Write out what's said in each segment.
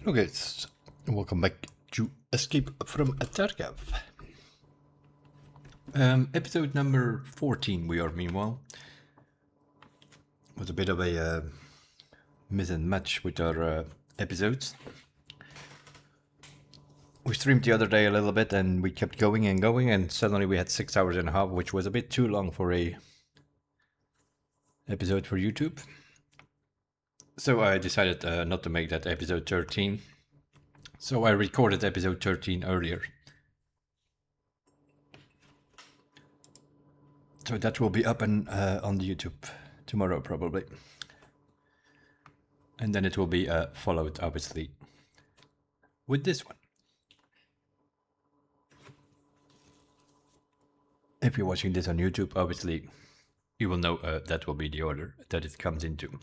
Okay, welcome back to Escape from Tarkov. Episode number 14 we are meanwhile. Was a bit of a miss and match with our episodes. We streamed the other day a little bit and we kept going and suddenly we had 6 hours and a half, which was a bit too long for a episode for YouTube. So I decided not to make that episode 13. So I recorded episode 13 earlier. So that will be up and on the YouTube tomorrow probably. And then it will be followed obviously with this one. If you're watching this on YouTube, obviously you will know that will be the order that it comes into.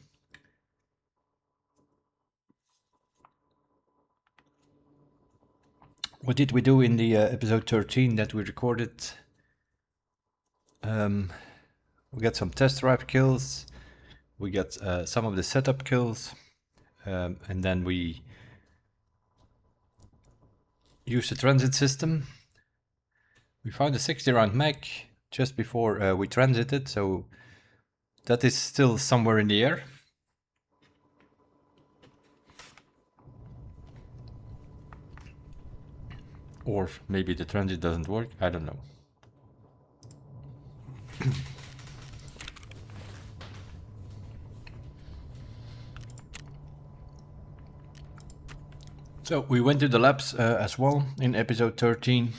What did we do in the episode 13 that we recorded? We got some test drive kills. We got some of the setup kills. And then we used the transit system. We found a 60 round mag just before we transited. So that is still somewhere in the air. Or maybe the transit doesn't work, I don't know. So we went to the labs as well in episode 13.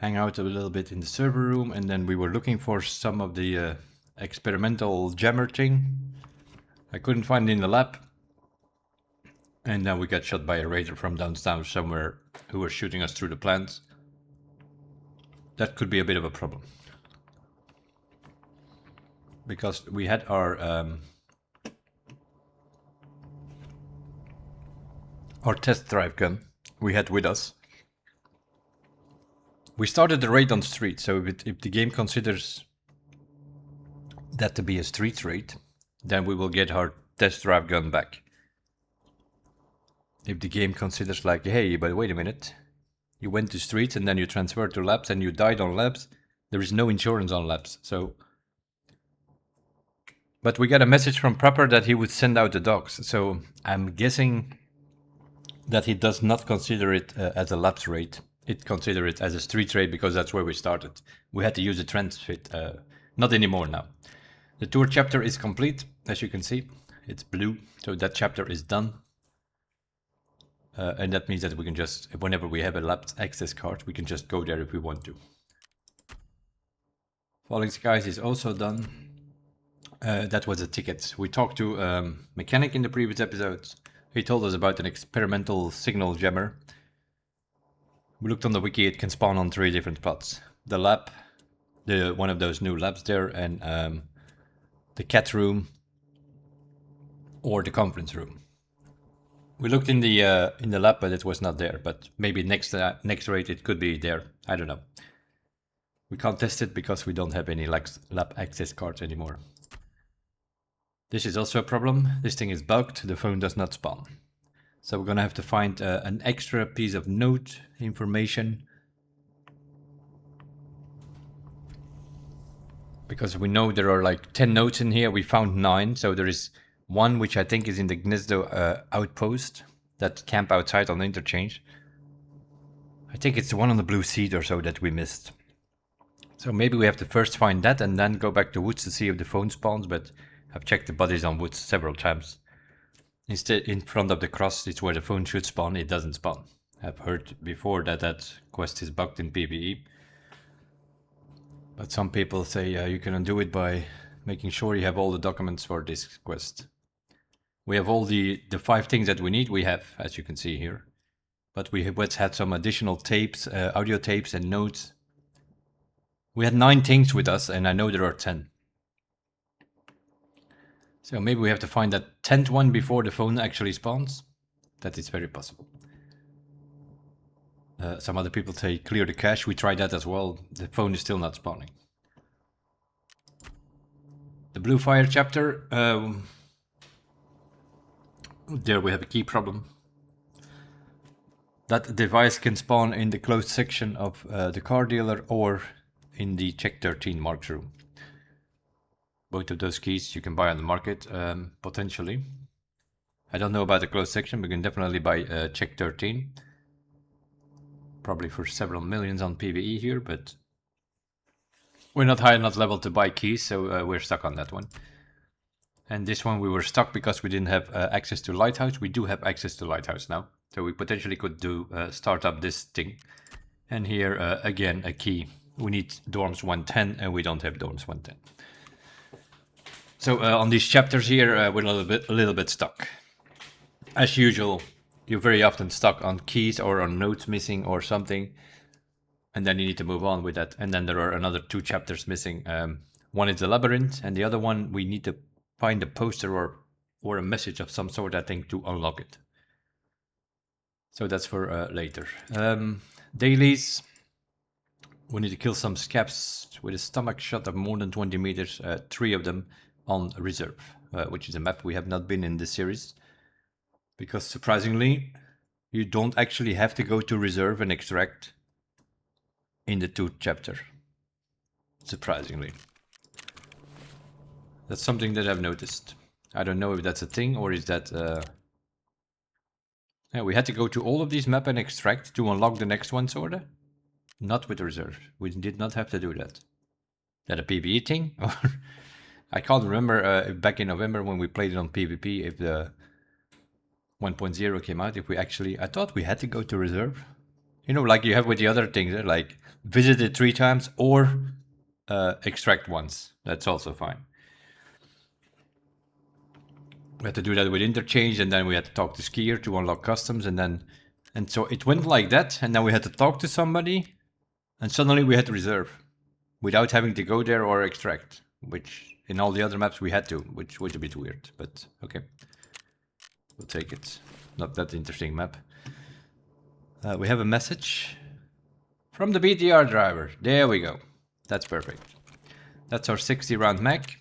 Hang out a little bit in the server room and then we were looking for some of the experimental jammer thing. I couldn't find it in the lab. And then we got shot by a raider from downtown somewhere who was shooting us through the plants. That could be a bit of a problem. Because we had our test drive gun we had with us. We started the raid on street, so if the game considers that to be a street raid, then we will get our test drive gun back. If the game considers like, hey, but wait a minute, you went to streets and then you transferred to labs and you died on labs, there is no insurance on labs, so... But we got a message from Prepper that he would send out the dogs, so I'm guessing that he does not consider it as a labs raid. It considers it as a street raid because that's where we started. We had to use the transit, not anymore now. The tour chapter is complete, as you can see. It's blue, so that chapter is done. And that means that we can just, whenever we have a lab access card, we can just go there if we want to. Falling Skies is also done. That was a ticket. We talked to Mechanic in the previous episodes. He told us about an experimental signal jammer. We looked on the wiki, it can spawn on 3 different spots. The lab, one of those new labs there, and the cat room, or the conference room. We looked in the lab, but it was not there. But maybe next raid it could be there. I don't know. We can't test it because we don't have any lab access cards anymore. This is also a problem. This thing is bugged. The phone does not spawn. So we're gonna have to find an extra piece of note information. Because we know there are like 10 notes in here. We found 9, so there is one which I think is in the Gniezdo outpost that camp outside on the interchange. I think it's the one on the blue seat or so that we missed. So maybe we have to first find that and then go back to woods to see if the phone spawns, but I've checked the bodies on woods several times. Instead, in front of the cross, it's where the phone should spawn, it doesn't spawn. I've heard before that that quest is bugged in PvE. But some people say you can undo it by making sure you have all the documents for this quest. We have all the 5 things that we need, we have, as you can see here. But we have had some additional tapes, audio tapes and notes. We had 9 things with us and I know there are 10. So maybe we have to find that 10th one before the phone actually spawns. That is very possible. Some other people say clear the cache, we tried that as well. The phone is still not spawning. The Blue Fire chapter, There we have a key problem. That device can spawn in the closed section of the car dealer or in the Check 13 mark room. Both of those keys you can buy on the market, potentially. I don't know about the closed section, but you can definitely buy Check 13. Probably for several millions on PvE here, but we're not high enough level to buy keys, so we're stuck on that one. And this one we were stuck because we didn't have access to Lighthouse. We do have access to Lighthouse now, so we potentially could do start up this thing. And here again a key. We need dorms 110, and we don't have dorms 110. So on these chapters here, we're a little bit stuck. As usual, you're very often stuck on keys or on notes missing or something, and then you need to move on with that. And then there are another 2 chapters missing. One is the labyrinth, and the other one we need to find a poster or a message of some sort, I think, to unlock it. So that's for later. Dailies. We need to kill some scabs with a stomach shot of more than 20 meters, 3 of them on reserve, which is a map we have not been in this series. Because surprisingly, you don't actually have to go to reserve and extract in the 2 chapter. Surprisingly. That's something that I've noticed. I don't know if that's a thing or is that... Yeah, we had to go to all of these maps and extract to unlock the next one, sorta. Not with reserve. We did not have to do that. Is that a PvE thing? I can't remember back in November when we played it on PvP if the 1.0 came out, if we actually... I thought we had to go to reserve. You know, like you have with the other things, like visit it 3 times or extract once. That's also fine. We had to do that with interchange, and then we had to talk to Skier to unlock customs, and so it went like that, and then we had to talk to somebody, and suddenly we had to reserve, without having to go there or extract, which in all the other maps we had to, which was a bit weird, but okay. We'll take it. Not that interesting map. We have a message from the BTR driver. There we go. That's perfect. That's our 60 round mag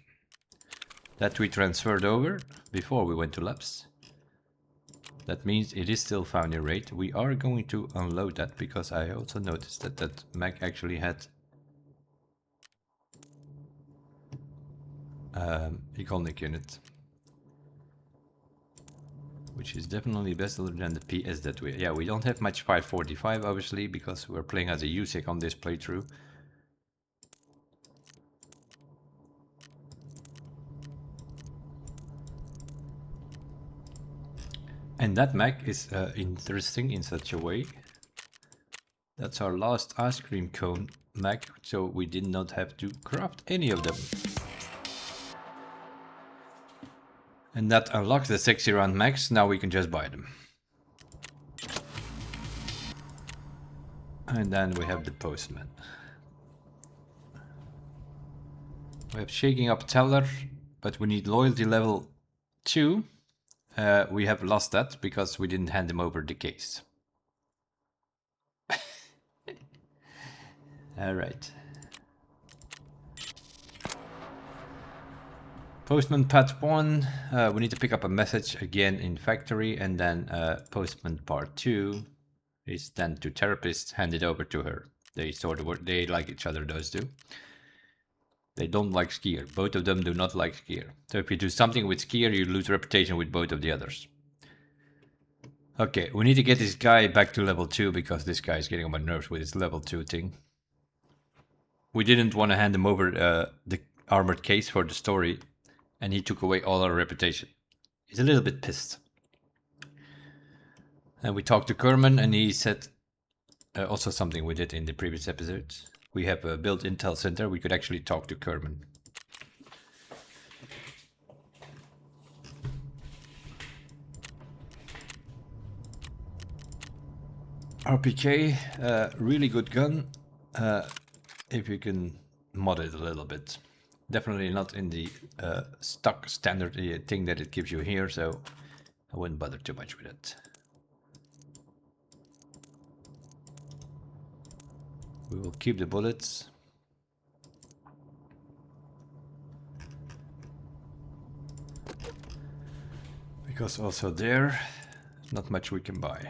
that we transferred over before we went to labs. That means it is still found in raid. We are going to unload that because I also noticed that that mag actually had iconic unit, which is definitely better than the PS that we... Yeah, we don't have much 545 obviously because we're playing as a USIC on this playthrough. And that mag is interesting in such a way. That's our last ice cream cone mag, so we did not have to craft any of them. And that unlocks the 60 round mags, now we can just buy them. And then we have the postman. We have shaking up teller, but we need loyalty level 2. We have lost that because we didn't hand him over the case. Alright. Postman part 1. We need to pick up a message again in factory, and then postman part 2 is then to therapist, hand it over to her. They sort of work, they like each other, those two. They don't like Skier. Both of them do not like Skier. So if you do something with Skier, you lose reputation with both of the others. Okay, we need to get this guy back to level 2 because this guy is getting on my nerves with his level 2 thing. We didn't want to hand him over the armored case for the story, and he took away all our reputation. He's a little bit pissed. And we talked to Kerman, and he said also something we did in the previous episodes. We have a built intel center. We could actually talk to Kerman. RPK, really good gun. If you can mod it a little bit. Definitely not in the stock standard thing that it gives you here, so I wouldn't bother too much with it. We will keep the bullets. Because also there, not much we can buy.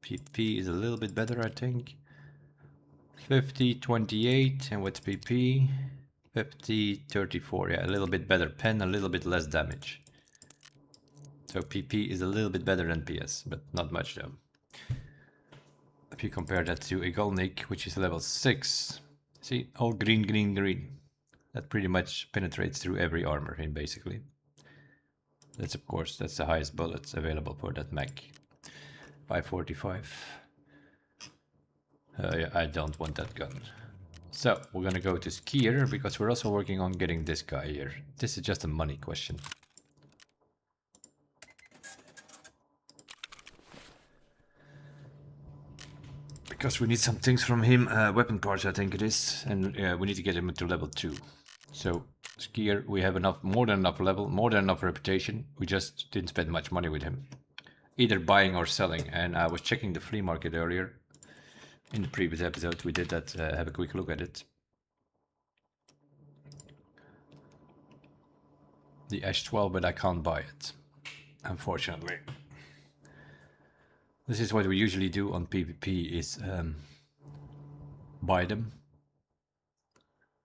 PP is a little bit better, I think. 50, 28, and what's PP? 50, 34, yeah, a little bit better pen, a little bit less damage. So PP is a little bit better than PS, but not much though. If you compare that to Igolnik, which is level 6, see, all green, green, green. That pretty much penetrates through every armor in basically. That's of course, that's the highest bullets available for that mech. 545. Yeah, I don't want that gun. So, we're gonna go to Skier, because we're also working on getting this guy here. This is just a money question. Because we need some things from him, weapon parts I think it is, and we need to get him to level 2. So, Skier, we have enough, more than enough level, more than enough reputation. We just didn't spend much money with him. Either buying or selling, and I was checking the flea market earlier. In the previous episode we did that, have a quick look at it. The H12, but I can't buy it, unfortunately. This is what we usually do on PvP, is buy them.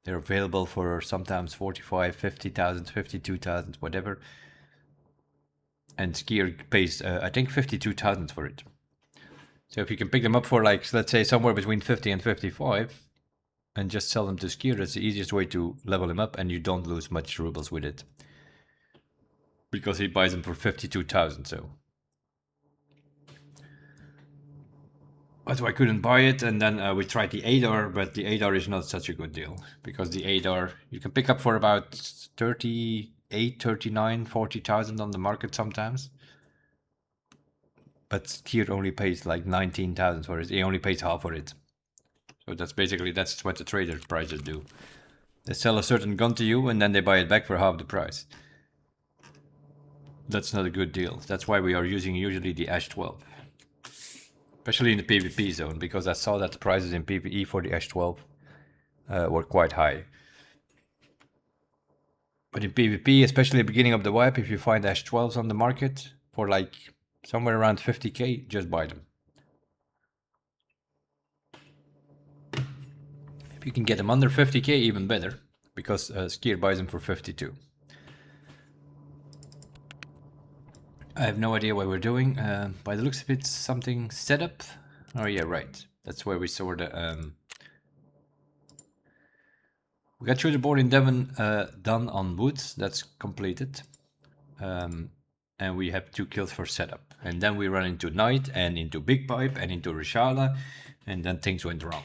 They're available for sometimes 45, 50,000, 52,000, whatever. And Skier pays, I think 52,000 for it. So if you can pick them up for, like, let's say somewhere between 50 and 55, and just sell them to Skier, that's the easiest way to level him up, and you don't lose much rubles with it. Because he buys them for 52,000, so. But I couldn't buy it, and then we tried the Adar, but the Adar is not such a good deal. Because the Adar, you can pick up for about 38, 39, 40,000 on the market sometimes. But Skier only pays like 19,000 for it. He only pays half for it. So that's basically, that's what the trader prices do. They sell a certain gun to you and then they buy it back for half the price. That's not a good deal. That's why we are using usually the H12. Especially in the PvP zone, because I saw that the prices in PvE for the H12 were quite high. But in PvP, especially at the beginning of the wipe, if you find H12s on the market for like somewhere around 50k, just buy them. If you can get them under 50k, even better, because Skier buys them for 52. I have no idea what we're doing. By the looks of it, something set up. Oh yeah, right. That's where we saw the... We got through the board in Devon done on woods. That's completed. And we have 2 kills for setup. And then we run into Knight and into Big Pipe and into Rishala. And then things went wrong.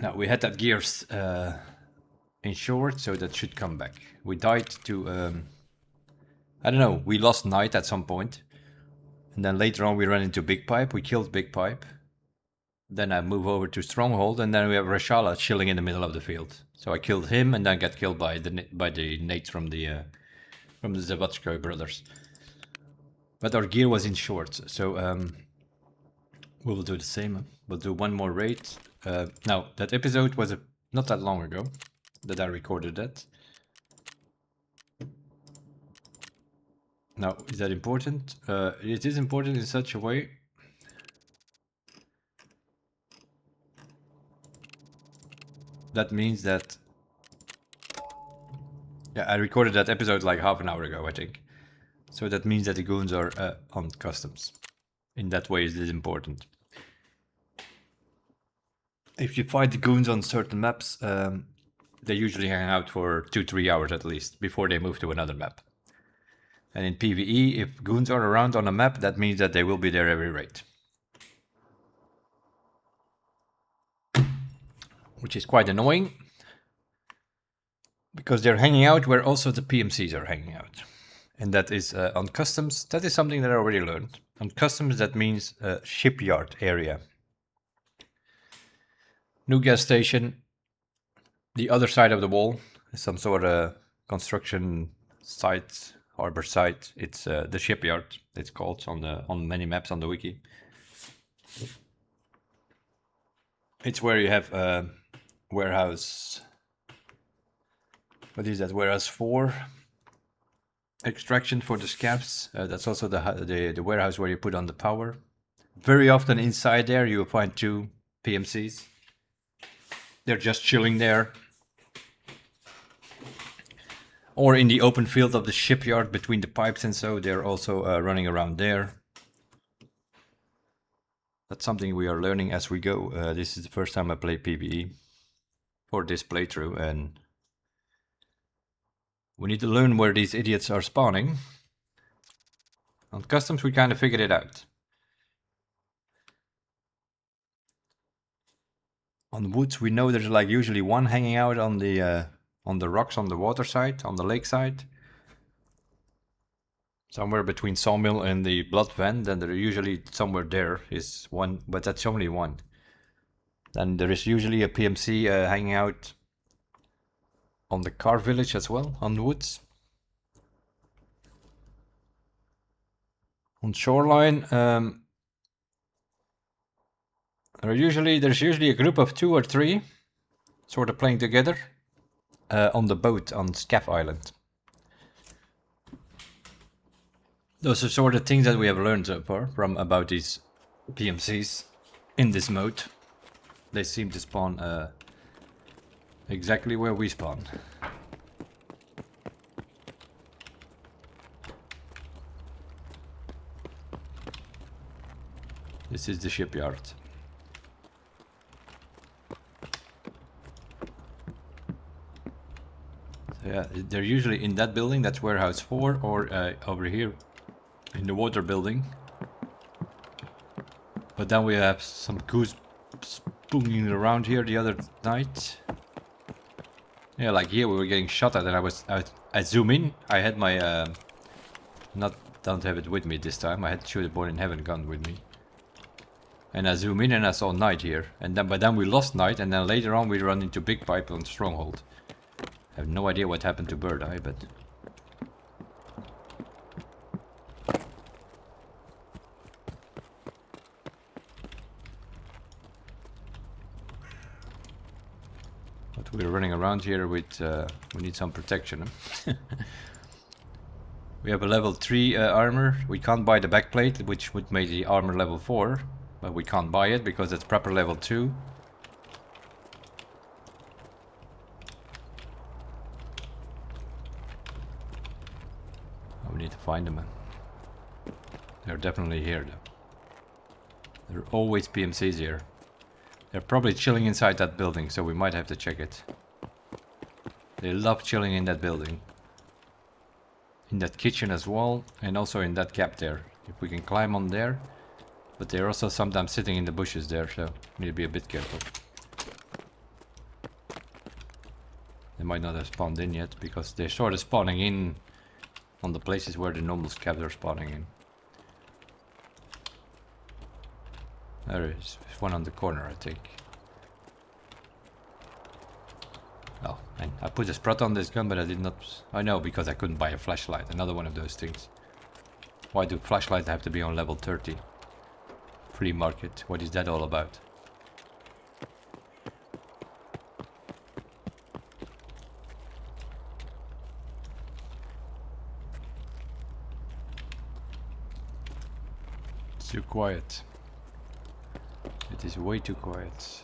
Now, we had that gears insured, so that should come back. We died to... I don't know, we lost Knight at some point. And then later on we ran into Big Pipe, we killed Big Pipe. Then I move over to Stronghold, and then we have Rashala chilling in the middle of the field. So I killed him, and then got killed by the nades from the Zavatsko brothers. But our gear was insured, so we will do the same. We'll do one more raid. Now, that episode was not that long ago that I recorded that. Now, is that important? It is important in such a way. That means that... Yeah, I recorded that episode like half an hour ago, I think. So that means that the goons are on customs. In that way, it is important. If you fight the goons on certain maps, they usually hang out for 2-3 hours at least, before they move to another map. And in PvE, if goons are around on a map, that means that they will be there every raid. Which is quite annoying. Because they're hanging out where also the PMCs are hanging out. And that is on customs, that is something that I already learned. On customs, that means shipyard area. New gas station. The other side of the wall is some sort of construction site. Harbor site. It's the shipyard. It's called on many maps on the wiki. It's where you have warehouse. What is that? Warehouse 4. extraction for the scabs. That's also the warehouse where you put on the power. Very often inside there you will find 2 PMCs. They're just chilling there. Or in the open field of the shipyard between the pipes and so, they're also running around there. That's something we are learning as we go. This is the first time I play PvE for this playthrough, and we need to learn where these idiots are spawning. On customs we kind of figured it out. On woods we know there's like usually one hanging out on the rocks on the water side, on the lake side. Somewhere between Sawmill and the Blood Van, then there usually somewhere there is one, but that's only one. Then there is usually a PMC hanging out on the car village as well, on the woods. On shoreline, there's usually a group of 2 or 3 sort of playing together on the boat on Scaff Island. Those are sort of things that we have learned so far from about these PMCs in this mode. They seem to spawn exactly where we spawn. This is the shipyard. So yeah, they're usually in that building, that's warehouse 4, or over here in the water building. But then we have some goose spooning around here the other night. Yeah, like here we were getting shot at, and I zoom in. I had my don't have it with me this time. I had Shoot It Born in Heaven gun with me. And I zoom in and I saw night here. And then, but then we lost night, and then later on we run into Big Pipe on Stronghold. I have no idea what happened to Bird Eye, but we're running around here with, we need some protection. We have a level 3 armor. We can't buy the backplate, which would make the armor level 4. But we can't buy it because it's proper level 2. Oh, we need to find them. They're definitely here though. There are always PMCs here. They're probably chilling inside that building, so we might have to check it. They love chilling in that building. In that kitchen as well, and also in that gap there. If we can climb on there. But they're also sometimes sitting in the bushes there, so we need to be a bit careful. They might not have spawned in yet, because they're sort of spawning in on the places where the normal scavs are spawning in. There is. There's one on the corner, I think. Oh, and I put a sprut on this gun, but I did not... I know, because I couldn't buy a flashlight. Another one of those things. Why do flashlights have to be on level 30? Flea market. What is that all about? It's too quiet. It is way too quiet.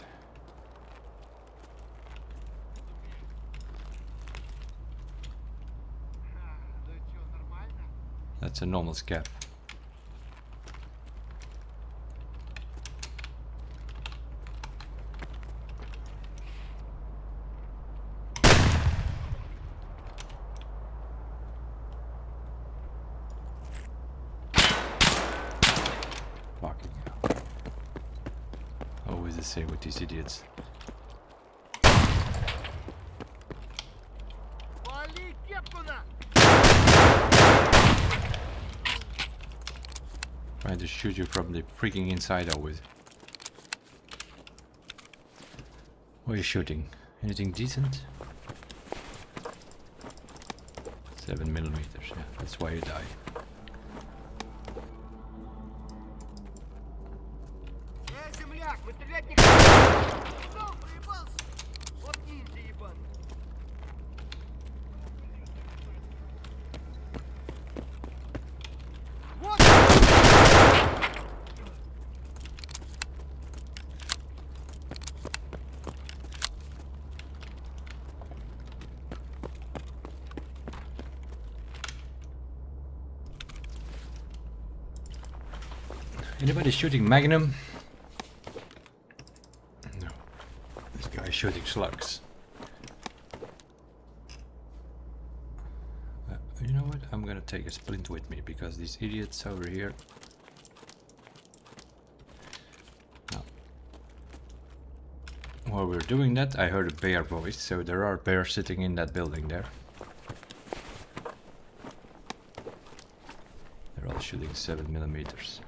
That's a normal scav. Fucking hell. Always the same with these idiots. Trying to shoot you from the freaking inside always. What are you shooting? Anything decent? 7mm, yeah, that's why you die. Anybody shooting Magnum? No. This guy's shooting slugs. You know what? I'm gonna take a splint with me because these idiots over here. No. While we're doing that, I heard a bear voice, so there are bears sitting in that building there. They're all shooting 7mm.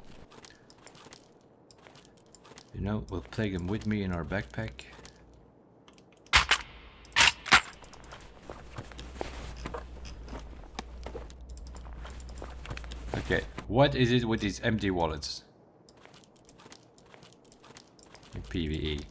You know, we'll take them with me in our backpack. Okay, what is it with these empty wallets? In PvE.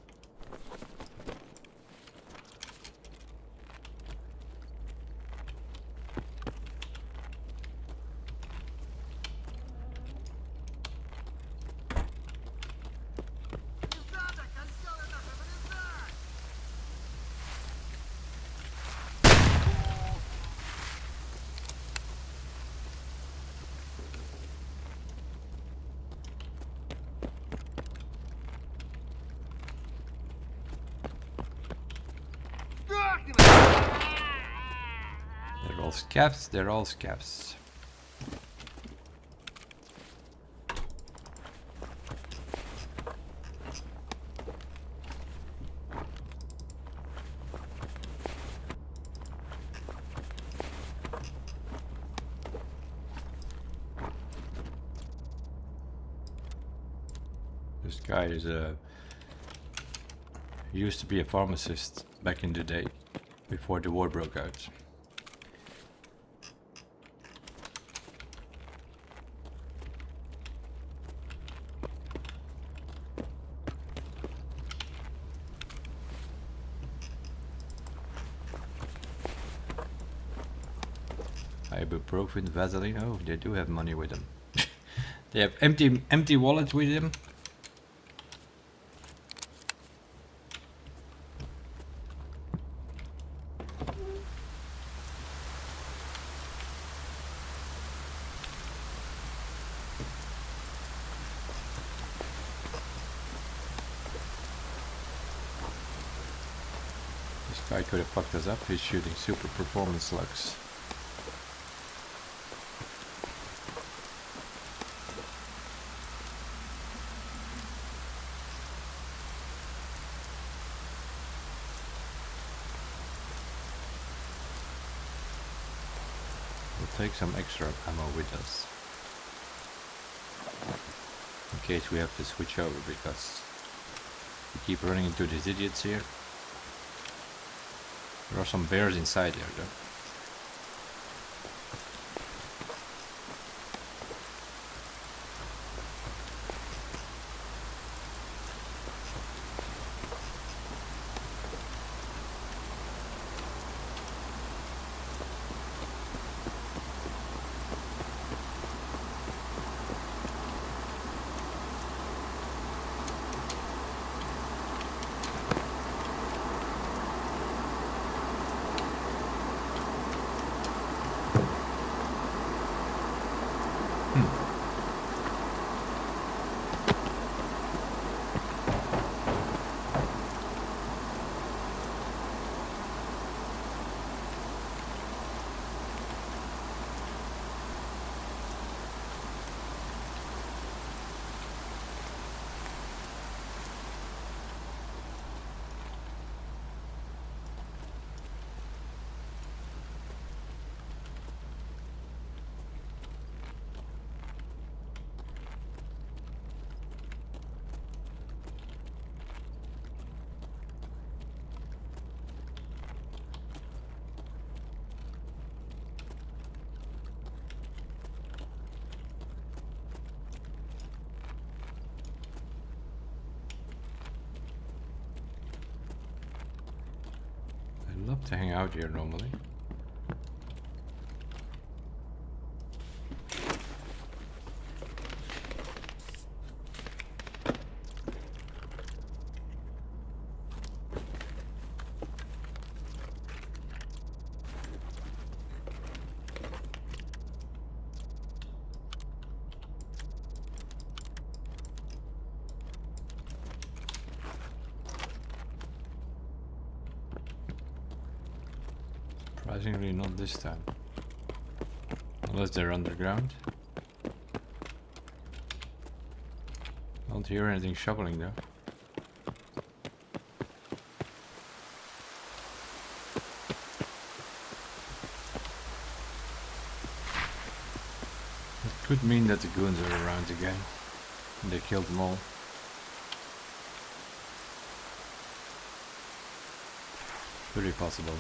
They're all scabs, they're all scabs. This guy is used to be a pharmacist back in the day, before the war broke out. Ibuprofen, Vaseline. Oh, they do have money with them. They have empty wallets with them. This guy could have fucked us up. He's shooting super performance slugs. Take some extra ammo with us in case we have to switch over, because we keep running into these idiots here. There are some bears inside there though. I love to hang out here normally. Surprisingly not this time. Unless they're underground. Don't hear anything shoveling though. It could mean that the goons are around again. And they killed them all. Very possible.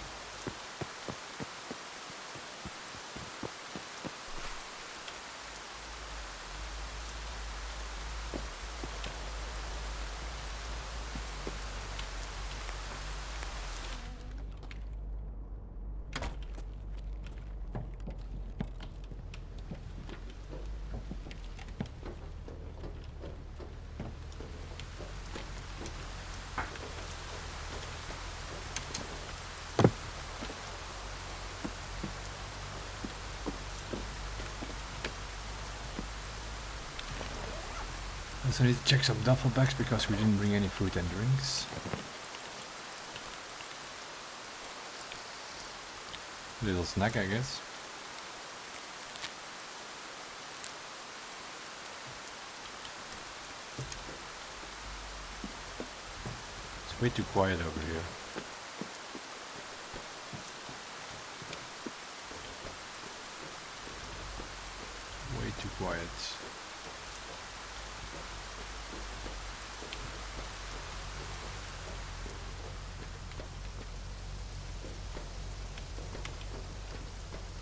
Also need to check some duffel bags because we didn't bring any food and drinks. Little snack, I guess. It's way too quiet over here. Way too quiet.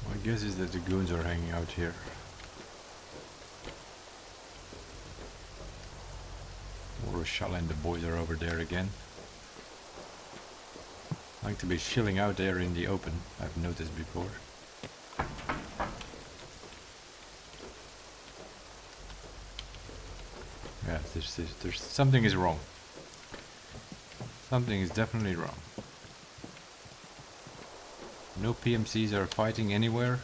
My guess is that the goons are hanging out here. Or Rochelle and the boys are over there again. Like to be chilling out there in the open, I've noticed before. Yeah, there's something is wrong. Something is definitely wrong. No PMCs are fighting anywhere.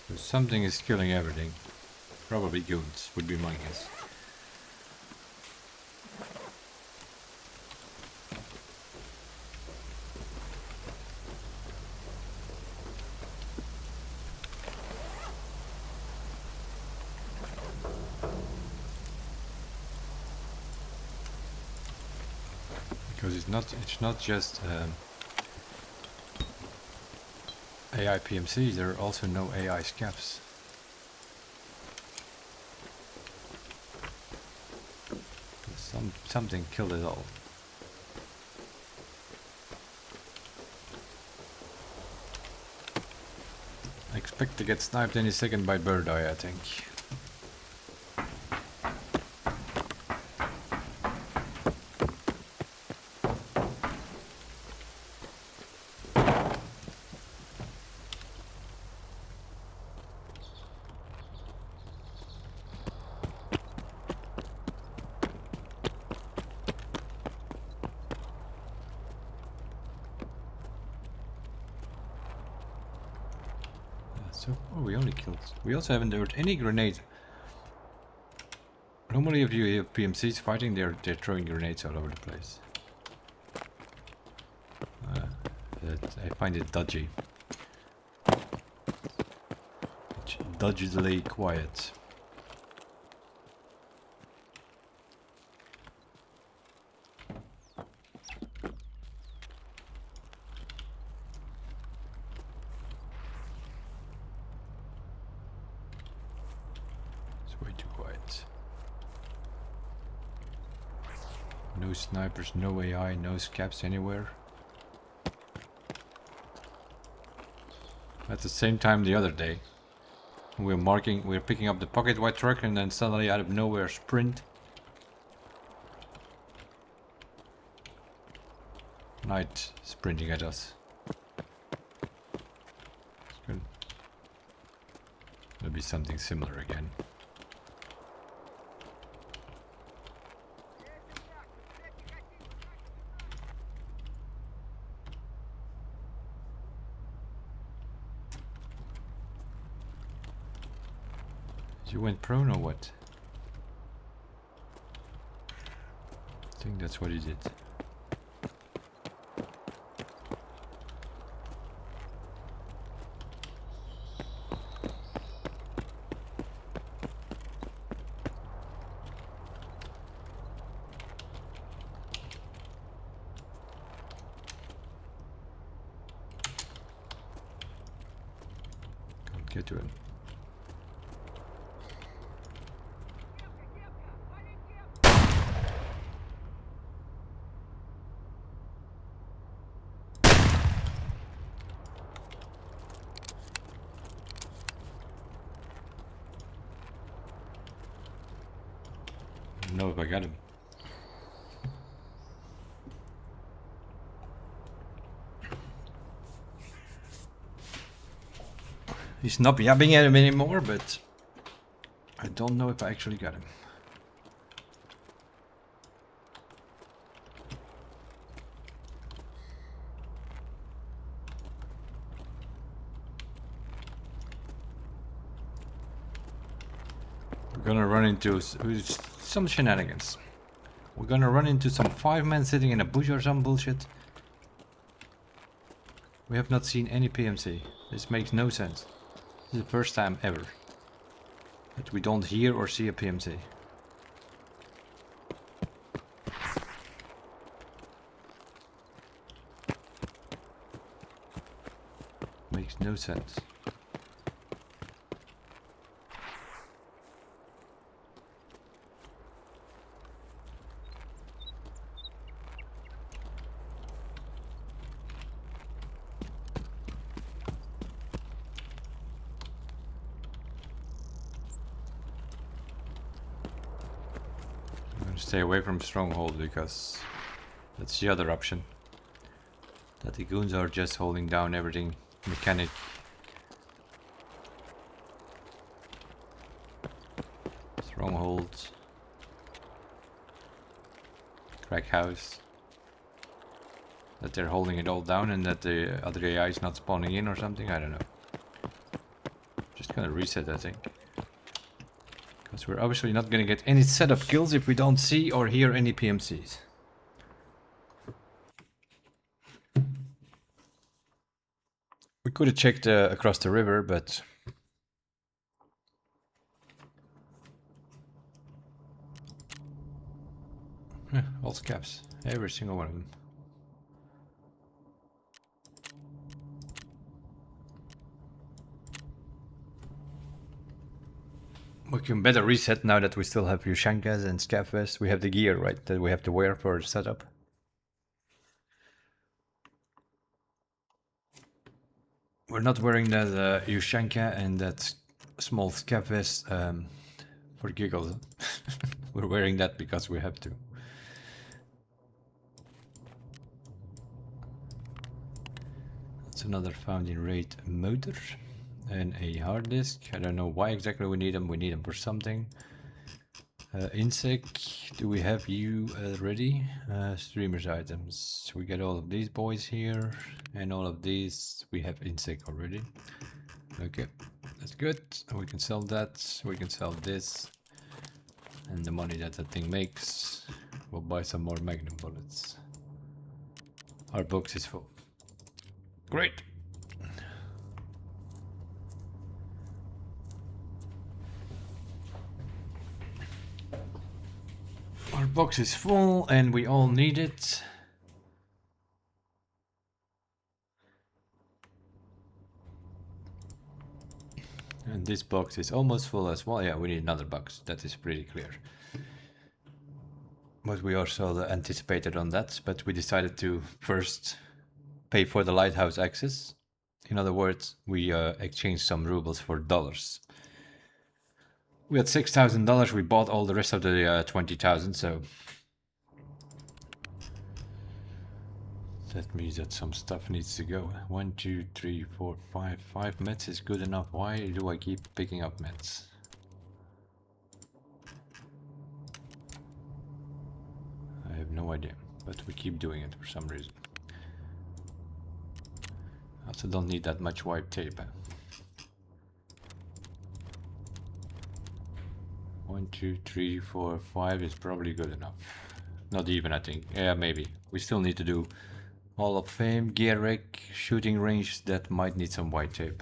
So something is killing everything. Probably goons, would be my guess. Because it's not just AI PMCs, there are also no AI scavs. Something killed it all. I expect to get sniped any second by bird eye, I think. So, oh, we only killed. We also haven't heard any grenade. Normally, if you have PMCs fighting, they're throwing grenades all over the place. I find it dodgy. Dodgily quiet. Way too quiet. No snipers, no AI, no scabs anywhere. At the same time the other day, we're picking up the pocket white truck and then suddenly out of nowhere sprint. Knight sprinting at us. There'll be something similar again. You went prone or what? I think that's what he did. Get to him. I don't know if I got him. He's not yapping at him anymore, but I don't know if I actually got him. We're gonna run into some shenanigans. We're gonna run into some 5 men sitting in a bush or some bullshit. We have not seen any PMC. This makes no sense. This is the first time ever that we don't hear or see a PMC. Makes no sense. Stay away from stronghold because that's the other option. That the goons are just holding down everything mechanic. Stronghold. Crack house. That they're holding it all down and that the other AI is not spawning in or something, I don't know. Just gonna reset, I think. Because we're obviously not going to get any setup kills if we don't see or hear any PMCs. We could have checked across the river, but... all scabs. Every single one of them. We can better reset now that we still have Yushankas and Scav vests. We have the gear, right, that we have to wear for the setup. We're not wearing that Yushanka and that small Scav vest for giggles. We're wearing that because we have to. That's another found in raid motor. And a hard disk. I don't know why exactly we need them. We need them for something. Insec, do we have you ready? Streamers items. We get all of these boys here. And all of these. We have Insec already. Okay, that's good. We can sell that. We can sell this. And the money that that thing makes. We'll buy some more Magnum bullets. Our box is full. Great. Our box is full and we all need it. And this box is almost full as well. Yeah, we need another box. That is pretty clear. But we also anticipated on that, but we decided to first pay for the lighthouse access. In other words, we exchanged some rubles for dollars. We had $6,000, we bought all the rest of the 20,000, so... That means that some stuff needs to go. 1, 2, 3, 4, 5. 5 meds is good enough. Why do I keep picking up meds? I have no idea, but we keep doing it for some reason. I also don't need that much wipe tape. 1, 2, 3, 4, 5 is probably good enough. Not even, I think. Yeah, maybe. We still need to do Hall of Fame, gear rack, shooting range. That might need some white tape.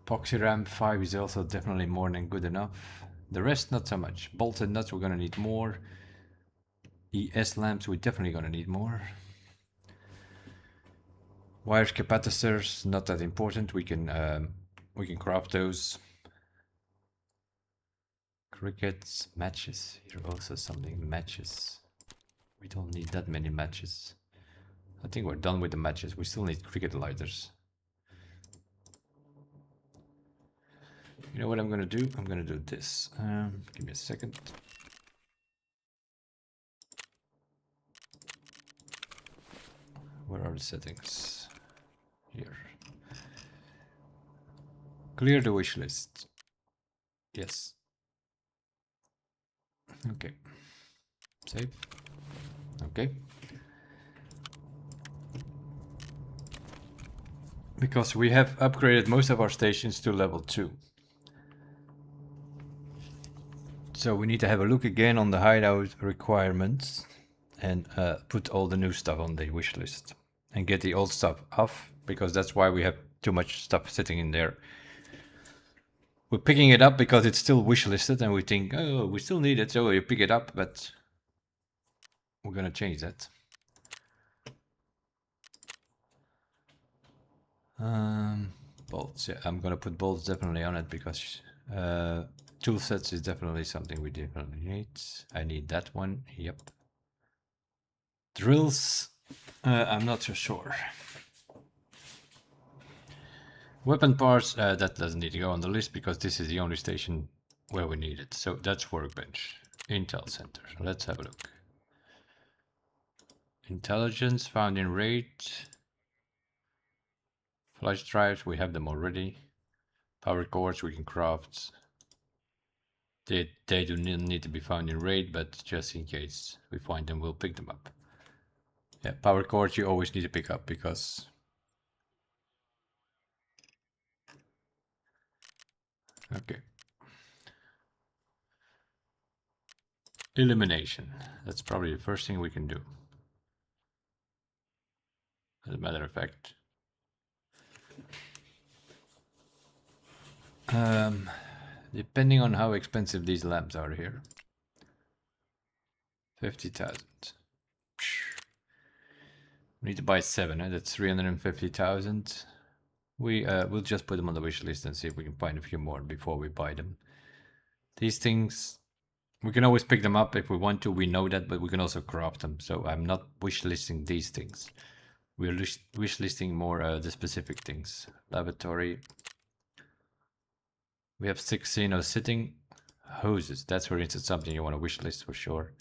Epoxy ramp 5 is also definitely more than good enough. The rest, not so much. Bolts and nuts, we're gonna need more. ES lamps, we're definitely gonna need more. Wire capacitors, not that important. We can craft those. Crickets, matches. Here also something, matches. We don't need that many matches. I think we're done with the matches. We still need cricket lighters. You know what I'm gonna do? I'm gonna do this. Give me a second. Where are the settings? Here. Clear the wish list. Yes. Okay. Save. Okay. Because we have upgraded most of our stations to level 2. So we need to have a look again on the hideout requirements and put all the new stuff on the wish list and get the old stuff off, because that's why we have too much stuff sitting in there. We're picking it up because it's still wish listed and we think, oh, we still need it, so you pick it up, but we're gonna change that. Bolts, yeah, I'm gonna put bolts definitely on it because tool sets is definitely something we definitely need. I need that one, yep. Drills, I'm not so sure. Weapon parts, that doesn't need to go on the list because this is the only station where we need it. So that's workbench. Intel center, let's have a look. Intelligence found in raid. Flash drives, we have them already. Power cores we can craft. They do not need to be found in raid, but just in case we find them, we'll pick them up. Yeah, power cores you always need to pick up because... Okay. Elimination. That's probably the first thing we can do. As a matter of fact. Depending on how expensive these lamps are here. 50,000. We need to buy 7, that's 350,000. We'll just put them on the wish list and see if we can find a few more before we buy them. These things, we can always pick them up if we want to, we know that, but we can also craft them. So I'm not wish listing these things. We're wish listing more the specific things. Lavatory. We have 6 Xenos sitting. Hoses, that's for instance something you want to wish list for sure.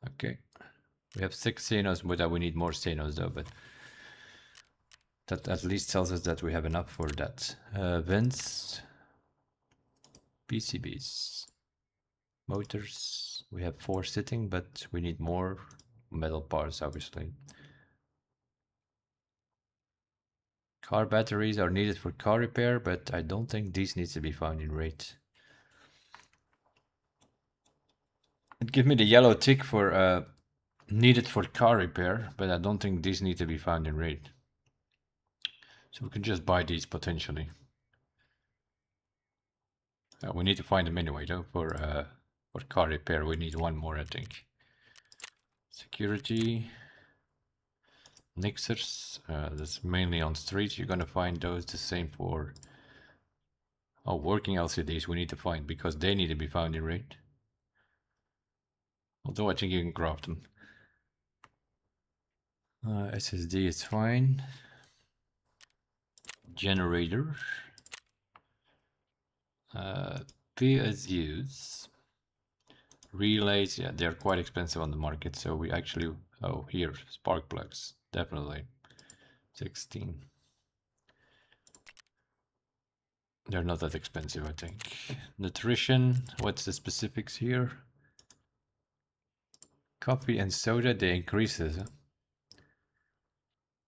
Okay. We have 6 Xenos, but we need more Xenos though, but that at least tells us that we have enough for that. Vents, PCBs, motors, we have 4 sitting, but we need more metal parts obviously. Car batteries are needed for car repair, but I don't think these need to be found in raid. It gives me the yellow tick for needed for car repair, but I don't think these need to be found in raid. So we can just buy these potentially. We need to find them anyway though. For car repair we need 1 more I think. Security. Mixers, that's mainly on streets. You're gonna find those. The same for working LCDs we need to find because they need to be found in raid. Although I think you can craft them. SSD is fine. Generator. PSUs. Relays, yeah, they're quite expensive on the market, so we actually... Oh, here, spark plugs, definitely. 16. They're not that expensive, I think. Nutrition, what's the specifics here? Coffee and soda, they increase this.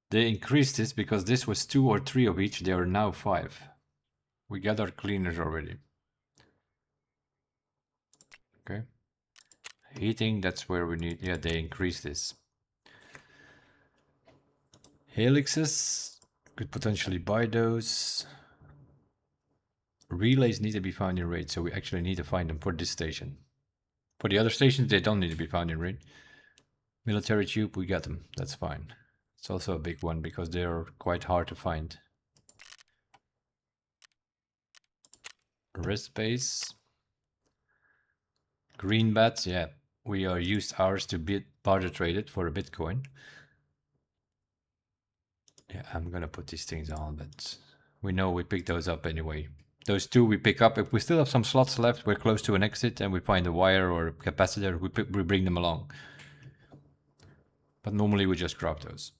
They increased this because this was 2 or 3 of each, they are now 5. We got our cleaners already. Okay. Heating, that's where we need, yeah, they increased this. Helixes, could potentially buy those. Relays need to be found in raid, so we actually need to find them for this station. For the other stations, they don't need to be found in raid. Military tube, we got them. That's fine. It's also a big one because they're quite hard to find. Rest base. Green bats, yeah. We used ours to barter trade it for a Bitcoin. Yeah, I'm gonna put these things on, but we know we pick those up anyway. Those two we pick up. If we still have some slots left, we're close to an exit and we find a wire or a capacitor, we bring them along. But normally we just grab those.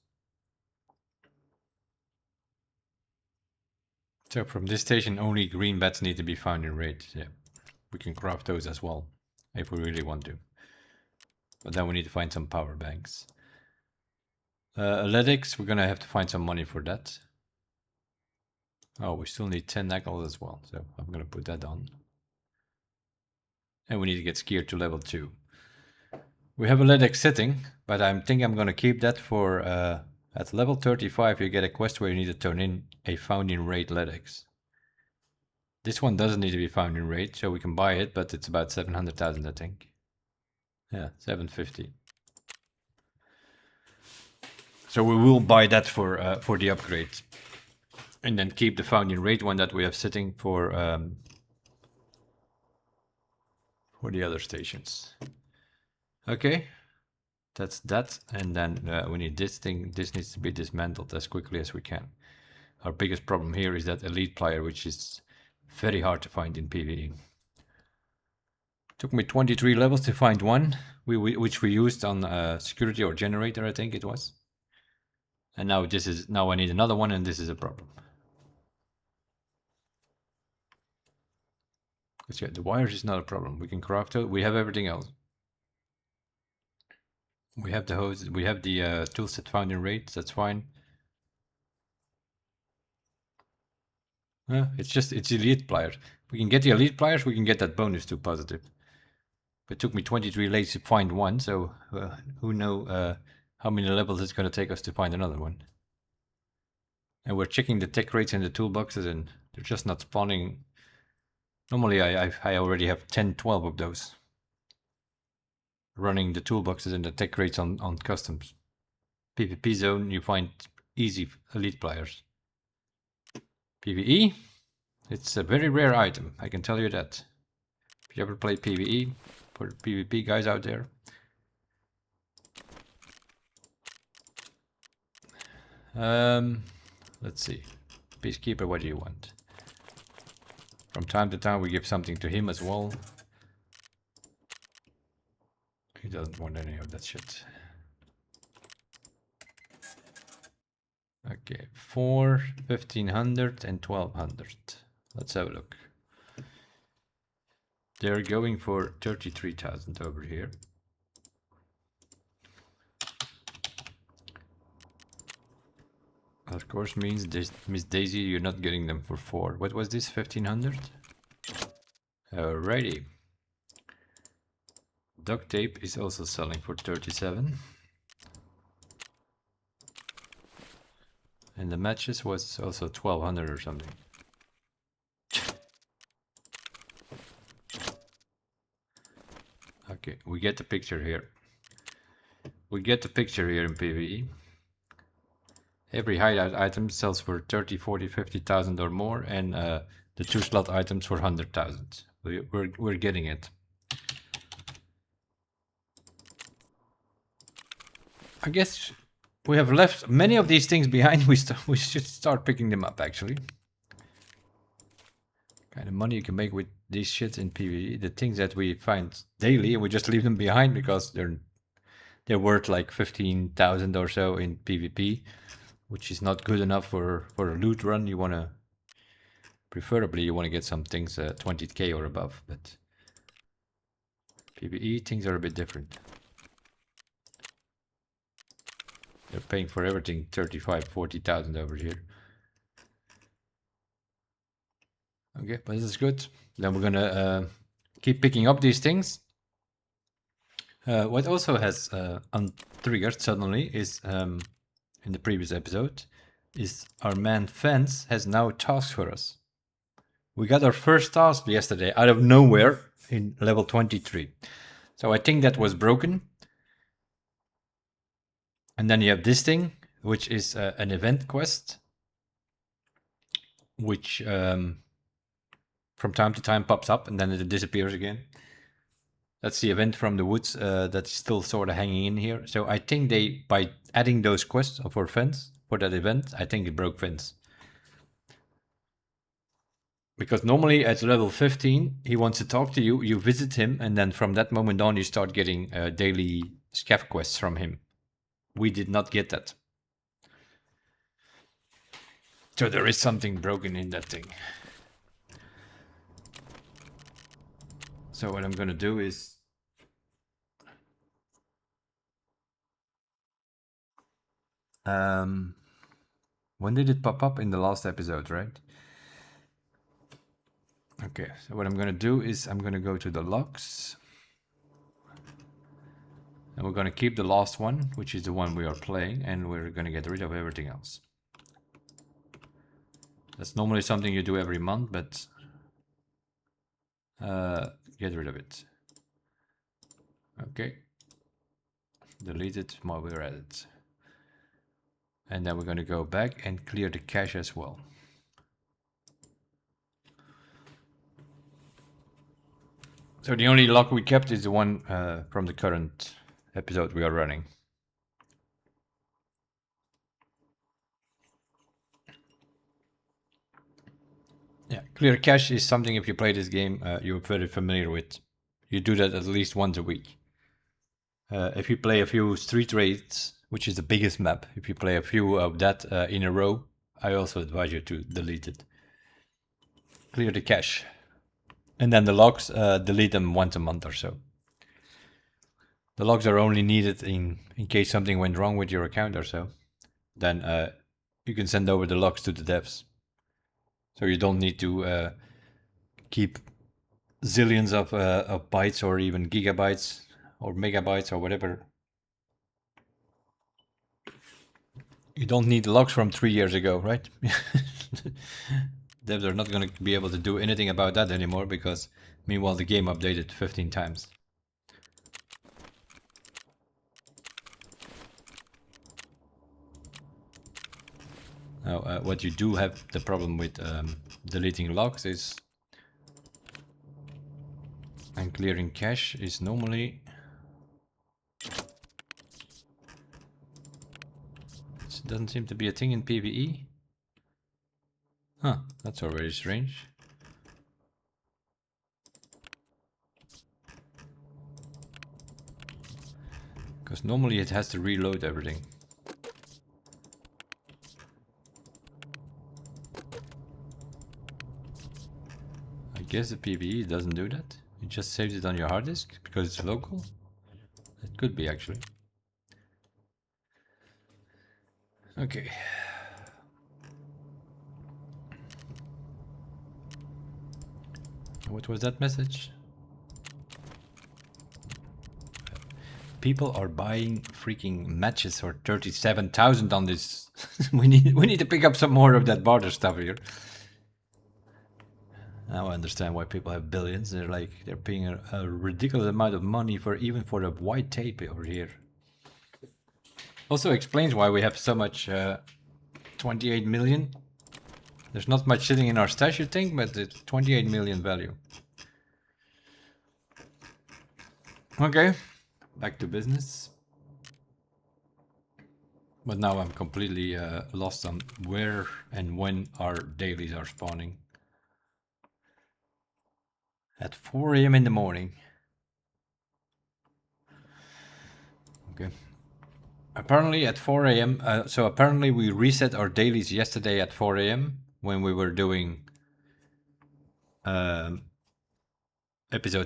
So from this station, only green bats need to be found in raid. Yeah, we can craft those as well, if we really want to. But then we need to find some power banks. Athletics, we're gonna have to find some money for that. Oh, we still need 10 knuckles as well, so I'm gonna put that on. And we need to get skier to level 2. We have athletics sitting, but I think I'm gonna keep that for at level 35 you get a quest where you need to turn in a found in raid athletics. This one doesn't need to be found in raid, so we can buy it, but it's about 700,000 I think. Yeah, 750. So we will buy that for the upgrade. And then keep the found in raid one that we have sitting for the other stations. Okay, that's that. And then we need this thing. This needs to be dismantled as quickly as we can. Our biggest problem here is that elite plier, which is very hard to find in PvE. Took me 23 levels to find one, which we used on security or generator, I think it was. And now I need another one, and this is a problem. Yeah, the wires is not a problem. We can craft it. We have everything else. We have the hoses. We have the toolset found in raids. That's fine. It's elite pliers. We can get the elite pliers. We can get that bonus to positive. It took me 23 lays to find one, so who knows how many levels it's going to take us to find another one. And we're checking the tech rates in the toolboxes, and they're just not spawning. Normally I already have 10, 12 of those. Running the toolboxes and the tech rates on customs. PvP zone, you find easy elite pliers. PvE, it's a very rare item, I can tell you that. If you ever play PvE, for the PvP guys out there. Let's see. Peacekeeper, what do you want? From time to time we give something to him as well. He doesn't want any of that shit. Okay, 4, 1500 and 1200. Let's have a look. They're going for 33,000 over here. Of course means this, Miss Daisy, you're not getting them for 4. What was this, 1500? Alrighty. Duct tape is also selling for 37. And the matches was also 1200 or something. Okay, we get the picture here. We get the picture here in PvE. Every hideout item sells for 30, 40, 50,000 or more, and the 2 slot items for 100,000. We're getting it. I guess we have left many of these things behind. We should start picking them up, actually. Kind of money you can make with these shits in PvE. The things that we find daily, and we just leave them behind because they're worth like 15,000 or so in PvP, which is not good enough for a loot run. You want to, preferably, you want to get some things 20k or above, but PvE things are a bit different. They're paying for everything 35, 40,000 over here. Okay, but this is good. Then we're gonna keep picking up these things. What also has untriggered suddenly is, in the previous episode, is our man Fence has now tasks for us. We got our first task yesterday out of nowhere in level 23. So I think that was broken. And then you have this thing, which is an event quest, which from time to time pops up and then it disappears again. That's the event from the woods that's still sort of hanging in here. So I think they, by adding those quests for Fence, for that event, I think it broke Fence. Because normally at level 15, he wants to talk to you, you visit him, and then from that moment on, you start getting daily scav quests from him. We did not get that. So there is something broken in that thing. So what I'm going to do is... when did it pop up? In the last episode, right? Okay, so what I'm going to do is I'm going to go to the logs. And we're going to keep the last one, which is the one we are playing, and we're going to get rid of everything else. That's normally something you do every month, but get rid of it. Okay. Delete it while we're at it. And then we're going to go back and clear the cache as well. So the only log we kept is the one from the current episode we are running. Yeah, clear cache is something, if you play this game, you're very familiar with. You do that at least once a week. If you play a few street raids, which is the biggest map, if you play a few of that in a row, I also advise you to delete it. Clear the cache. And then the logs, delete them once a month or so. The logs are only needed in case something went wrong with your account or so. Then you can send over the logs to the devs. So you don't need to keep zillions of bytes or even gigabytes or megabytes or whatever. You don't need the logs from 3 years ago, right? Devs are not going to be able to do anything about that anymore because meanwhile the game updated 15 times. Now, what you do have the problem with deleting logs is, and clearing cache is normally, it doesn't seem to be a thing in PvE. Huh, that's already strange. Because normally it has to reload everything. I guess the PvE doesn't do that. It just saves it on your hard disk because it's local. It could be actually. Okay. What was that message? People are buying freaking matches for 37,000 on this. we need to pick up some more of that barter stuff here. Now I understand why people have billions. They're paying a ridiculous amount of money for even for the white tape over here. Also explains why we have so much 28 million. There's not much sitting in our stash, you think, but it's 28 million value. Okay, back to business. But now I'm completely lost on where and when our dailies are spawning. At 4 AM in the morning. Okay. Apparently at 4 AM, so apparently we reset our dailies yesterday at 4 AM when we were doing episode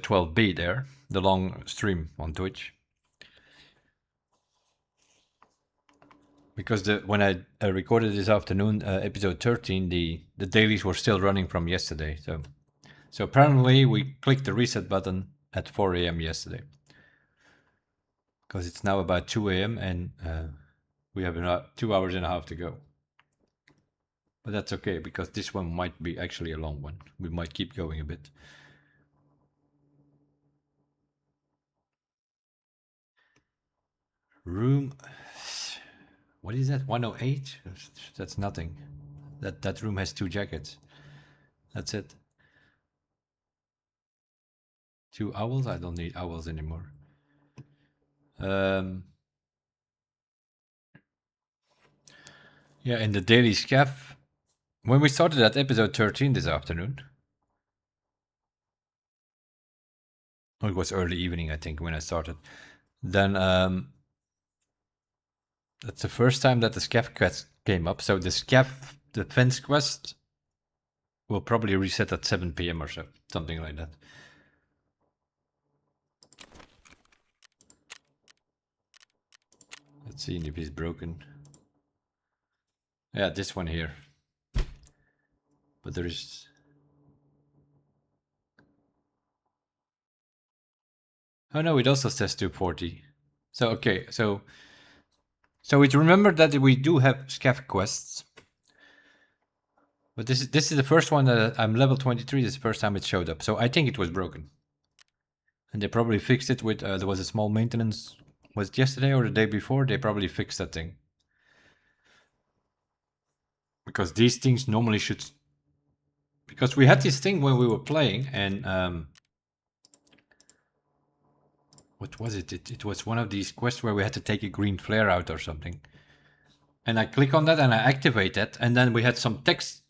12B there, the long stream on Twitch. Because when I recorded this afternoon, episode 13, the dailies were still running from yesterday. So apparently we clicked the reset button at 4 AM yesterday. Because it's now about 2 AM and we have about 2 hours and a half to go. But that's okay, because this one might be actually a long one. We might keep going a bit. Room What is that? 108? That's nothing. That room has 2 jackets. That's it. 2 owls? I don't need owls anymore. Yeah, in the daily scav, when we started at episode 13 this afternoon, oh, it was early evening, I think, when I started, then that's the first time that the scav quest came up. So the scav defense quest will probably reset at 7 p.m. or so, something like that. Let's see if he's broken. Yeah, this one here. But there is... Oh no, it also says 240. So, okay, so it's remembered that we do have scav quests. But this is the first one that I'm level 23, this is the first time it showed up. So I think it was broken. And they probably fixed it with, there was a small maintenance, was it yesterday or the day before? They probably fixed that thing. Because these things normally should... Because we had this thing when we were playing and... what was it? It was one of these quests where we had to take a green flare out or something. And I click on that and I activate that. And then we had some text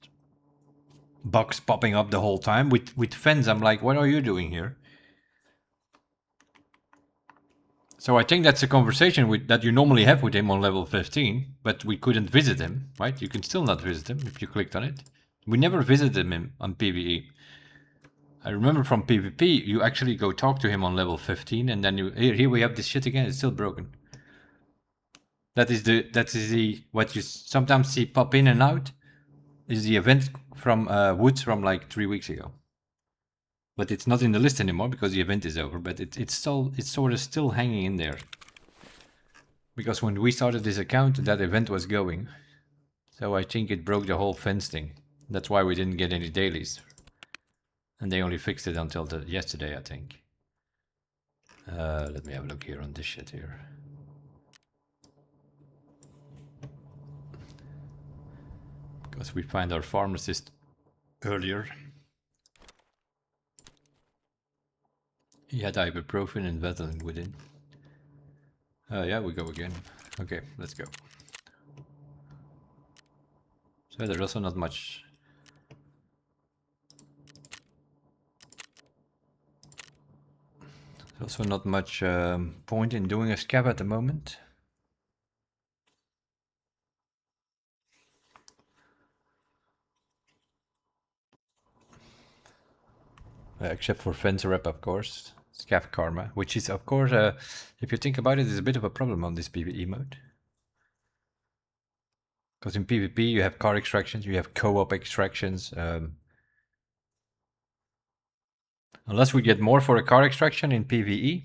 box popping up the whole time with Fence. I'm like, what are you doing here? So I think that's a conversation that you normally have with him on level 15, but we couldn't visit him, right? You can still not visit him if you clicked on it. We never visited him on PvE. I remember from PvP, you actually go talk to him on level 15, and then here we have this shit again. It's still broken. That is the what you sometimes see pop in and out. Is the event from Woods from like 3 weeks ago. But it's not in the list anymore because the event is over. But it's sort of still hanging in there. Because when we started this account, that event was going. So I think it broke the whole Fence thing. That's why we didn't get any dailies. And they only fixed it until yesterday, I think. Let me have a look here on this shit here. Because we find our pharmacist earlier. He had ibuprofen and Ventolin within. Yeah, we go again. Okay, let's go. So there's also not much. There's also not much point in doing a scav at the moment. Except for Fence Rep, of course. Scav Karma, which is, of course, if you think about it, is a bit of a problem on this PvE mode. Because in PvP you have car extractions, you have co-op extractions. Unless we get more for a car extraction in PvE.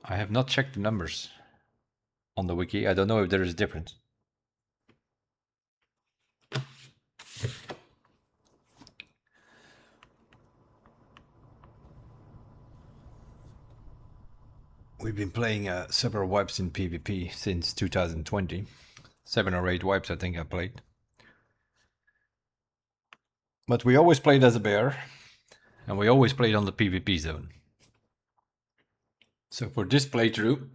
I have not checked the numbers on the wiki. I don't know if there is a difference. We've been playing several wipes in PvP since 2020. 7 or 8 wipes I think I played. But we always played as a bear. And we always played on the PvP zone. So for this playthrough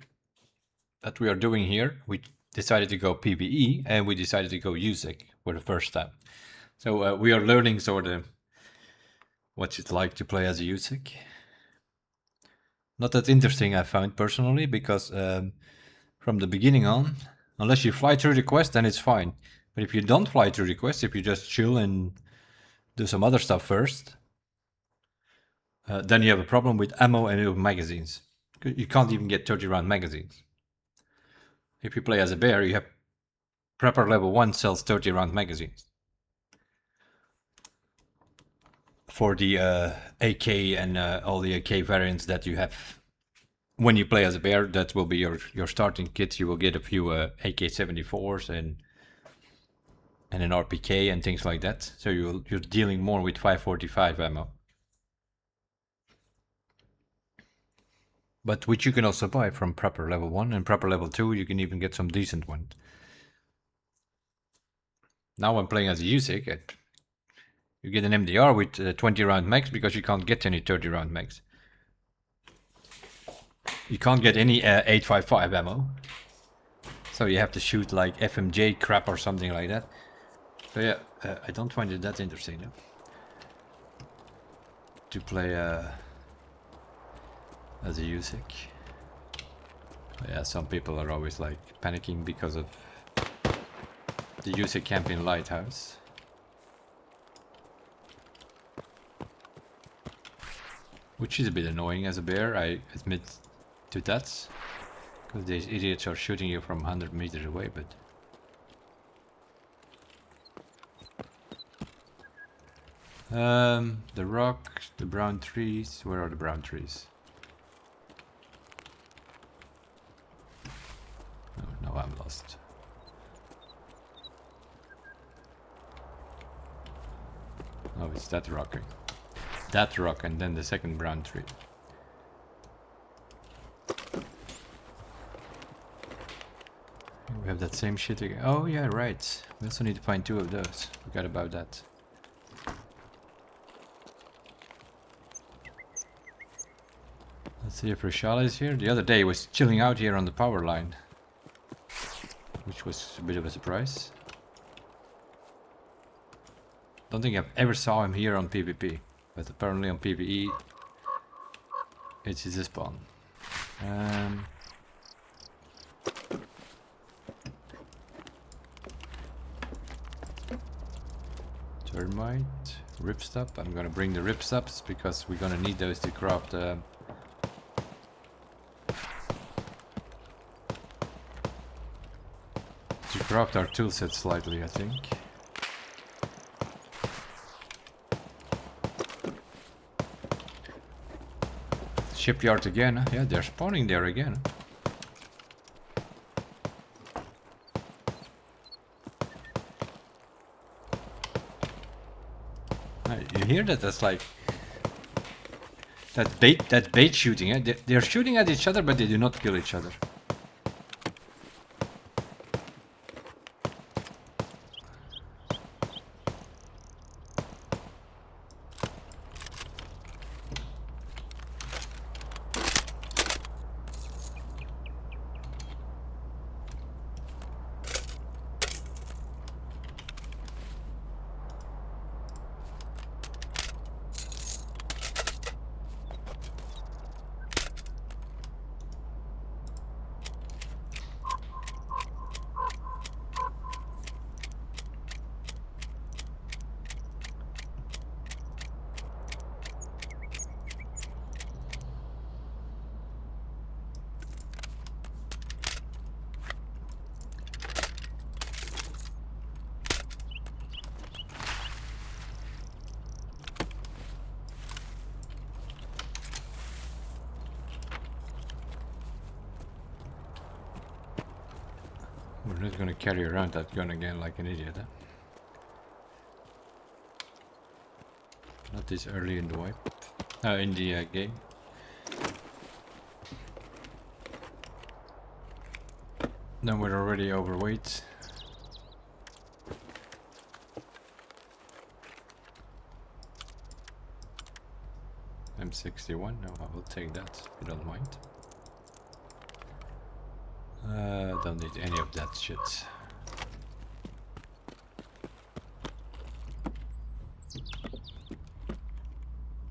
that we are doing here, we decided to go PvE and we decided to go USEC for the first time. So we are learning sort of what it's like to play as a USEC. Not that interesting, I found personally, because from the beginning on, unless you fly through the quest, then it's fine. But if you don't fly through the quest, if you just chill and do some other stuff first, then you have a problem with ammo and with magazines. You can't even get 30 round magazines. If you play as a bear, you have Prepper level 1 sells 30 round magazines. For the AK and all the AK variants that you have when you play as a bear, that will be your starting kit. You will get a few AK-74s and an RPK and things like that. So you're dealing more with 545 ammo. but which you can also buy from Prepper level 1 and Prepper level 2. You can even get some decent ones. Now I'm playing as a USIC. You get an MDR with 20 round max because you can't get any 30 round max. You can't get any 855 ammo. So you have to shoot like FMJ crap or something like that. So yeah, I don't find it that interesting though. To play as a USIC. Yeah, some people are always like panicking because of the USIC camp in Lighthouse. Which is a bit annoying as a bear, I admit to that. Because these idiots are shooting you from 100 meters away, but... the rock, the brown trees, where are the brown trees? Oh, no, I'm lost. Oh, it's that rock. That rock and then the second brown tree. We have that same shit again. Oh yeah, right. We also need to find 2 of those. Forgot about that. Let's see if Rashala is here. The other day he was chilling out here on the power line. Which was a bit of a surprise. Don't think I've ever saw him here on PvP. But apparently on PvE it's his spawn. Termite, ripstop. I'm gonna bring the ripstops because we're gonna need those to craft to craft our toolset slightly, I think. Shipyard again, huh? Yeah, they're spawning there again. You hear that? That's like that bait shooting. Eh? They're shooting at each other, but they do not kill each other. We're not gonna carry around that gun again like an idiot, huh? Not this early in the wipe. In the game. Then we're already overweight. M61, no, I will take that if you don't mind. Don't need any of that shit.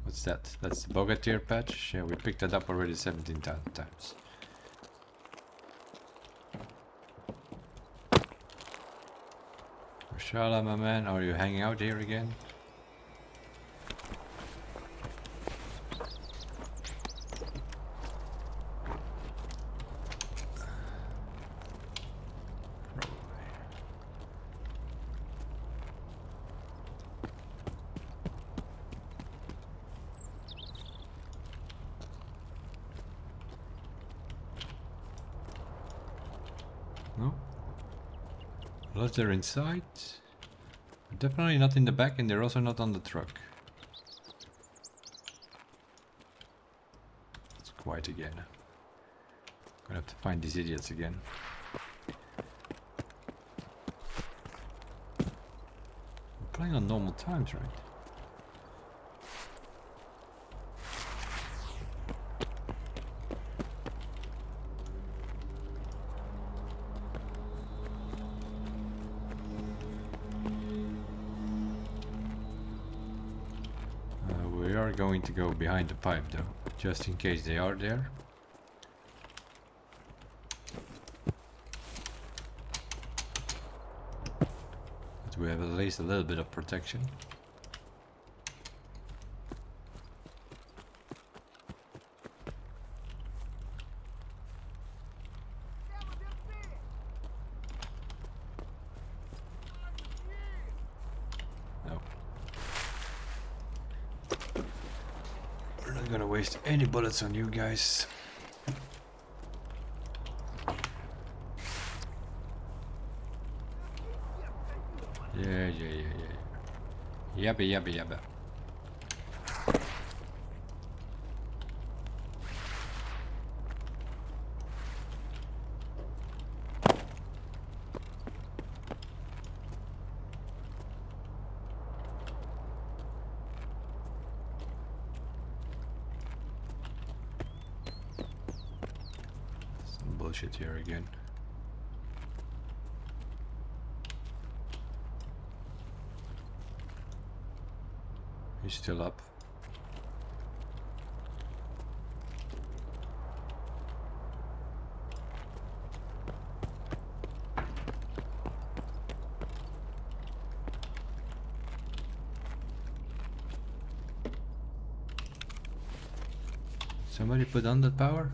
What's that? That's the Bogatir patch? Yeah, we picked that up already 17,000 times. Rashala, my man, are you hanging out here again? No? Unless they're inside. Definitely not in the back, and they're also not on the truck. It's quiet again. Gonna have to find these idiots again. We're playing on normal times, right? We are going to go behind the pipe though, just in case they are there. But we have at least a little bit of protection. No. We're not gonna waste any bullets on you guys. Yeah. Yabba. Some bullshit here again. He's still up. Somebody put on that power?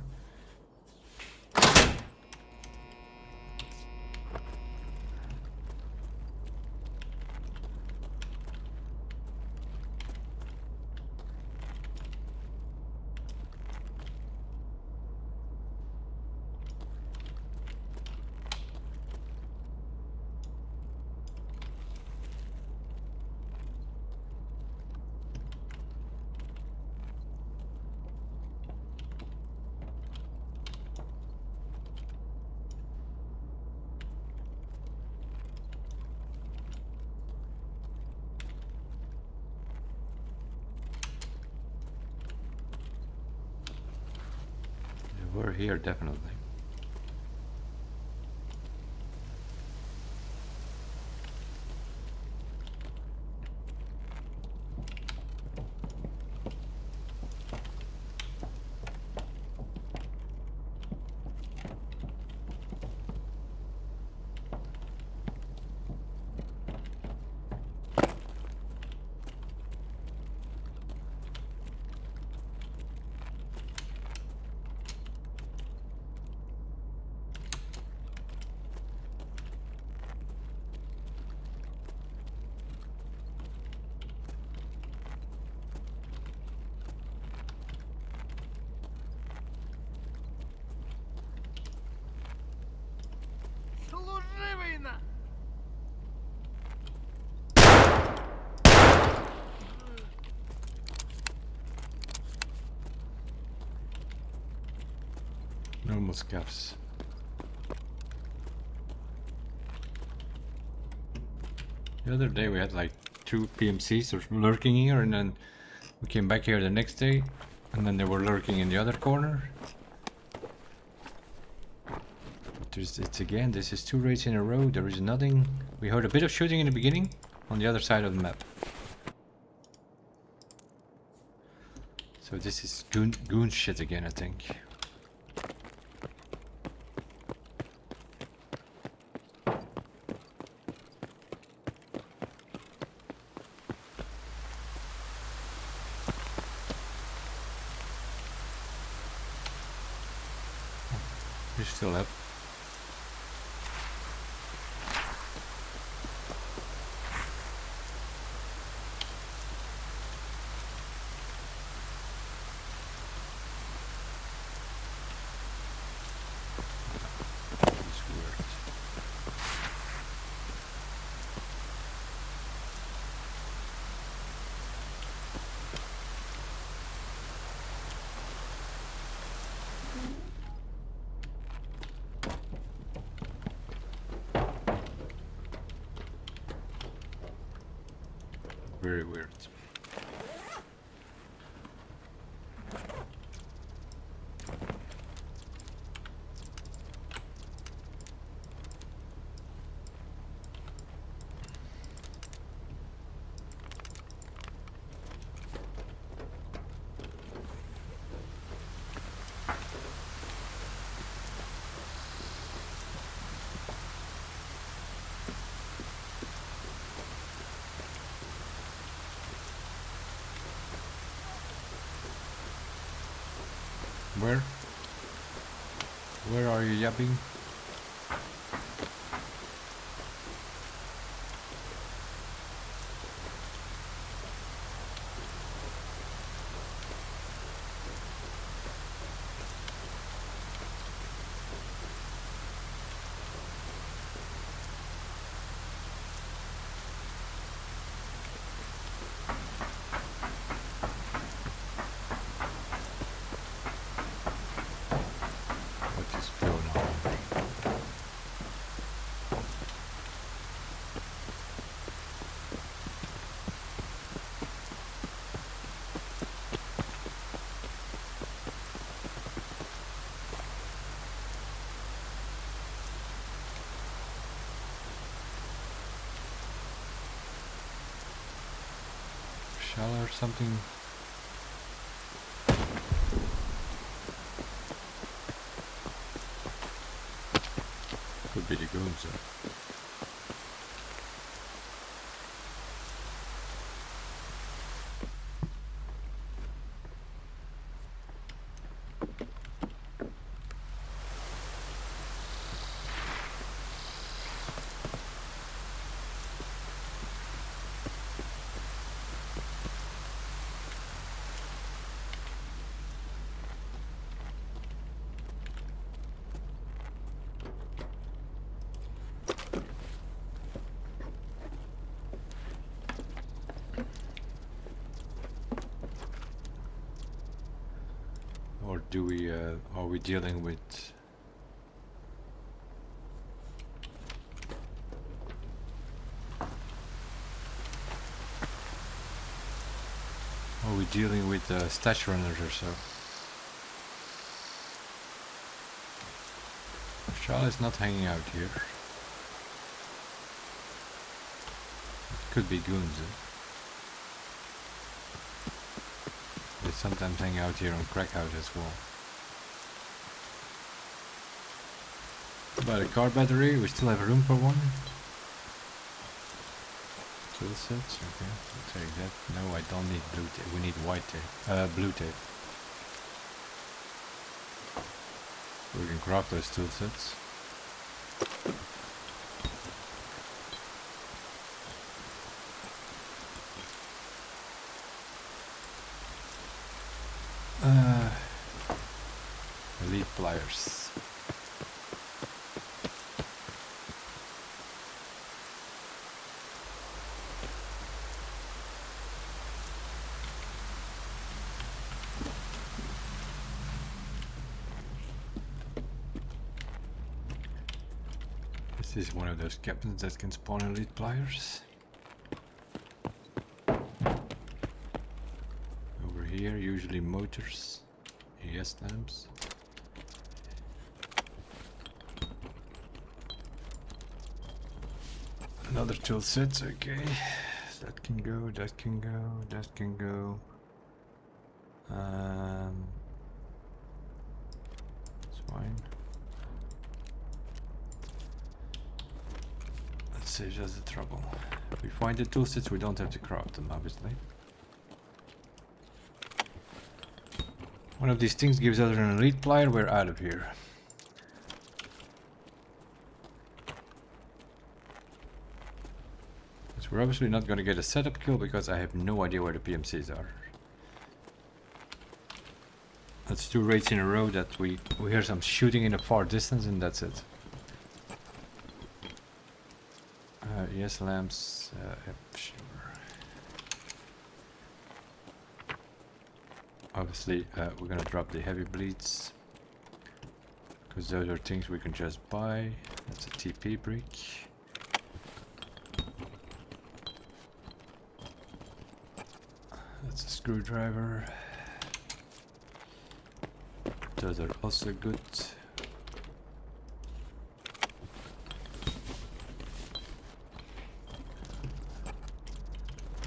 We're here definitely. Normal scuffs. The other day we had like 2 PMCs lurking here, and then we came back here the next day, and then they were lurking in the other corner. It's again, this is 2 raids in a row, there is nothing. We heard a bit of shooting in the beginning on the other side of the map. So this is goon shit again, I think. You still have. very weird. Where are you yapping? What is going on? Shell or something? Could be the goons though. Or do we, are we dealing with... Are we dealing with stash runners or so? Charles is not hanging out here. It could be goons. They sometimes hang out here on Crack House as well. About a car battery, we still have room for one. Tool sets, okay, I'll take that. No, I don't need blue tape, we need white tape, blue tape. We can craft those tool sets. Elite pliers. This is one of those captains that can spawn elite pliers. Over here, usually motors, ES lamps. Another tool set, okay. That can go, that can go, that can go. It's fine. That saves us the trouble. If we find the tool sets, we don't have to craft them, obviously. One of these things gives us an elite plier, we're out of here. We're obviously not going to get a setup kill because I have no idea where the PMCs are. That's 2 raids in a row that we hear some shooting in the far distance and that's it. Yes, lamps. Yep, sure. Obviously, we're going to drop the heavy bleeds because those are things we can just buy. That's a TP brick. That's a screwdriver. Those are also good.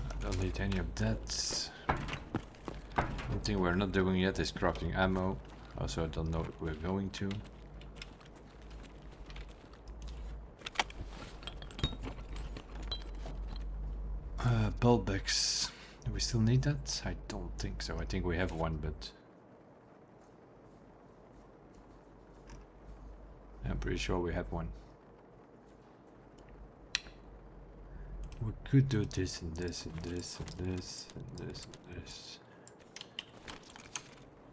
I don't need any of that. One thing we're not doing yet is crafting ammo. Also, I don't know if we're going to. Bulbex. Do we still need that? I don't think so. I think we have one, but I'm pretty sure we have one. We could do this and this and this and this and this and this.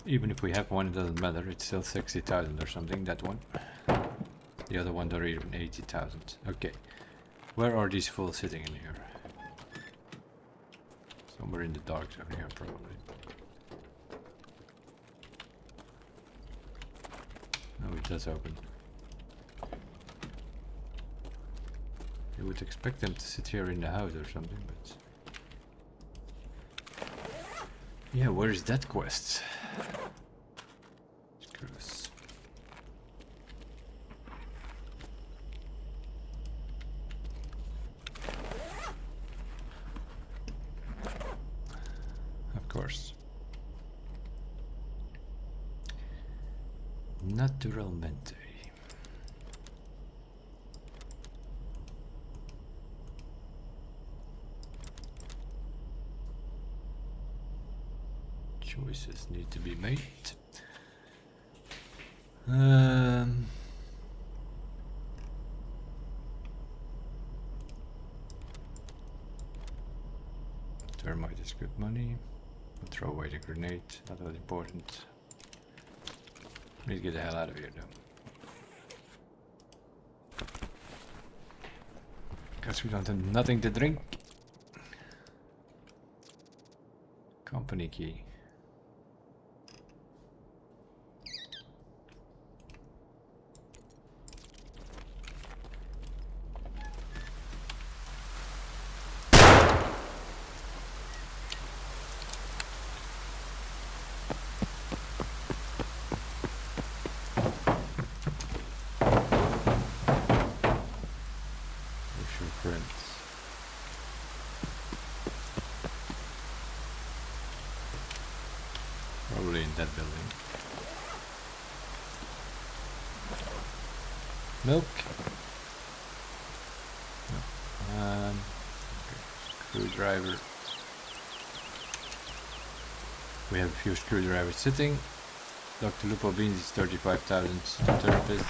Even if we have one, it doesn't matter. It's still 60,000 or something, that one. The other ones are even 80,000. Okay. Where are these fools sitting in here? Somewhere in the dark zone here, probably. No, it does open. You would expect them to sit here in the house or something, but... Yeah, where is that quest? Screws. Of course. Naturalmente. Choices need to be made. Thermite is good money. I'll throw away the grenade, not that important. Need to get the hell out of here though. Guess we don't have nothing to drink. Company key. Probably in that building. Milk. No. Okay. Screwdriver. We have a few screwdrivers sitting. Dr. Lupo Beans is 35,000. Therapist.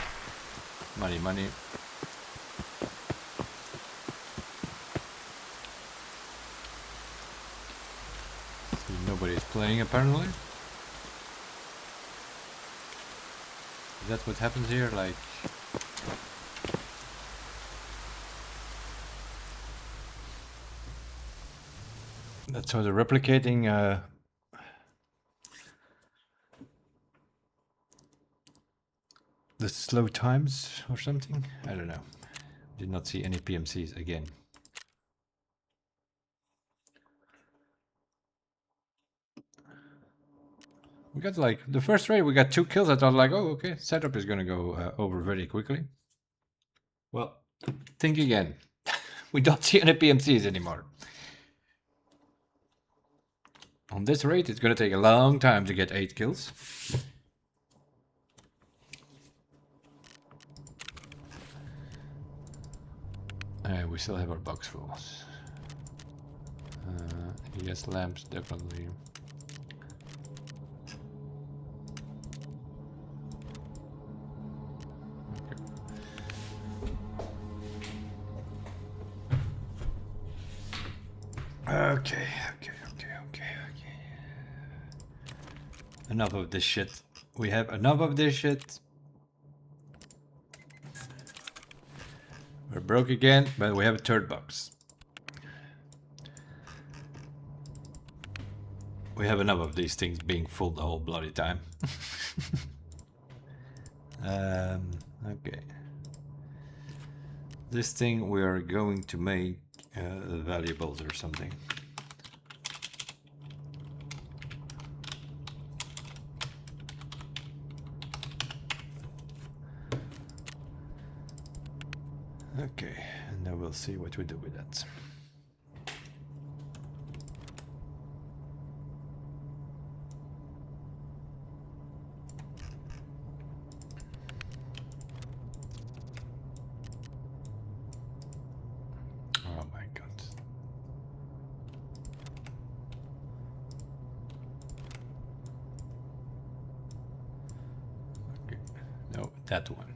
Money, money. See, nobody is playing apparently. Is that what happens here? Like... That's how they're replicating the slow times or something? I don't know. Did not see any PMCs again. We got like, the first raid we got 2 kills. I thought like, oh okay, setup is gonna go over very quickly. Well, think again. We don't see any PMCs anymore. On this rate, it's gonna take a long time to get 8 kills. We still have our box full. Yes, lamps, definitely. Okay. Enough of this shit. We have enough of this shit. We're broke again, but we have a 3rd box. We have enough of these things being full the whole bloody time. Okay. This thing we are going to make valuables or something. Okay, and now we'll see what we do with that. Oh my god. Okay. No, that one.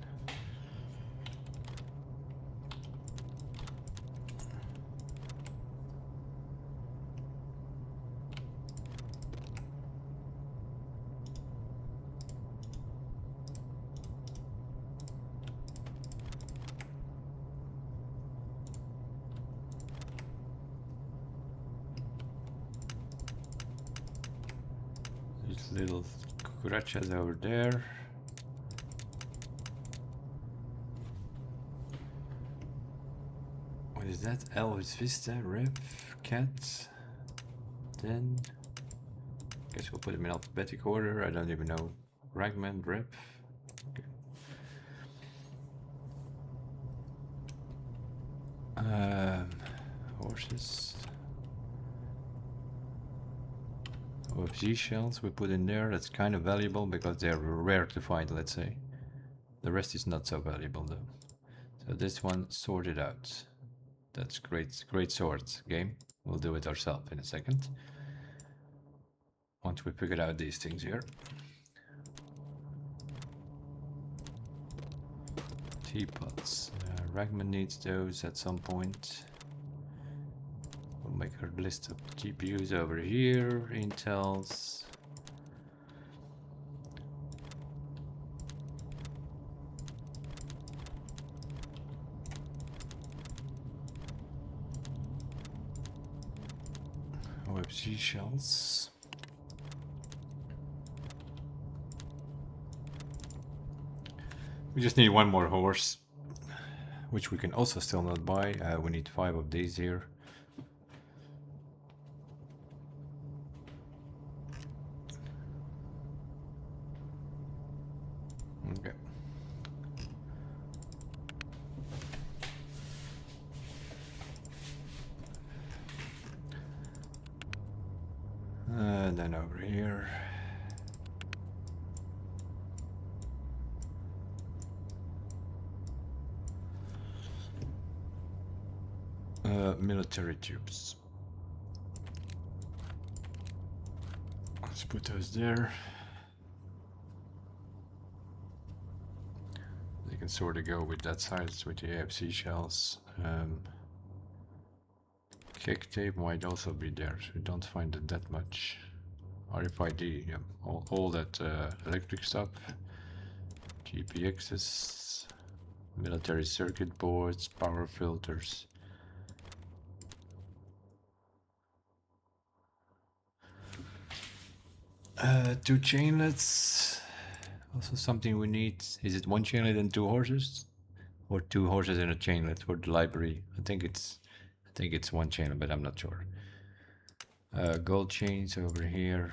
These little cucarachas over there. What is that? Elvis Vista, Rep, Cat. Then guess we'll put them in alphabetic order. I don't even know. Ragman, Rep. Okay. Horses. OFG shells we put in there. That's kind of valuable because they're rare to find, let's say. The rest is not so valuable though. So this one sorted out. That's great, great sort game. We'll do it ourselves in a second. Once we figured out these things here. Teapots. Ragman needs those at some point. We'll make our list of GPUs over here. Intels. OFG shells. We just need one more horse, which we can also still not buy. We need 5 of these here. Okay. Then over here. Military tubes. Let's put those there. They can sort of go with that size with the AFC shells. Kick tape might also be there, so we don't find it that much. RFID, yeah, all that electric stuff. GPXs, military circuit boards, power filters. Two chainlets. Also something we need. Is it one chainlet and 2 horses? Or 2 horses and a chainlet for the library? I think it's one chainlet, but I'm not sure. Gold chains over here.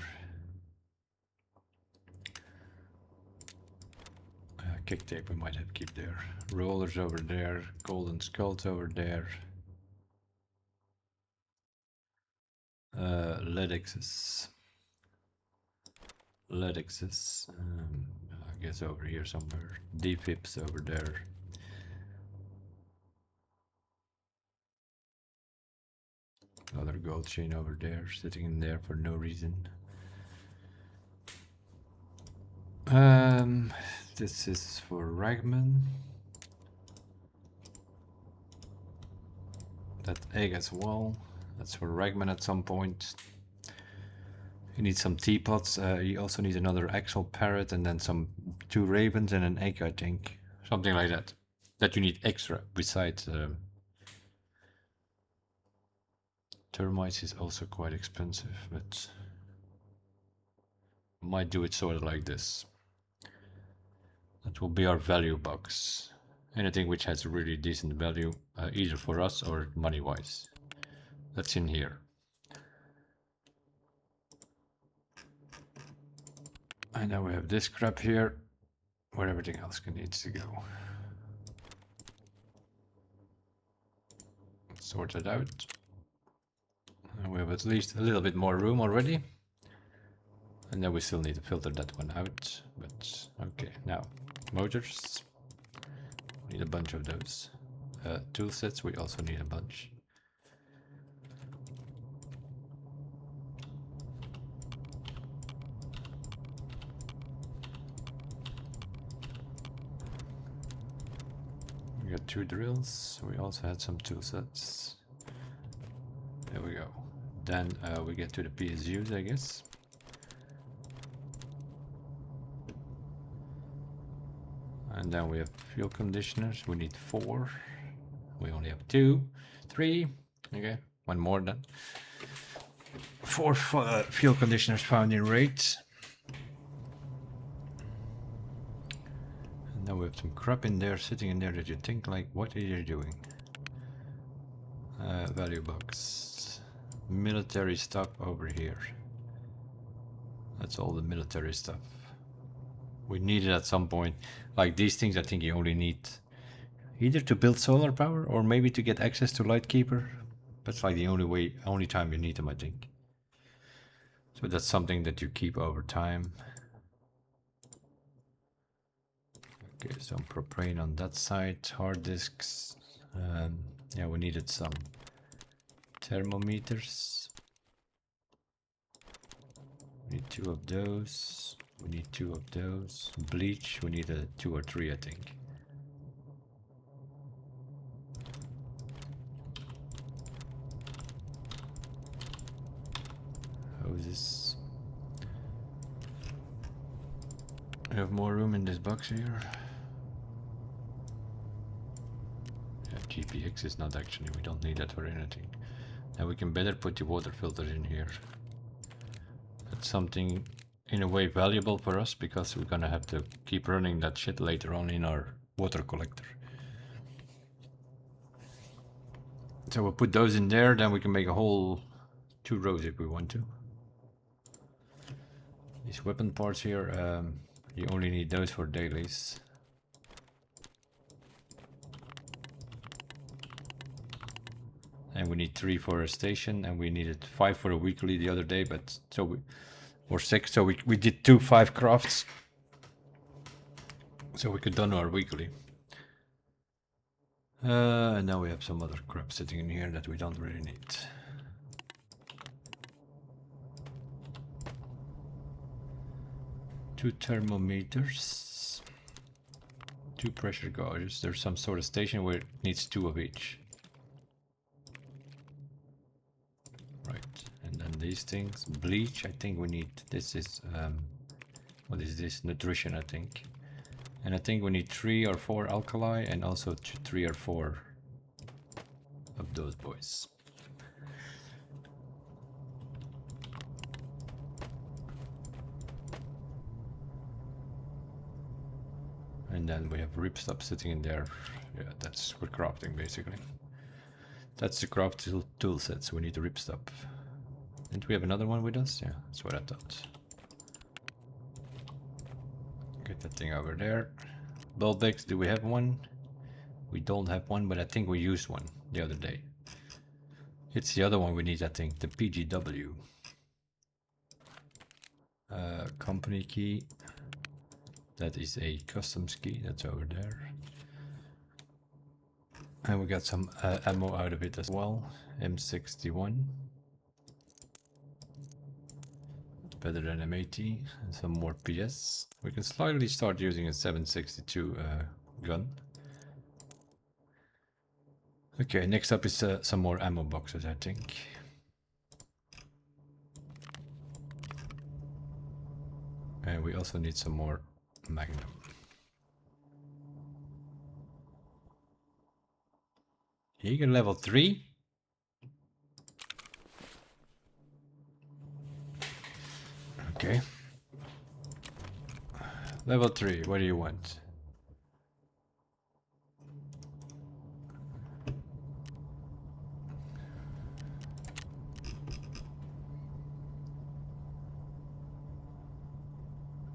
Kick tape we might have to keep there. Rollers over there. Golden skulls over there. LEDXs. LEDXs. I guess over here somewhere. DFIPs over there. Another gold chain over there, sitting in there for no reason. This is for Ragman. That egg as well. That's for Ragman at some point. He needs some teapots. He also needs another actual parrot and then 2 ravens and an egg, I think. Something like that. That you need extra besides termites is also quite expensive, but might do it sort of like this. That will be our value box. Anything which has a really decent value, either for us or money-wise. That's in here. And now we have this crap here, where everything else needs to go. sort it out. And we have at least a little bit more room already. And then we still need to filter that one out. But okay, now motors. We need a bunch of those. Tool sets, we also need a bunch. We got 2 drills. We also had some tool sets. There we go. Then we get to the PSUs, I guess. And then we have fuel conditioners. We need 4. We only have 2, 3. Okay, one more then. 4 fuel conditioners found in rate. And then we have some crap in there, sitting in there that you think like, what are you doing? Value box. Military stuff over here. That's all the military stuff. We need it at some point. Like these things, I think you only need either to build solar power or maybe to get access to Lightkeeper. That's like the only time you need them, I think. So that's something that you keep over time. Okay, some propane on that side, hard disks. Yeah, we needed some thermometers. We need 2 of those. We need 2 of those. Bleach, we need 2 or 3, I think. Hoses. We have more room in this box here. Yeah, GPX is not actually, we don't need that for anything. Now we can better put the water filters in here. That's something in a way valuable for us because we're gonna have to keep running that shit later on in our water collector. So we'll put those in there, then we can make a whole 2 rows if we want to. These weapon parts here, you only need those for dailies. And we need 3 for a station, and we needed 5 for a weekly the other day, but so we, or 6, so we did 2 5 crafts. So we could done our weekly. And now we have some other crap sitting in here that we don't really need. Two thermometers. 2 pressure gauges. There's some sort of station where it needs 2 of each. Right, and then these things. Bleach, I think we need, this is, what is this? Nutrition, I think. And I think we need 3 or 4 alkali and also 3 or 4 of those boys. And then we have ripstop sitting in there. Yeah, that's for crafting basically. That's the craft tool set, so we need a ripstop. Didn't we have another one with us? Yeah, that's what I thought. Get that thing over there. Bulbex, do we have one? We don't have one, but I think we used one the other day. It's the other one we need, I think, the PGW. Company key. That is a customs key, that's over there. And we got some ammo out of it as well. M61. Better than M80. And some more PS. We can slightly start using a 762 gun. Okay, next up is some more ammo boxes, I think. And we also need some more Magnum. Jaeger level 3? Okay. Level 3, what do you want?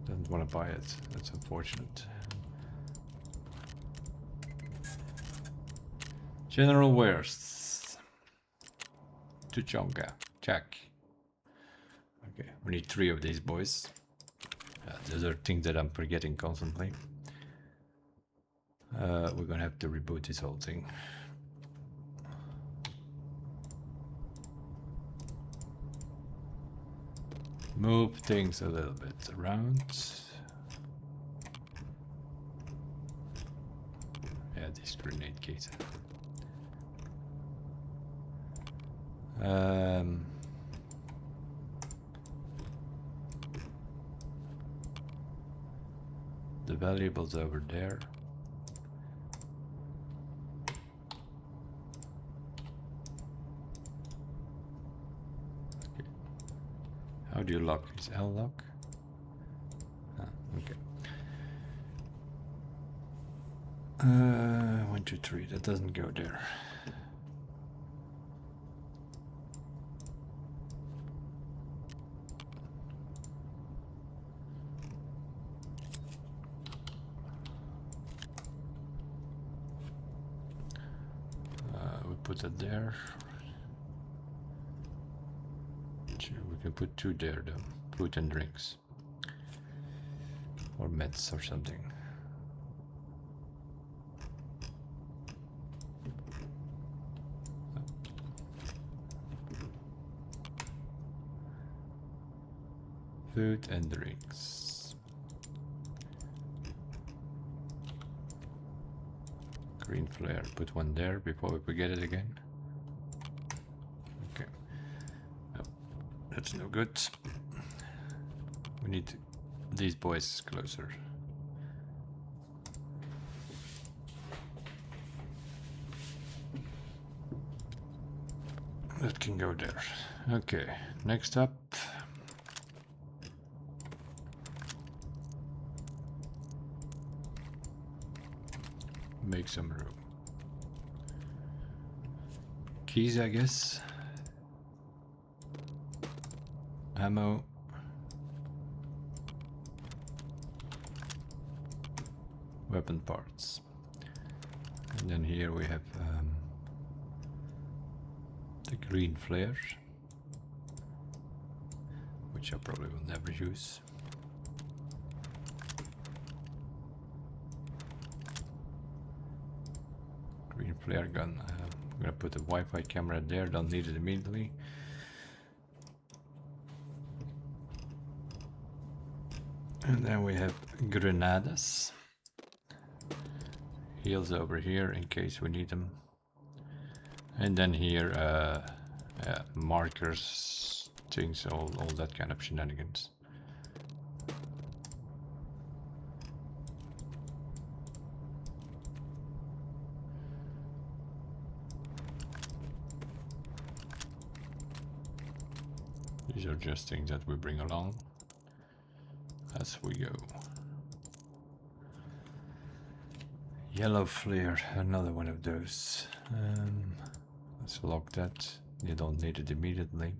Doesn't want to buy it, that's unfortunate. General wares. Tuchonga. Check. Okay, we need 3 of these boys. Those are things that I'm forgetting constantly. We're gonna have to reboot this whole thing. Move things a little bit around. Yeah, this grenade case. The valuables over there. Okay. How do you lock? Is L lock? Ah, okay. 1, 2, 3. That doesn't go there. We put it there. We can put 2 there though. Food and drinks. Or meds or something. Food and drinks. Green flare. Put 1 there before we forget it again. Okay. Oh, that's no good. We need these boys closer. That can go there. Okay, next up. Make some room. Keys, I guess. Ammo. Weapon parts. And then here we have the green flare, which I probably will never use. Green flare gun. I'm gonna put a Wi-Fi camera there, don't need it immediately. And then we have granadas. Heals over here in case we need them. And then here, markers, things, all that kind of shenanigans. These are just things that we bring along as we go. Yellow flare, another one of those. Let's lock that. You don't need it immediately.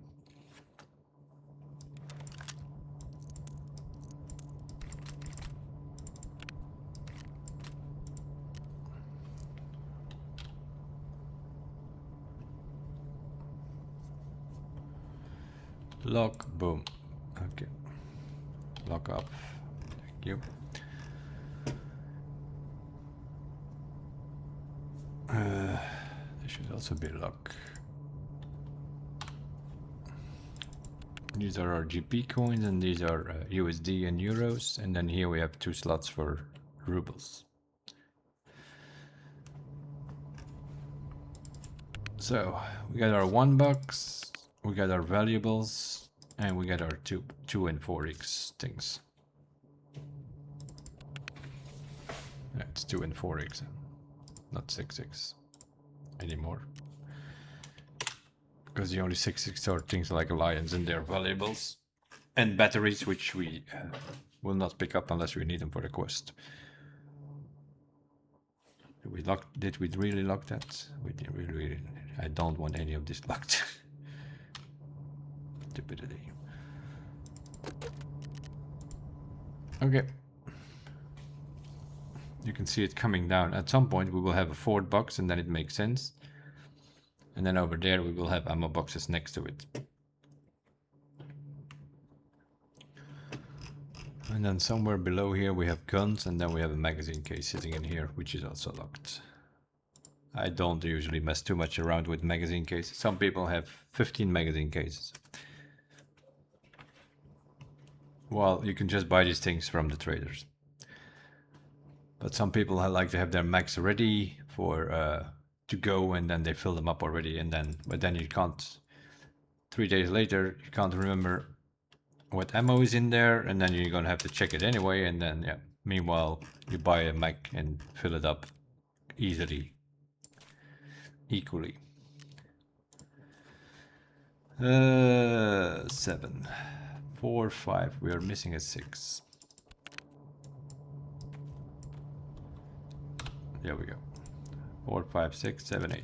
Lock, boom. Okay. Lock up. Thank you. There should also be lock. These are our GP coins, and these are USD and euros, and then here we have 2 slots for rubles. So we got our $1, we got our valuables, and we got our 2 and 4x things. Yeah, it's 2 and 4x, not 6x anymore. Because the only 6x are things like alliance and their valuables and batteries, which we will not pick up unless we need them for the quest. Did we really lock that? We didn't really. I don't want any of this locked. Stupidity. Okay. You can see it coming down. At some point we will have a forward box, and then it makes sense. And then over there we will have ammo boxes next to it. And then somewhere below here we have guns, and then we have a magazine case sitting in here, which is also locked. I don't usually mess too much around with magazine cases. Some people have 15 magazine cases. Well, you can just buy these things from the traders. But some people like to have their mags ready for to go, and then they fill them up already, and but then you can't. 3 days later, you can't remember what ammo is in there, and then you're gonna have to check it anyway, and then yeah. Meanwhile, you buy a mag and fill it up easily, equally. 7, 4, 5. We are missing a 6. There we go. 4, 5, 6, 7, 8.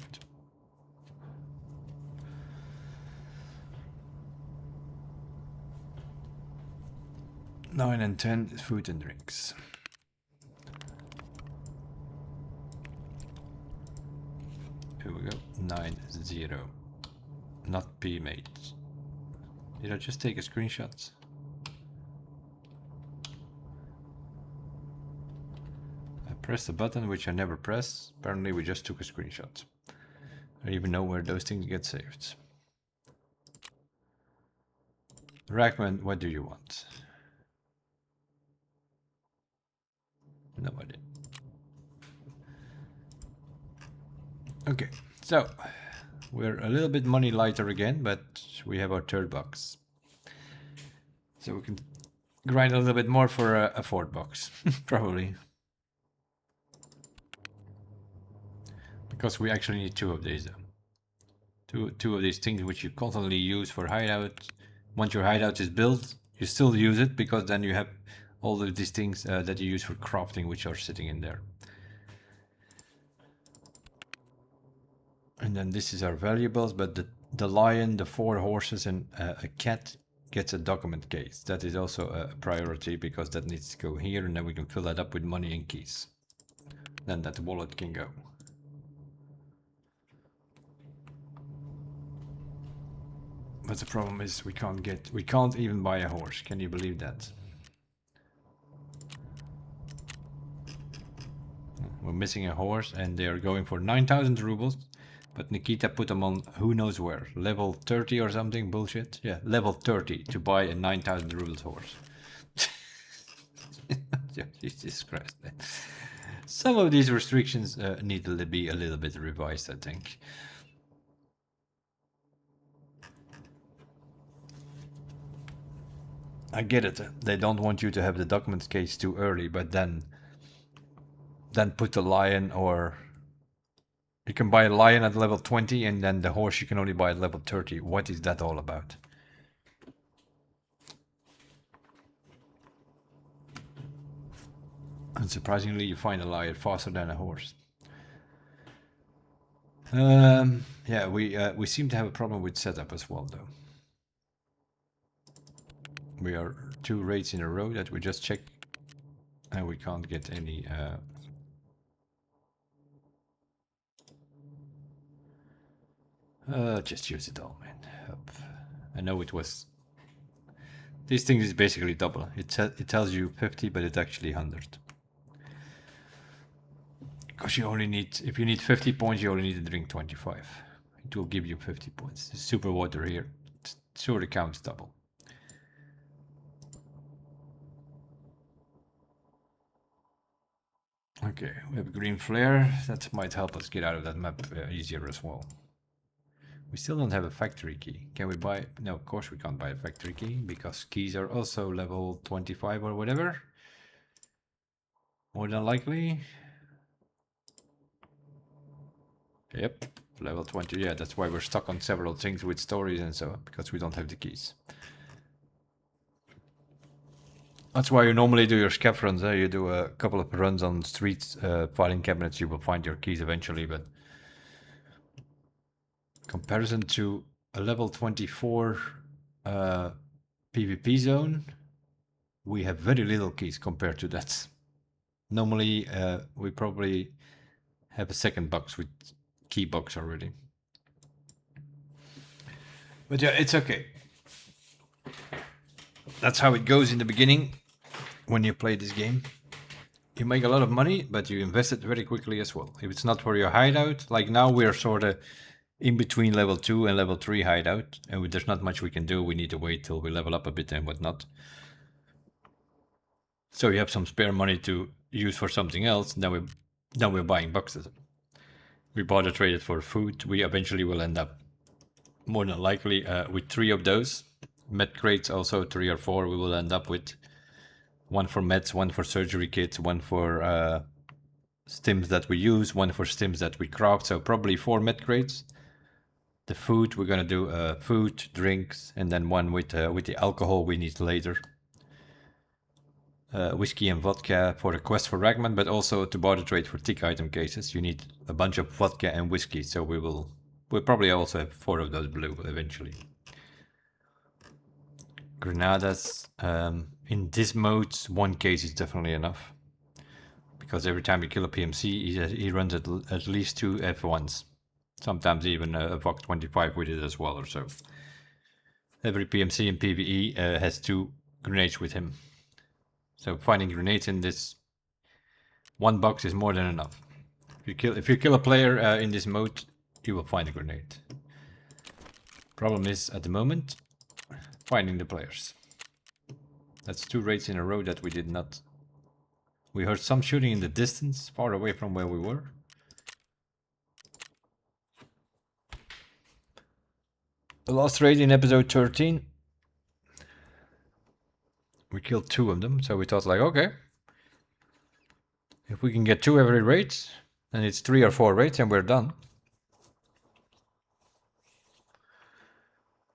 Nine and 10 is food and drinks. Here we go. 9, 0. Not P mates. Did I just take a screenshot? I pressed the button which I never press. Apparently we just took a screenshot. I don't even know where those things get saved. Rackman, what do you want? No idea. Okay, so we're a little bit money lighter again, but we have our third box. So we can grind a little bit more for a fourth box, probably. Because we actually need 2 of these though. Two of these things which you constantly use for hideout. Once your hideout is built, you still use it, because then you have all of these things that you use for crafting, which are sitting in there. And then this is our valuables, but the lion, the 4 horses, and a cat gets a document case. That is also a priority, because that needs to go here, and then we can fill that up with money and keys. Then that wallet can go. But the problem is we can't even buy a horse. Can you believe that? We're missing a horse, and they are going for 9,000 rubles. But Nikita put them on who knows where. Level 30 or something bullshit. Yeah, level 30 to buy a 9,000 rubles horse. Jesus Christ. Some of these restrictions need to be a little bit revised, I think. I get it. They don't want you to have the documents case too early, but then put the lion, or you can buy a lion at level 20 and then the horse you can only buy at level 30. What is that all about? And surprisingly, you find a lion faster than a horse. Yeah, we seem to have a problem with setup as well, though. We are 2 raids in a row that we just checked, and we can't get any. Just use it all, man. Up. I know it was. These things is basically double. It tells you 50, but it's actually 100. Because you only need, if you need 50 points, you only need to drink 25. It will give you 50 points. The super water here sort of counts double. Okay, we have a green flare. That might help us get out of that map easier as well. We still don't have a factory key. Can we buy? No, of course we can't buy a factory key, because keys are also level 25 or whatever. More than likely. Yep, level 20. Yeah, that's why we're stuck on several things with stories and so on, because we don't have the keys. That's why you normally do your scav runs. You do a couple of runs on streets, filing cabinets. You will find your keys eventually, but comparison to a level 24 PvP zone, we have very little keys compared to that. Normally, we probably have a second box with key box already. But yeah, it's okay. That's how it goes in the beginning when you play this game. You make a lot of money, but you invest it very quickly as well. If it's not for your hideout, like now we're sort of in between level 2 and level 3 hideout, and there's not much we can do. We need to wait till we level up a bit and whatnot. So you have some spare money to use for something else. Now we're buying boxes. We bought or traded for food. We eventually will end up, more than likely, with 3 of those. Med crates also 3 or 4 we will end up with. One for meds, one for surgery kits, one for stims that we use, one for stims that we craft. So probably 4 med crates. The food, we're gonna do food, drinks, and then one with the alcohol we need later. Whiskey and vodka for the quest for Ragman, but also to barter trade for tick item cases. You need a bunch of vodka and whiskey, so we'll probably also have 4 of those blue eventually. Granadas. In this mode, 1 case is definitely enough. Because every time you kill a PMC, he runs at least 2 F1s. Sometimes even a VOC 25 with it as well or so. Every PMC in PvE has 2 grenades with him. So finding grenades in this 1 box is more than enough. If you kill a player in this mode, you will find a grenade. Problem is, at the moment, finding the players. That's 2 raids in a row that we did not. We heard some shooting in the distance, far away from where we were. The last raid in episode 13. We killed 2 of them, so we thought like, okay. If we can get 2 every raid, then it's 3 or 4 raids and we're done.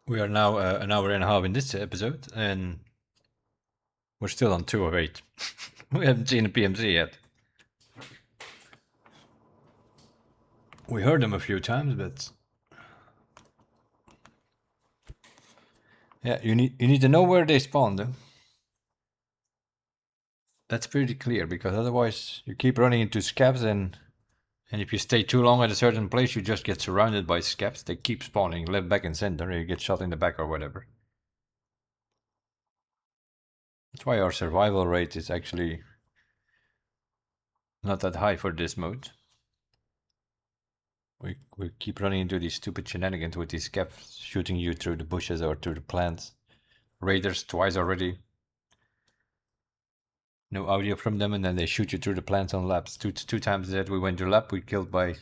We are now an hour and a half in this episode, and we're still on 2 of 8. We haven't seen a PMC yet. We heard them a few times, but yeah, you need to know where they spawn, though. That's pretty clear, because otherwise you keep running into scabs, and if you stay too long at a certain place, you just get surrounded by scabs. They keep spawning left, back, and center, and you get shot in the back or whatever. That's why our survival rate is actually not that high for this mode. We keep running into these stupid shenanigans with these scabs shooting you through the bushes or through the plants. Raiders twice already. No audio from them, and then they shoot you through the plants on laps. Two times that we went to lap, we killed by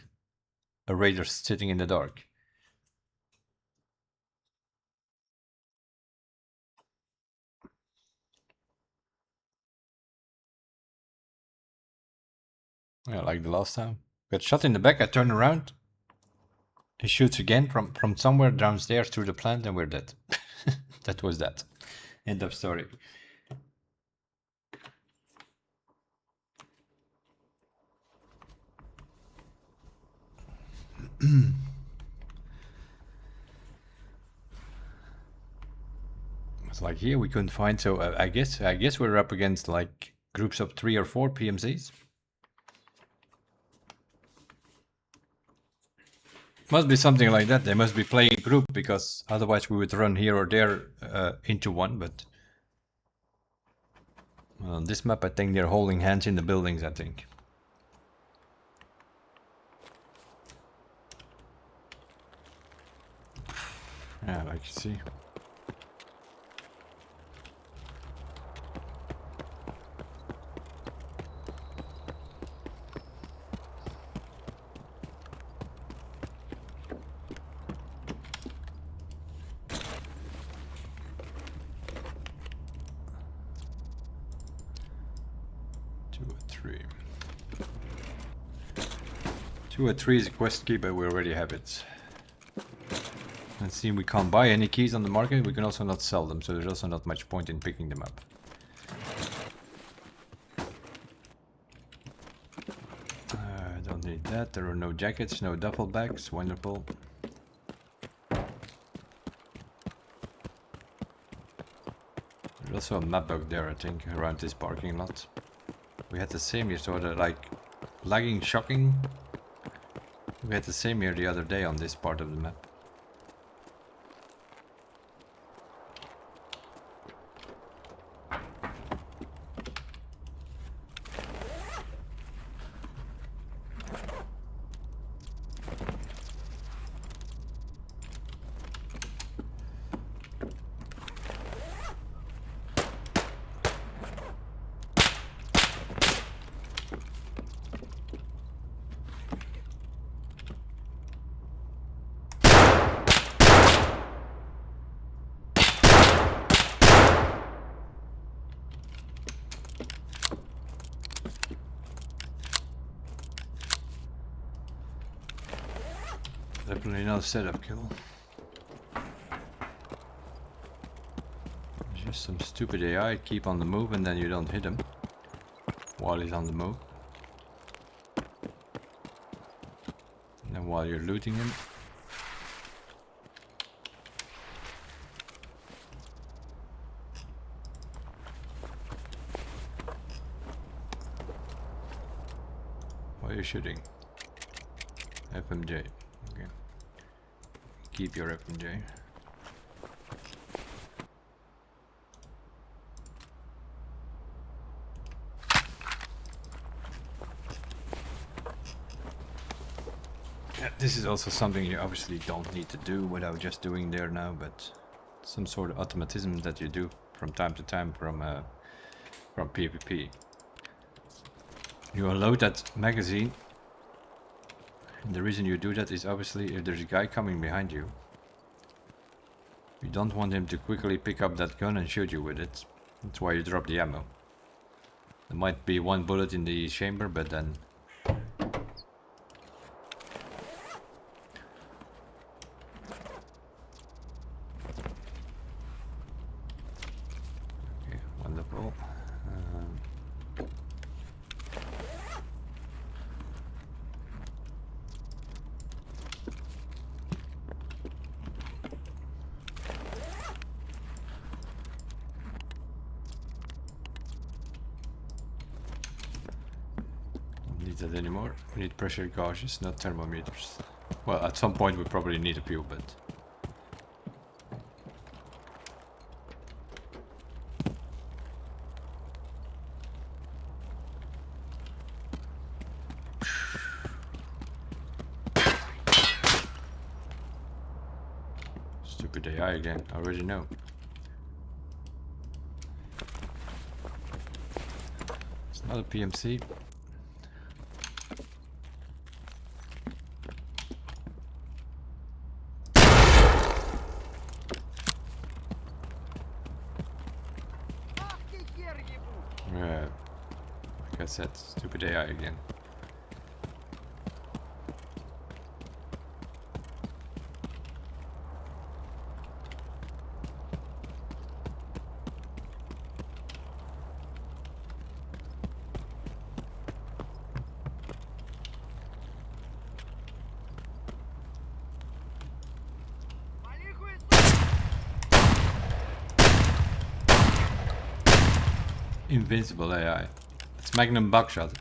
a raider sitting in the dark. Yeah, like the last time. Got shot in the back, I turn around. He shoots again from somewhere downstairs through the plant, and we're dead. That was that. End of story. It's like here we couldn't find, so I guess we're up against like groups of 3 or 4 PMCs. Must be something like that. They must be playing group, because otherwise we would run here or there into one. But on this map, I think they're holding hands in the buildings, I think. Yeah, like you see. Two or three is a quest key, but we already have it. Let's see, we can't buy any keys on the market. We can also not sell them, so there's also not much point in picking them up. Don't need that. There are no jackets, no duffel bags. Wonderful. There's also a map bug there, I think, around this parking lot. We had the same here, sort of like lagging, shocking. We had the same here the other day on this part of the map. Definitely not a setup kill. It's just some stupid AI, keep on the move and then you don't hit him while he's on the move. And then while you're looting him. Why are you shooting? FMJ. Okay. Keep your FMJ. Yeah, this is also something you obviously don't need to do without just doing there now, but some sort of automatism that you do from time to time from PvP. You unload that magazine, and the reason you do that is obviously if there's a guy coming behind you, you don't want him to quickly pick up that gun and shoot you with it. That's why you drop the ammo. There might be one bullet in the chamber, but then okay, wonderful. That anymore. We need pressure gauges, not thermometers. Well, at some point we probably need a few, but stupid AI again, I already know. It's not a PMC. Like I said, stupid AI again. Invincible AI. It's Magnum Buckshot.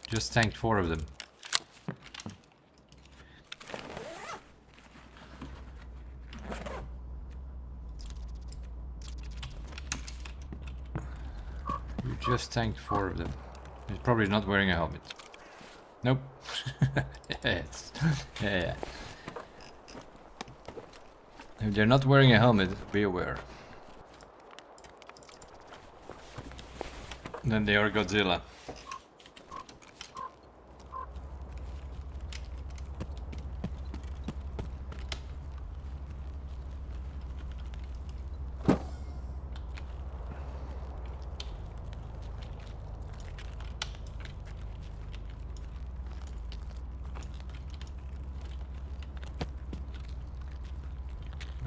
Just tanked 4 of them. You just tanked 4 of them. He's probably not wearing a helmet. Nope. Yes. Yeah. If they're not wearing a helmet, be aware. Then they are Godzilla.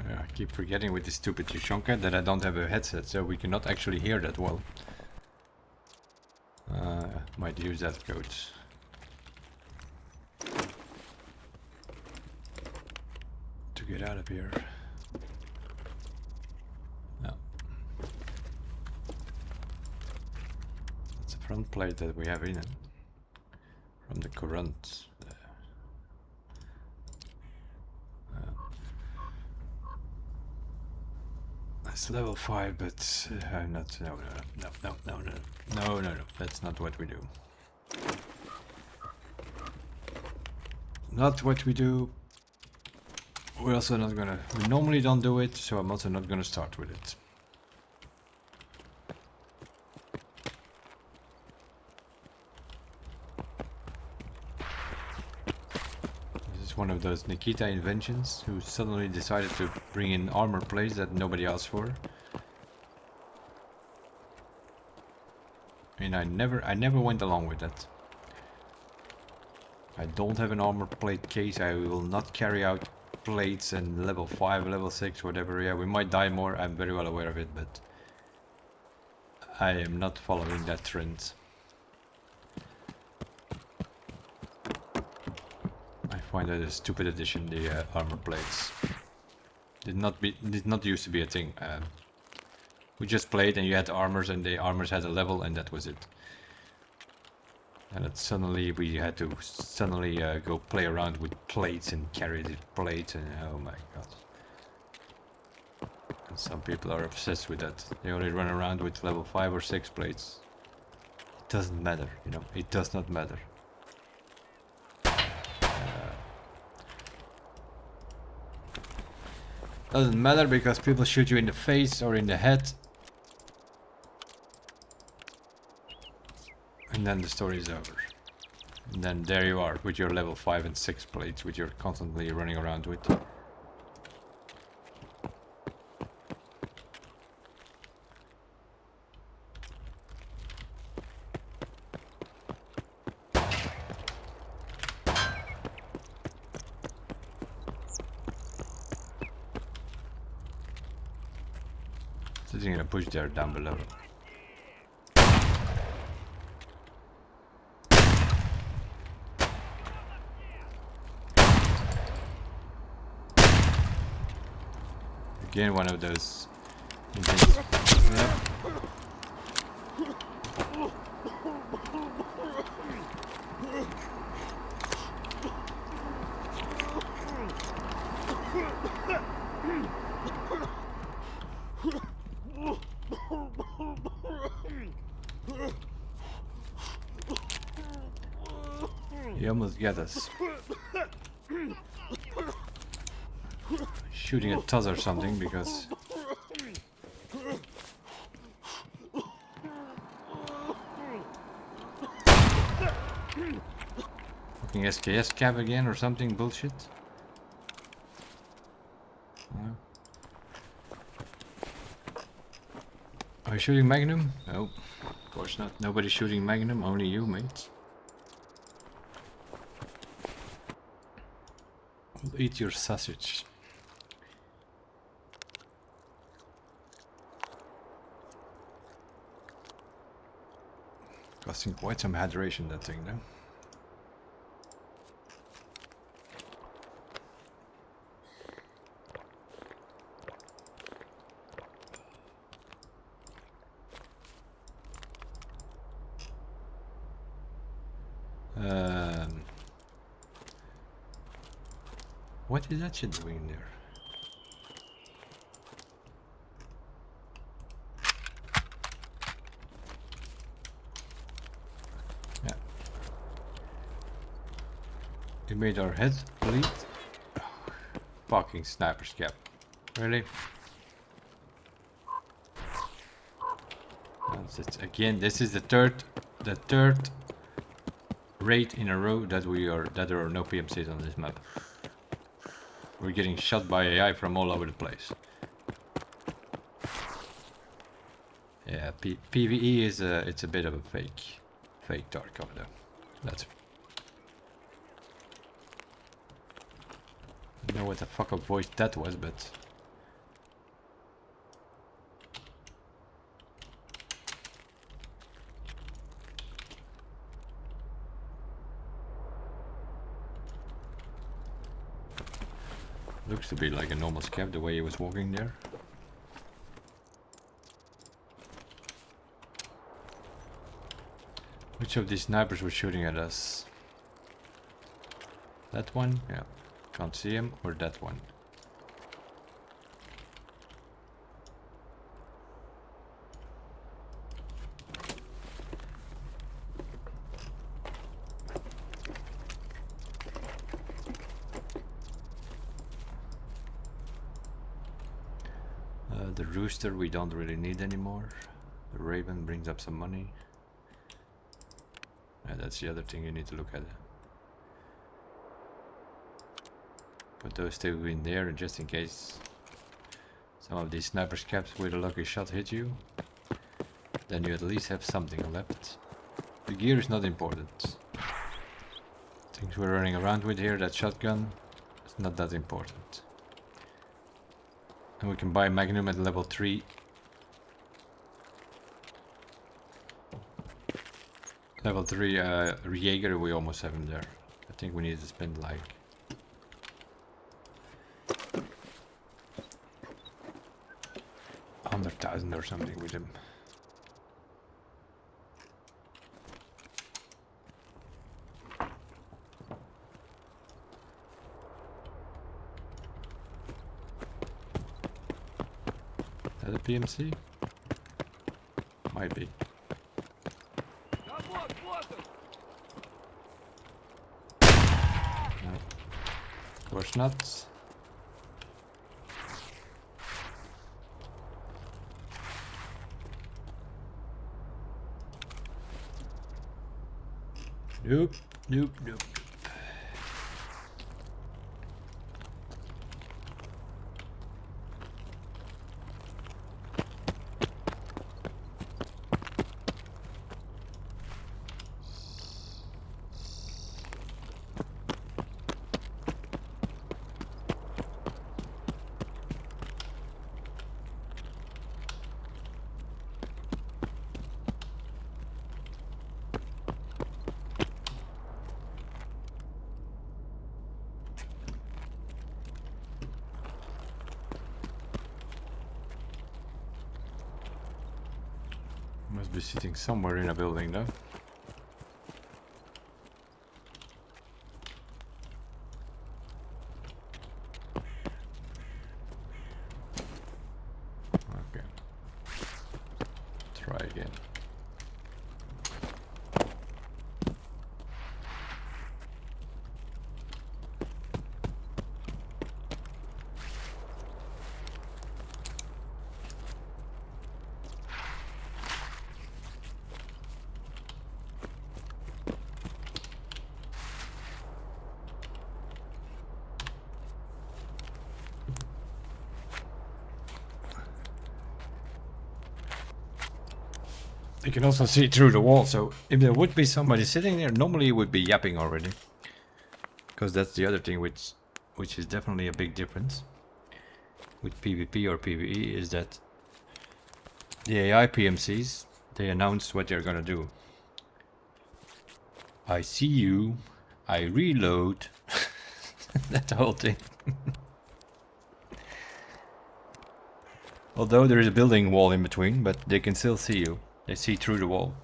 I keep forgetting with this stupid Tushonka that I don't have a headset, so we cannot actually hear that well. Might use that code. To get out of here. No. That's a front plate that we have in it. From the current. It's level 5, but I'm not. No. That's not what we do. Not what we do. We're also not gonna. We normally don't do it, so I'm also not gonna start with it. One of those Nikita inventions who suddenly decided to bring in armor plates that nobody asked for. And I never went along with that. I don't have an armor plate case. I will not carry out plates and level 5, level 6, whatever. Yeah, we might die more. I'm very well aware of it, but I am not following that trend. I find that a stupid addition, the armor plates. Did not used to be a thing. We just played and you had armors and the armors had a level and that was it. And then suddenly we had to go play around with plates and carry the plates and oh my god. And some people are obsessed with that. They only run around with level 5 or 6 plates. It doesn't matter, you know, it does not matter. Doesn't matter because people shoot you in the face or in the head. And then the story is over. And then there you are with your level 5 and 6 plates which you're constantly running around with. Sitting in a bush there down below. Again, one of those. Yep. He almost got us. Shooting at us or something because fucking SKS cab again or something bullshit. No. Are you shooting Magnum? No, of course not. Nobody's shooting Magnum, only you, mate. Eat your sausage. Costing quite some hydration, that thing, though. What is that shit doing in there? Yeah. It made our heads bleed. Oh, fucking sniper's cap. Really? Again, this is the third raid in a row that there are no PMCs on this map. We're getting shot by AI from all over the place. Yeah, PvE is it's a bit of a fake dark cover though. That's. I don't know what the fuck of voice that was, but. Looks to be like a normal scav the way he was walking there. Which of these snipers were shooting at us? That one? Yeah. Can't see him. Or that one? The rooster we don't really need anymore. The raven brings up some money. Yeah, that's the other thing you need to look at. Put those two in there just in case some of these sniper's caps with a lucky shot hit you. Then you at least have something left. The gear is not important. Things we're running around with here, that shotgun, it's not that important. And we can buy Magnum at level 3. Level 3 Jaeger, we almost have him there. I think we need to spend like 100,000 or something with him. Is that a PMC? Might be. No. Of course not. Nope, nope, nope. Must be sitting somewhere in a building though. Okay. Try again. You can also see through the wall, so if there would be somebody sitting there, normally it would be yapping already. Because that's the other thing which is definitely a big difference with PvP or PvE, is that the AI PMCs, they announce what they're gonna do. I see you, I reload, that whole thing. Although there is a building wall in between, but they can still see you. They see through the wall.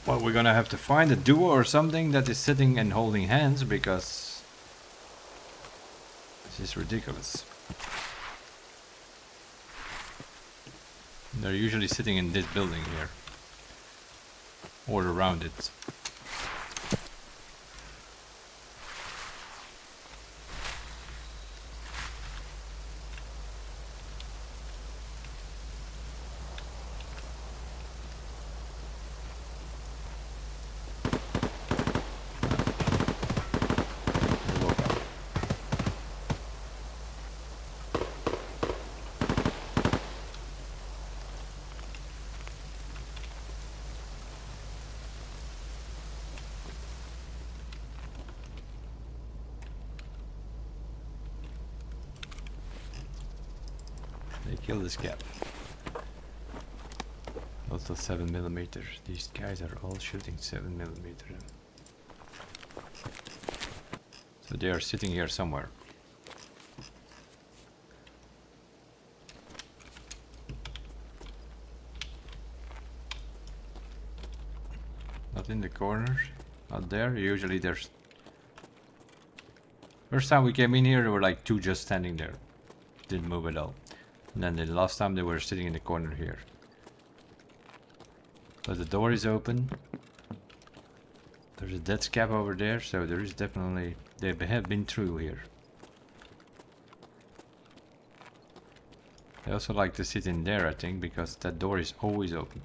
Well, we're gonna have to find a duo or something that is sitting and holding hands, because this is ridiculous. They're usually sitting in this building here, or around it. They kill this cap. Also 7mm. These guys are all shooting 7mm. So they are sitting here somewhere. Not in the corners. Not there. Usually there's... First time we came in here, there were like two just standing there. Didn't move at all. And then the last time they were sitting in the corner here. But the door is open. There's a dead scab over there, so there is definitely... They have been through here. They also like to sit in there, I think, because that door is always open.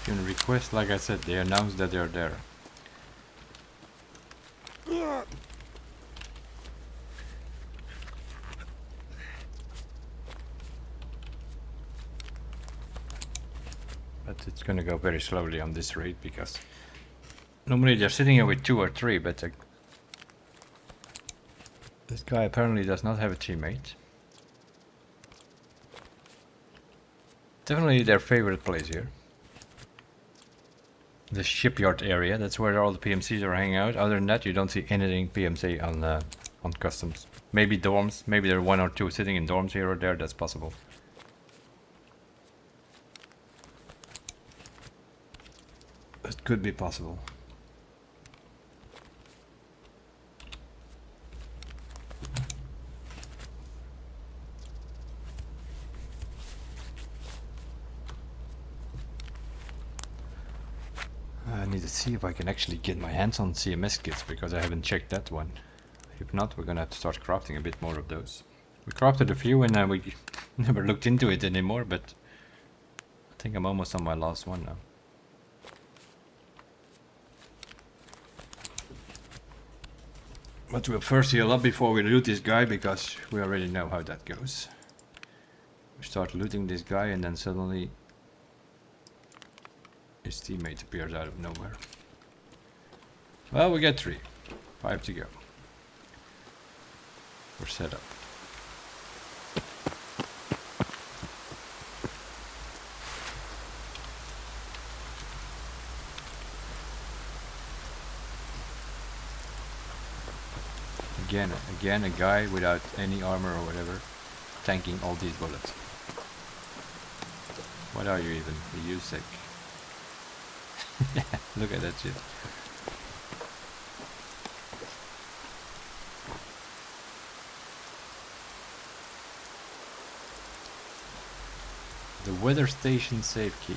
can request, like I said, they announced that they're there. But it's gonna go very slowly on this raid because normally they're sitting here with 2 or 3, but this guy apparently does not have a teammate. Definitely their favorite place here. The shipyard area, that's where all the PMCs are hanging out. Other than that, you don't see anything PMC on customs. Maybe dorms, maybe there are 1 or 2 sitting in dorms here or there, that's possible. It could be possible. I need to see if I can actually get my hands on CMS kits because I haven't checked that one. If not, we're gonna have to start crafting a bit more of those. We crafted a few and we never looked into it anymore, but I think I'm almost on my last one now. But we'll first heal up before we loot this guy because we already know how that goes. We start looting this guy and then suddenly his teammate appears out of nowhere. Well, we get 3. 5 to go. We're set up. Again, a guy without any armor or whatever, tanking all these bullets. What are you even? Are you sick? Look at that shit. The weather station save key.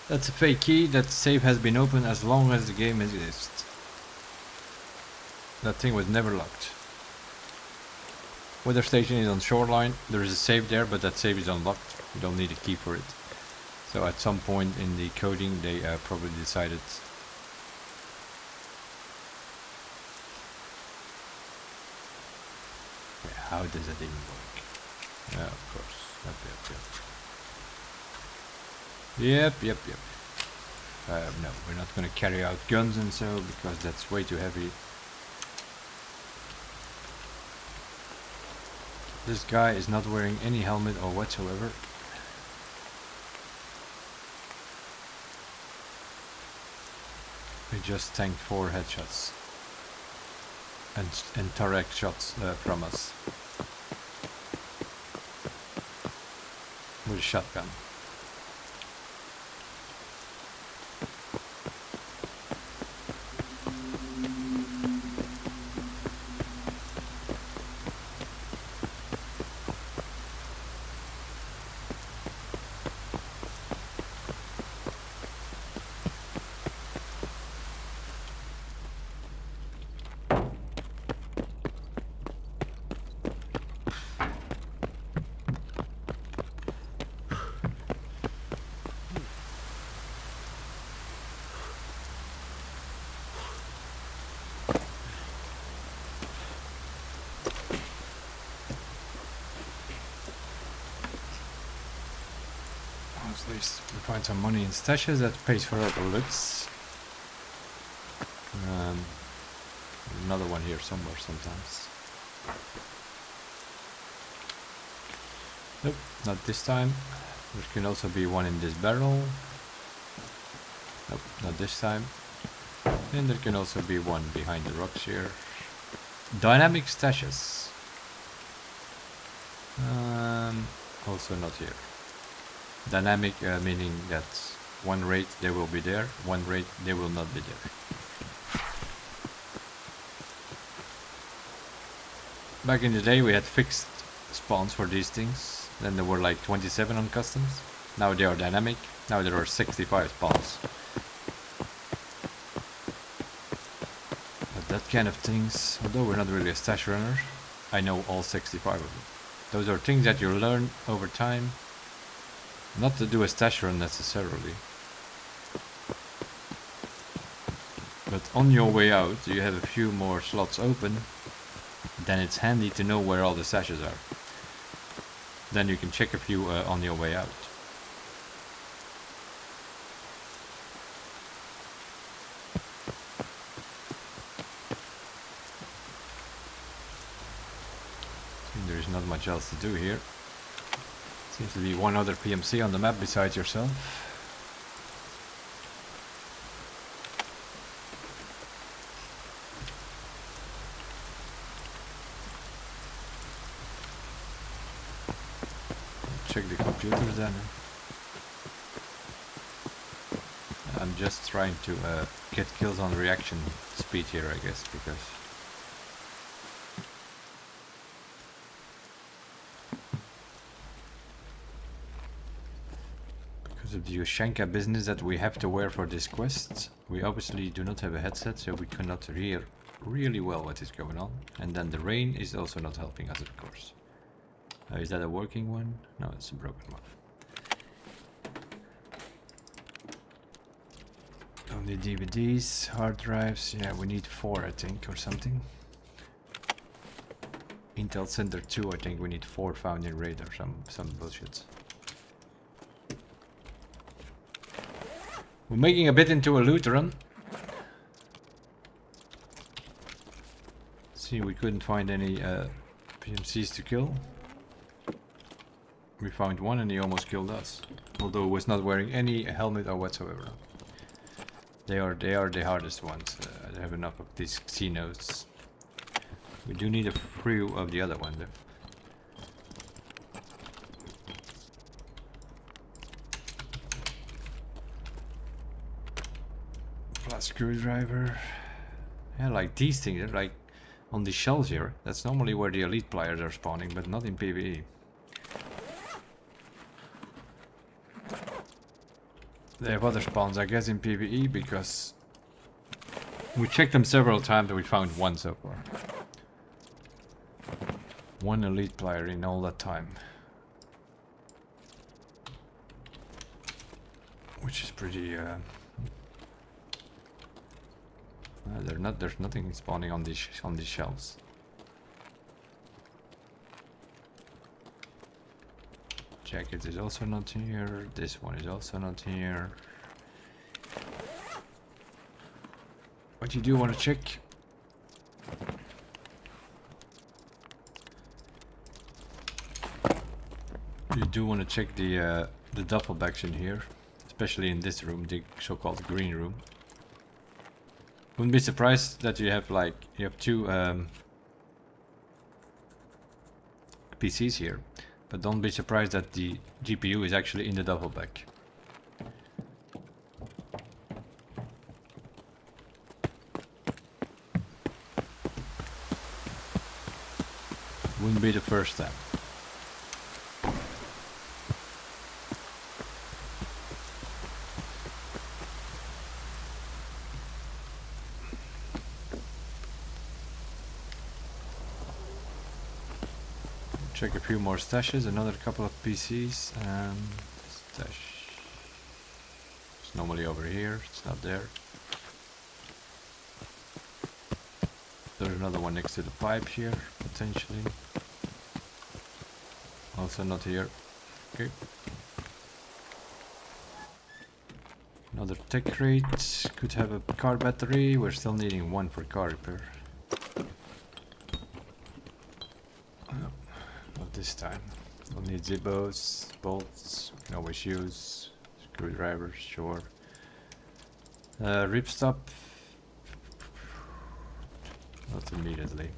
That's a fake key. That save has been open as long as the game exists. That thing was never locked. Weather station is on shoreline. There is a save there, but that save is unlocked. You don't need a key for it. So at some point in the coding, they probably decided. Yeah, how does that even work? Yeah, of course. Yep. No, we're not going to carry out guns and so because that's way too heavy. This guy is not wearing any helmet or whatsoever. We just tanked 4 headshots and direct shots from us with a shotgun. At least we find some money in stashes that pays for all the loots. Another one here somewhere sometimes. Nope, not this time. There can also be one in this barrel. Nope, not this time. And there can also be one behind the rocks here. Dynamic stashes. Also not here. Dynamic meaning that one raid they will be there, one raid they will not be there. Back in the day we had fixed spawns for these things. Then there were like 27 on customs. Now they are dynamic. Now there are 65 spawns. But that kind of things, although we're not really a stash runner, I know all 65 of them. Those are things that you learn over time. Not to do a stash run necessarily. But on your way out, you have a few more slots open. Then it's handy to know where all the stashes are. Then you can check a few on your way out. There's not much else to do here. Seems to be one other PMC on the map besides yourself. Check the computers then. I'm just trying to get kills on reaction speed here, I guess, because of the Ushanka business that we have to wear for this quest. We obviously do not have a headset, so we cannot hear really well what is going on. And then the rain is also not helping us, of course. Is that a working one? No, it's a broken one. Only DVDs, hard drives. Yeah, we need 4, I think, or something. Intel Center 2, I think we need 4 found in RAID or some bullshit. We're making a bit into a loot run. See, we couldn't find any PMCs to kill. We found one and he almost killed us. Although he was not wearing any helmet or whatsoever. They are the hardest ones. I have enough of these Xenos. We do need a few of the other one though. Plus screwdriver. Yeah, like these things, they're like on the shells here. That's normally where the elite players are spawning, but not in PvE. They have other spawns, I guess, in PvE, because we checked them several times and we found one so far. One elite player in all that time. Which is pretty there's nothing spawning on these shelves. Jacket is also not here. This one is also not here. But you do want to check. You do want to check the duffel bags in here, especially in this room, the so-called green room. Wouldn't be surprised that you have two PCs here, but don't be surprised that the GPU is actually in the duffel bag. Wouldn't be the first time. Check a few more stashes, another couple of PCs, and stash. It's normally over here, it's not there. There's another one next to the pipe here, potentially. Also not here. Okay. Another tech crate, could have a car battery, we're still needing one for car repair. This time. We'll need zippos, bolts, we can always use screwdrivers, sure. Ripstop. Not immediately.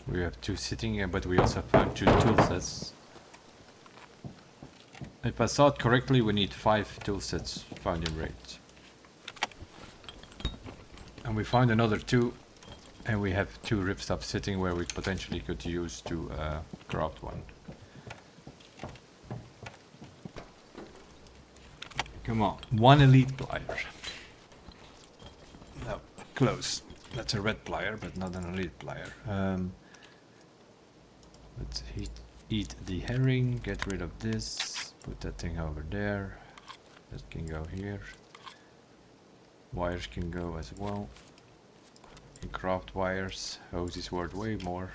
We have 2 sitting here, but we also found 2 tool sets. If I saw it correctly, we need 5 tool sets found in RAID. And we found another 2. And we have 2 ripstops sitting where we potentially could use to craft one. Come on, 1 elite plier. No, close. That's a red plier, but not an elite plier. Let's eat the herring, get rid of this, Put that thing over there. That can go here. Wires can go as well. You can craft wires. Hose is worth way more.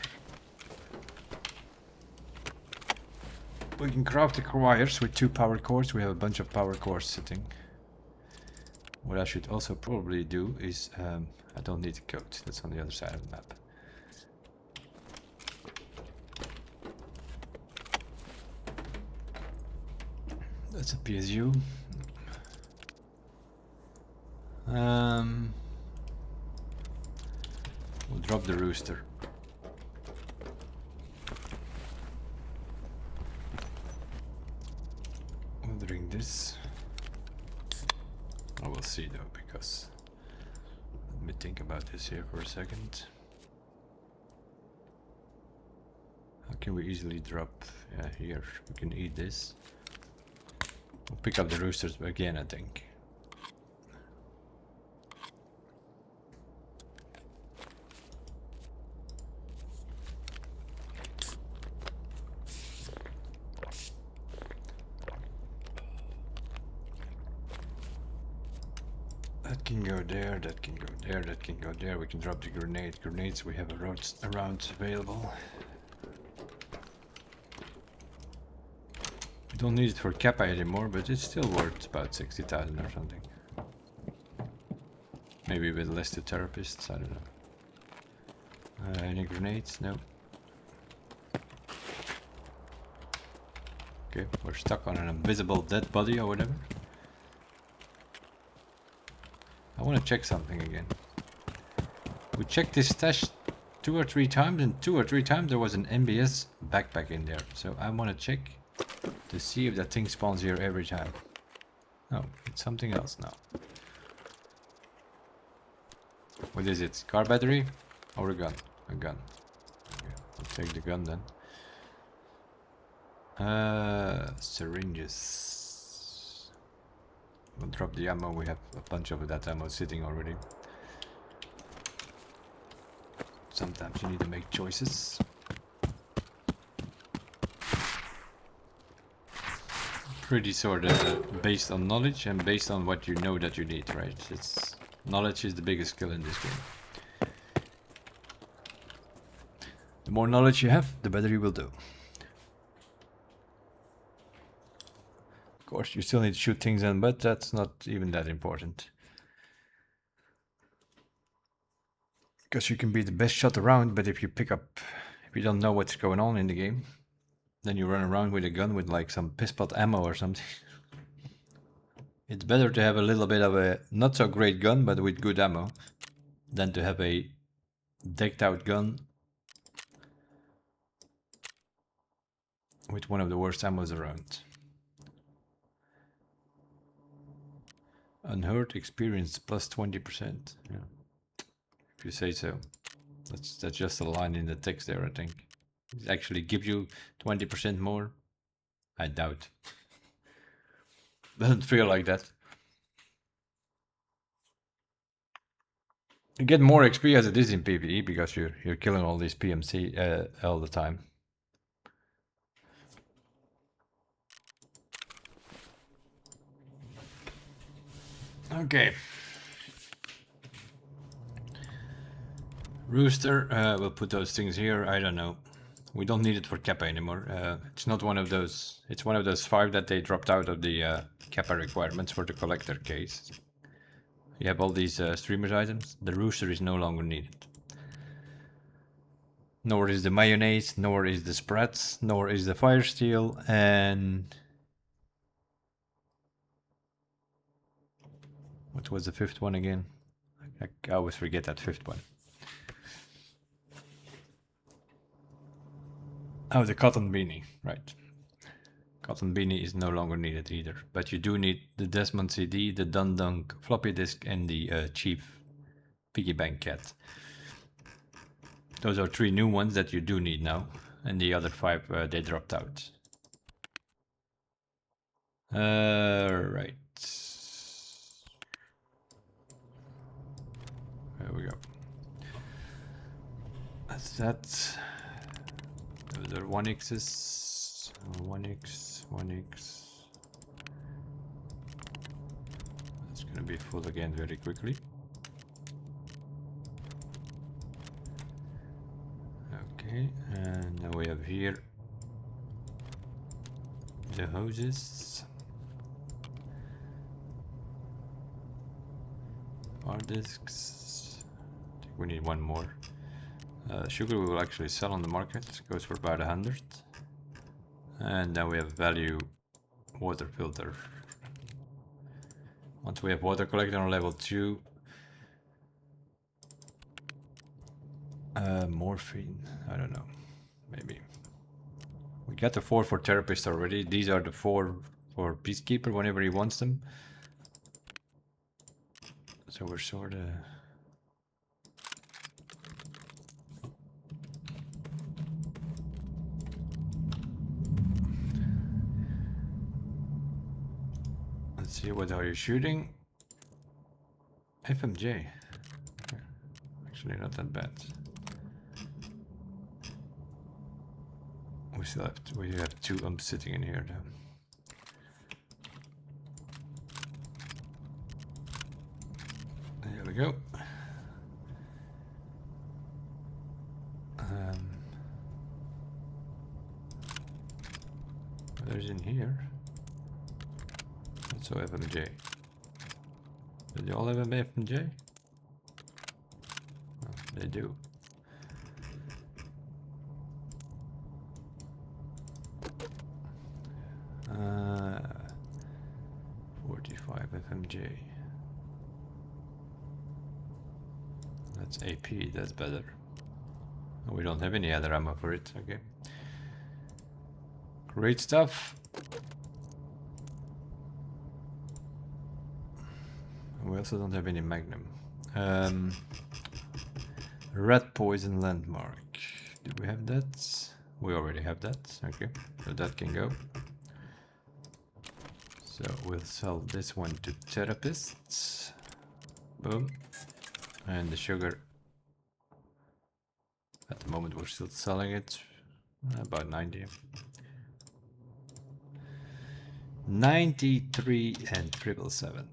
We can craft the wires with 2 power cores. We have a bunch of power cores sitting. What I should also probably do is, I don't need the code. That's on the other side of the map. That's a PSU. We'll drop the rooster. We'll drink this. I will see though, because let me think about this here for a second. How can we easily drop? Yeah, here we can eat this. We'll pick up the roosters again, I think. That can go there, that can go there, that can go there. We can drop the grenades. We have a rounds available. We don't need it for Kappa anymore, but it's still worth about 60,000 or something. Maybe a bit less to therapists, I don't know. Any grenades? No. Okay, we're stuck on an invisible dead body or whatever. I want to check something again. We checked this stash 2 or 3 times, and 2 or 3 times there was an MBS backpack in there. So I want to check to see if that thing spawns here every time. No, it's something else now. What is it? Car battery or a gun? A gun. Okay, I'll take the gun then. Syringes. We'll drop the ammo. We have a bunch of that ammo sitting already. Sometimes you need to make choices. Pretty sort of based on knowledge and based on what you know that you need, right? It's knowledge is the biggest skill in this game. The more knowledge you have, the better you will do. Of course, you still need to shoot things in, but that's not even that important. Because you can be the best shot around, but if you don't know what's going on in the game, then you run around with a gun with like some piss pot ammo or something. It's better to have a little bit of a not so great gun, but with good ammo, than to have a decked out gun with one of the worst ammos around. Unhurt experience plus 20%. Yeah. If you say so. That's just a line in the text there, I think. It actually gives you 20% more? I doubt. Doesn't feel like that. You get more XP as it is in PvE because you're killing all these PMC all the time. Okay. Rooster, we'll put those things here. I don't know. We don't need it for Kappa anymore. It's not one of those. It's one of those 5 that they dropped out of the Kappa requirements for the collector case. You have all these streamers items. The rooster is no longer needed. Nor is the mayonnaise, nor is the spreads, nor is the fire steel, and what was the 5th one again? I always forget that 5th one. Oh, the cotton beanie, right. Cotton beanie is no longer needed either, but you do need the Desmond CD, the Dundunk floppy disk, and the Chief Piggy Bank Cat. Those are 3 new ones that you do need now, and the other 5 they dropped out. Right. There we go. That's that. Those are 1x's. 1x, 1x. gonna be full again very quickly. Okay, and now we have here the hoses, hard disks. I think we need one more. Sugar we will actually sell on the market. It goes for about 100. And now we have value water filter. Once we have water collector on level 2. Morphine, I don't know, maybe. We got the 4 for therapist already. These are the 4 for peacekeeper whenever he wants them. So we're sort of... Let's see, what are you shooting? FMJ. Actually not that bad. We have 2 umps sitting in here though. There we go. There's in here. Also FMJ. Do they all have an FMJ? Oh, they do. Uh, 45 FMJ. That's AP, that's better. We don't have any other ammo for it, okay. Great stuff. We also don't have any magnum. Rat poison landmark. Do we have that? We already have that, okay. So that can go. So we'll sell this one to therapists. Boom. And the sugar. At the moment we're still selling it. About 90. 93 and 777.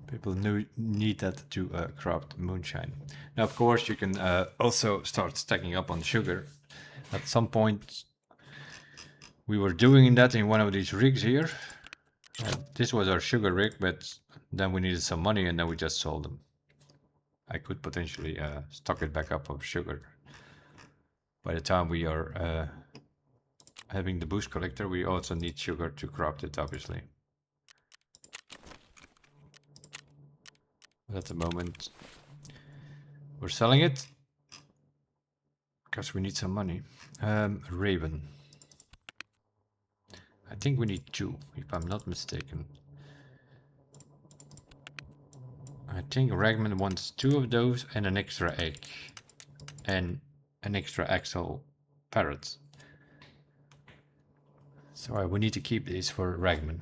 People need that to craft moonshine. Now, of course, you can also start stacking up on sugar. At some point, we were doing that in one of these rigs here. This was our sugar rig, but then we needed some money and then we just sold them. I could potentially stock it back up of sugar. By the time we are having the boost collector, we also need sugar to craft it, obviously. But at the moment, we're selling it because we need some money. Raven. I think we need 2, if I'm not mistaken. I think Ragman wants 2 of those and an extra egg. And an extra axle parrot. So we need to keep these for Ragman.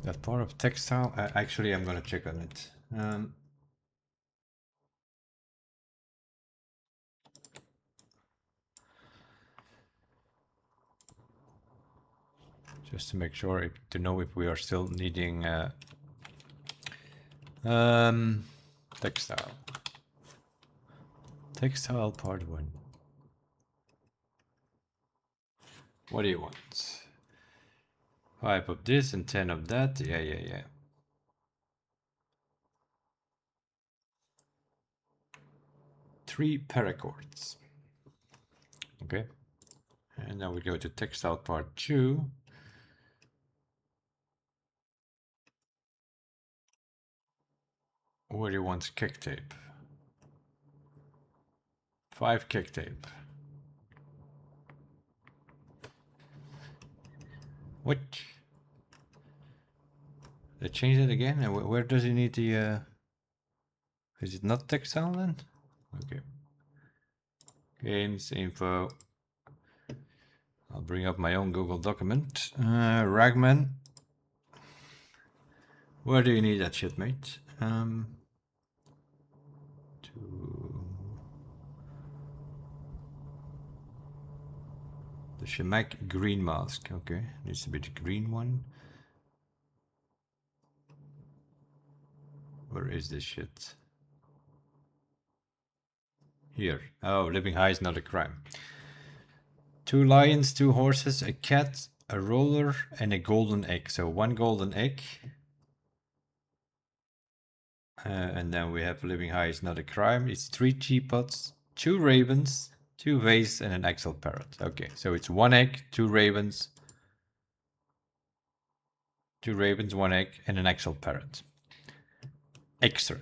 That part of textile, actually I'm gonna check on it. Just to make sure, to know if we are still needing textile. Textile part 1. What do you want? 5 of this and 10 of that. Yeah. 3 paracords. Okay. And now we go to textile part 2. Where do you want kick tape? 5 kick tape. What? They changed it again? And where does he need the... Is it not textile then? Okay. Games, info. I'll bring up my own Google document. Ragman. Where do you need that shit, mate? The Shemak green mask. Okay, needs to be the green one. Where is this shit? Here. Oh, living high is not a crime. 2 lions, 2 horses, a cat, a roller, and a golden egg. So 1 golden egg. And then we have living high is not a crime. It's 3 teapots, 2 ravens, 2 vase, and an axle parrot. Okay, so it's 1 egg, 2 ravens, 1 egg, and an axle parrot. Extra.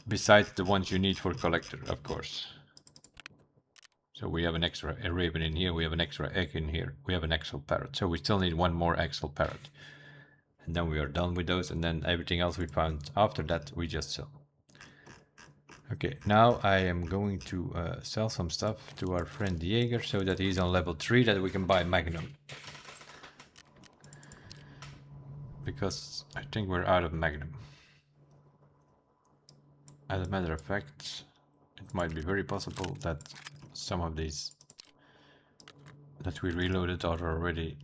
Besides the ones you need for collector, of course. So we have an extra raven in here, we have an extra egg in here, we have an axle parrot. So we still need 1 more axle parrot. And then we are done with those, and then everything else we found after that we just sell. Okay, now I am going to sell some stuff to our friend Jaeger so that he's on level 3, that we can buy Magnum. Because I think we're out of Magnum. As a matter of fact, it might be very possible that some of these that we reloaded are already...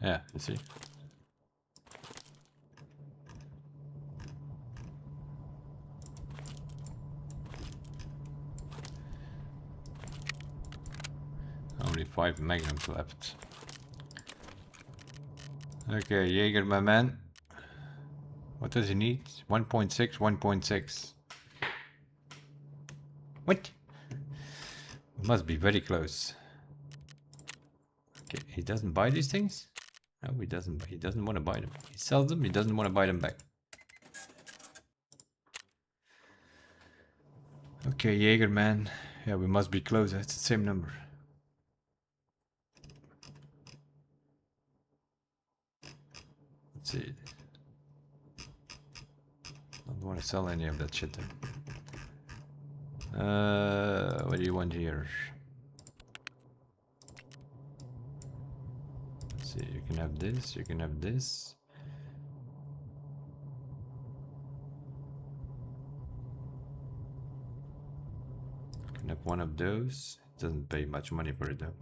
Yeah, you see. Only 5 Magnums left. Okay, Jaeger, my man. What does he need? 1.6, 1.6. What? It must be very close. Okay, he doesn't buy these things? No, he doesn't. He doesn't want to buy them. He sells them, he doesn't want to buy them back. Okay, Jaeger, man. Yeah, we must be close. It's the same number. Let's see. Don't want to sell any of that shit then. What do you want here? Let's see, you can have this, you can have this. You can have one of those. It doesn't pay much money for it though.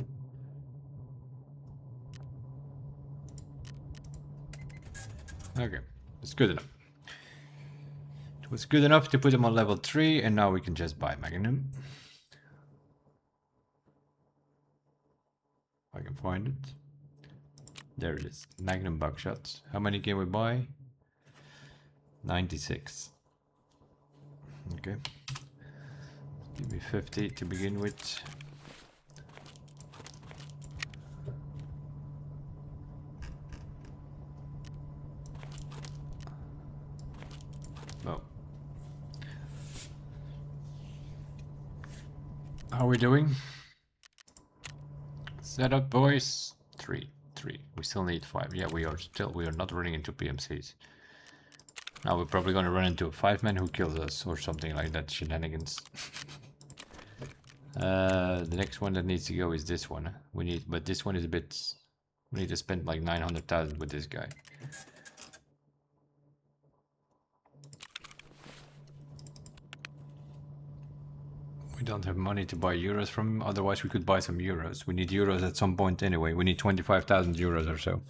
Okay, it's good enough. It was good enough to put him on level 3, and now we can just buy Magnum. If I can find it. There it is. Magnum buckshot. How many can we buy? 96. Okay. Give me 50 to begin with. No. How are we doing? Set up, boys. 3. We still need 5. Yeah, we are not running into PMCs. Now we're probably gonna run into a 5-man who kills us or something like that shenanigans. The next one that needs to go is this one. But this one is a bit. We need to spend like 900,000 with this guy. We don't have money to buy euros from him, otherwise we could buy some euros. We need euros at some point anyway. We need 25,000 euros or so.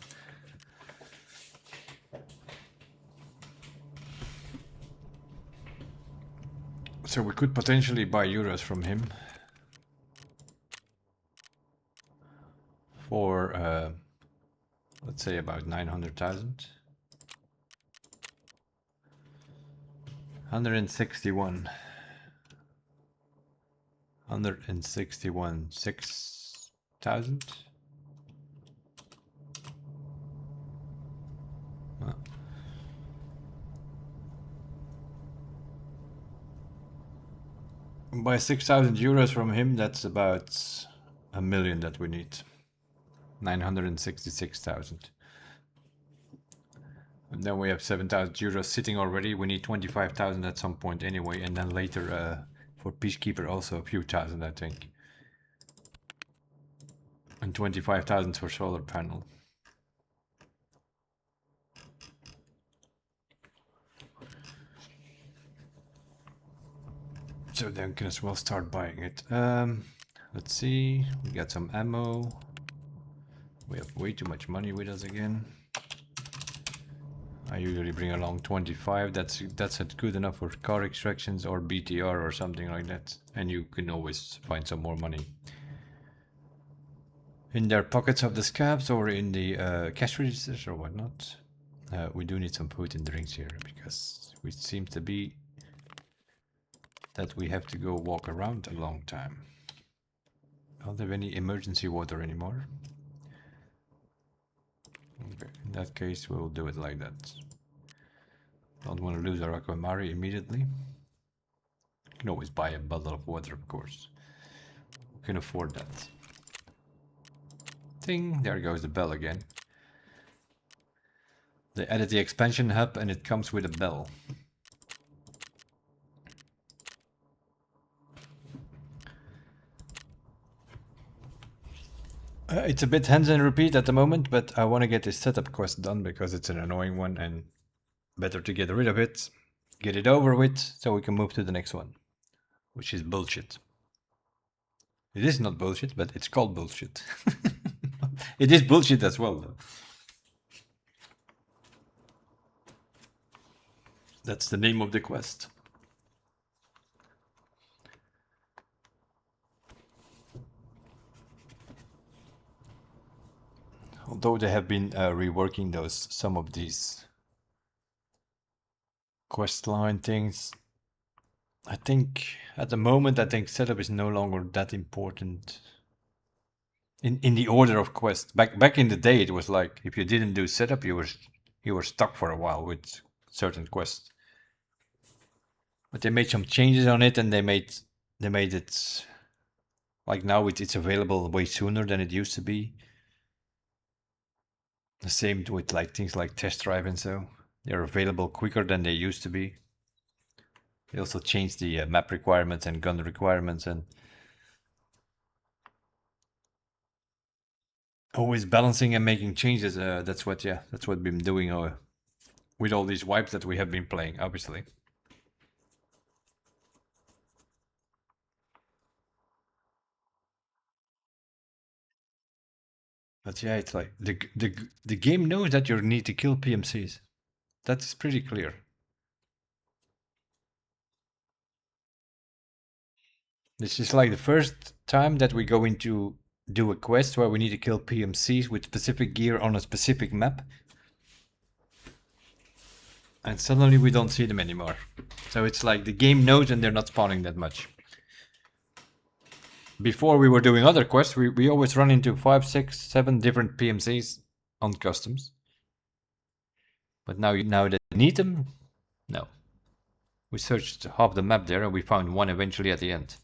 So we could potentially buy euros from him. For, let's say about 900,000. 161. 161, 6,000. Buy 6,000 euros from him, that's about 1 million that we need. 966,000. And then we have 7,000 euros sitting already. We need 25,000 at some point anyway, and then later for Peacekeeper also a few thousand, I think. And 25,000 for solar panel. So then can as well start buying it. Let's see, we got some ammo. We have way too much money with us again. I usually bring along 25. That's good enough for car extractions or BTR or something like that. And you can always find some more money in their pockets of the scabs or in the cash registers or whatnot. We do need some food and drinks here because it seems to be that we have to go walk around a long time. I don't have any emergency water anymore. Okay, in that case, we'll do it like that. Don't want to lose our Aquamari immediately. You can always buy a bottle of water, of course. We can afford that. Ding, there goes the bell again. They added the expansion hub and it comes with a bell. It's a bit hands and repeat at the moment, but I want to get this setup quest done because it's an annoying one and better to get rid of it, get it over with, so we can move to the next one, which is bullshit. It is not bullshit, but it's called bullshit. It is bullshit as well, though. That's the name of the quest. Although they have been reworking some of these quest line things, I think at the moment setup is no longer that important in the order of quest. Back in the day, it was like if you didn't do setup, you were stuck for a while with certain quests. But they made some changes on it, and they made it like now it's available way sooner than it used to be. The same with like things like test drive and so. They're available quicker than they used to be. They also changed the map requirements and gun requirements and always balancing and making changes. That's what we've been doing with all these wipes that we have been playing, obviously. But yeah, it's like the game knows that you need to kill PMCs. That is pretty clear. This is like the first time that we're going to do a quest where we need to kill PMCs with specific gear on a specific map. And suddenly we don't see them anymore. So it's like the game knows and they're not spawning that much. Before we were doing other quests, we always run into 5, 6, 7 different PMCs on customs. But now that you need them, no. We searched half the map there and we found one eventually at the end.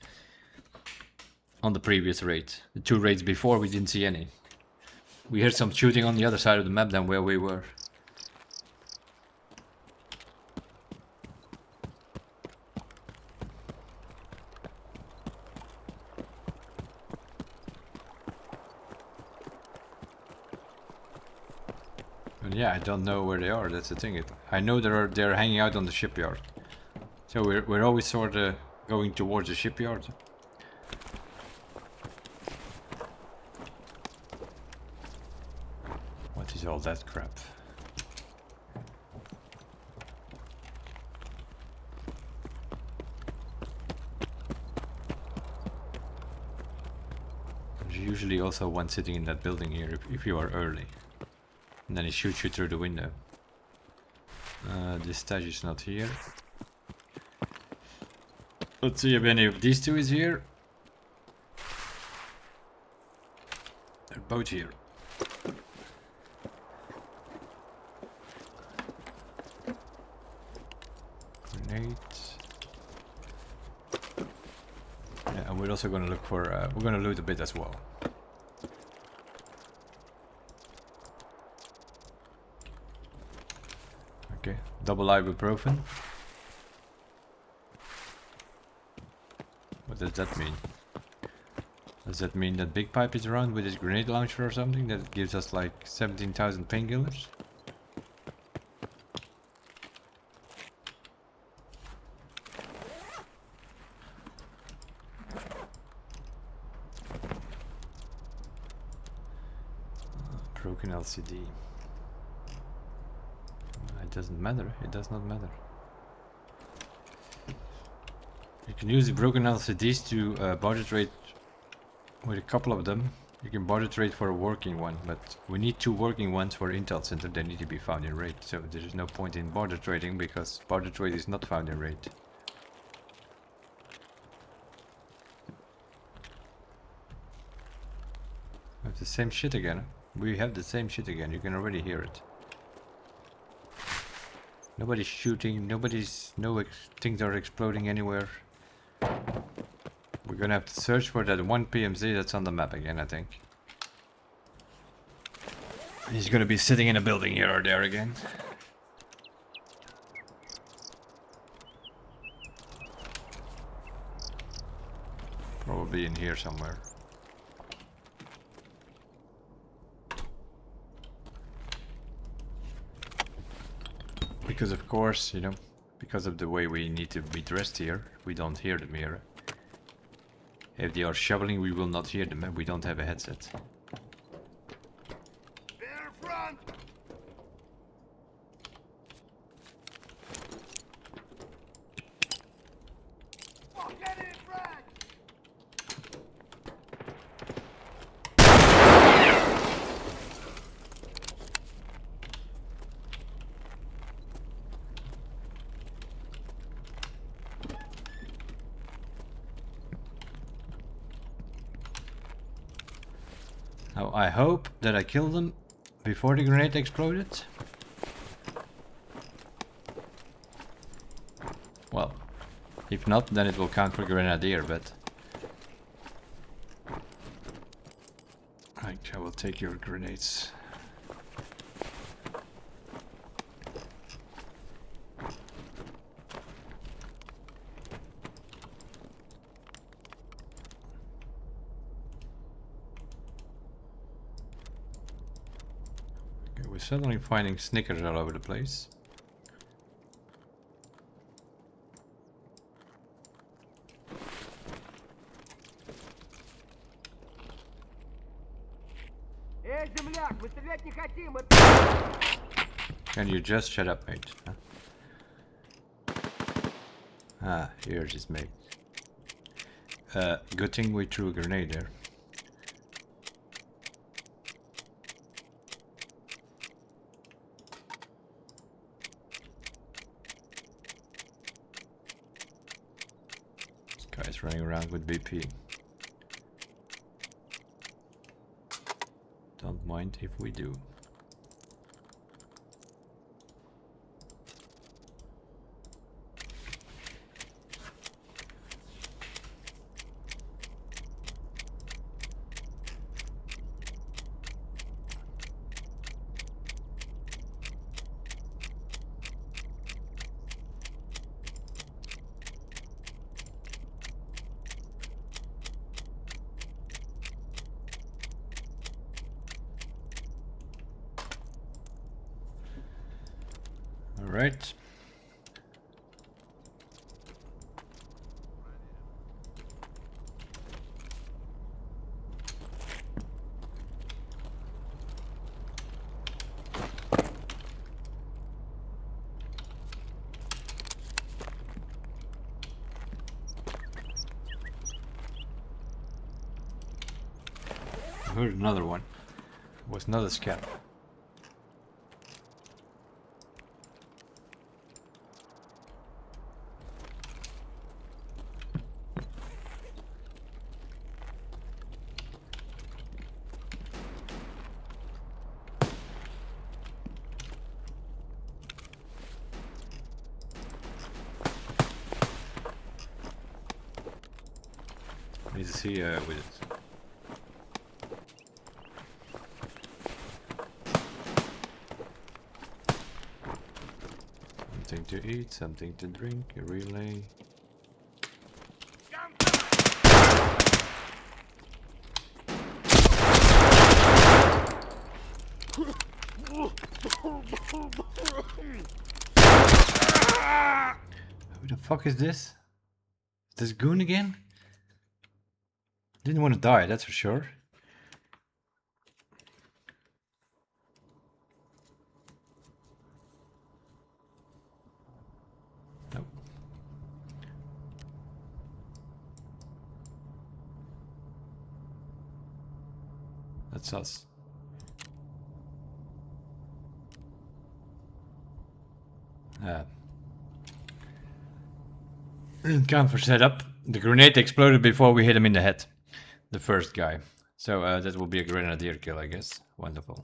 On the previous raid. The 2 raids before we didn't see any. We heard some shooting on the other side of the map than where we were. And yeah, I don't know where they are, that's the thing. I know they're hanging out on the shipyard. So we're always sort of going towards the shipyard. What is all that crap? There's usually also one sitting in that building here if you are early. And then he shoots you through the window. This stash is not here. Let's see if any of these two is here. They're both here. Grenades. Yeah, and we're also going to look for, we're going to loot a bit as well. Okay, double ibuprofen. What does that mean? Does that mean that Big Pipe is around with his grenade launcher or something that gives us like 17,000 painkillers? Broken LCD. It doesn't matter. It does not matter. You can use the broken LCDs to barter trade with a couple of them. You can barter trade for a working one, but we need 2 working ones for Intel Center. They need to be found in RAID, so there is no point in barter trading because barter trade is not found in RAID. We have the same shit again. We have the same shit again. You can already hear it. Nobody's shooting. Things are exploding anywhere. We're gonna have to search for that one PMC that's on the map again, I think. He's gonna be sitting in a building here or there again. Probably in here somewhere. Because of course, you know, because of the way we need to be dressed here, we don't hear the mirror. If they are shoveling, we will not hear them, and we don't have a headset. Now I hope that I killed them before the grenade exploded. Well, if not, then it will count for grenadier, but I will take your grenades. We're suddenly finding Snickers all over the place. Can you just shut up, mate? Huh? Ah, here's his mate. Good thing we threw a grenade there. Guy's running around with BP. Don't mind if we do. Right. I heard another one. It was not a scat. Need to see with it. Something to eat, something to drink, a relay. Who the fuck is this? Is this Goon again? Didn't want to die, that's for sure. That's us. Counter setup. The grenade exploded before we hit him in the head. The first guy. So that will be a grenadier kill, I guess. Wonderful.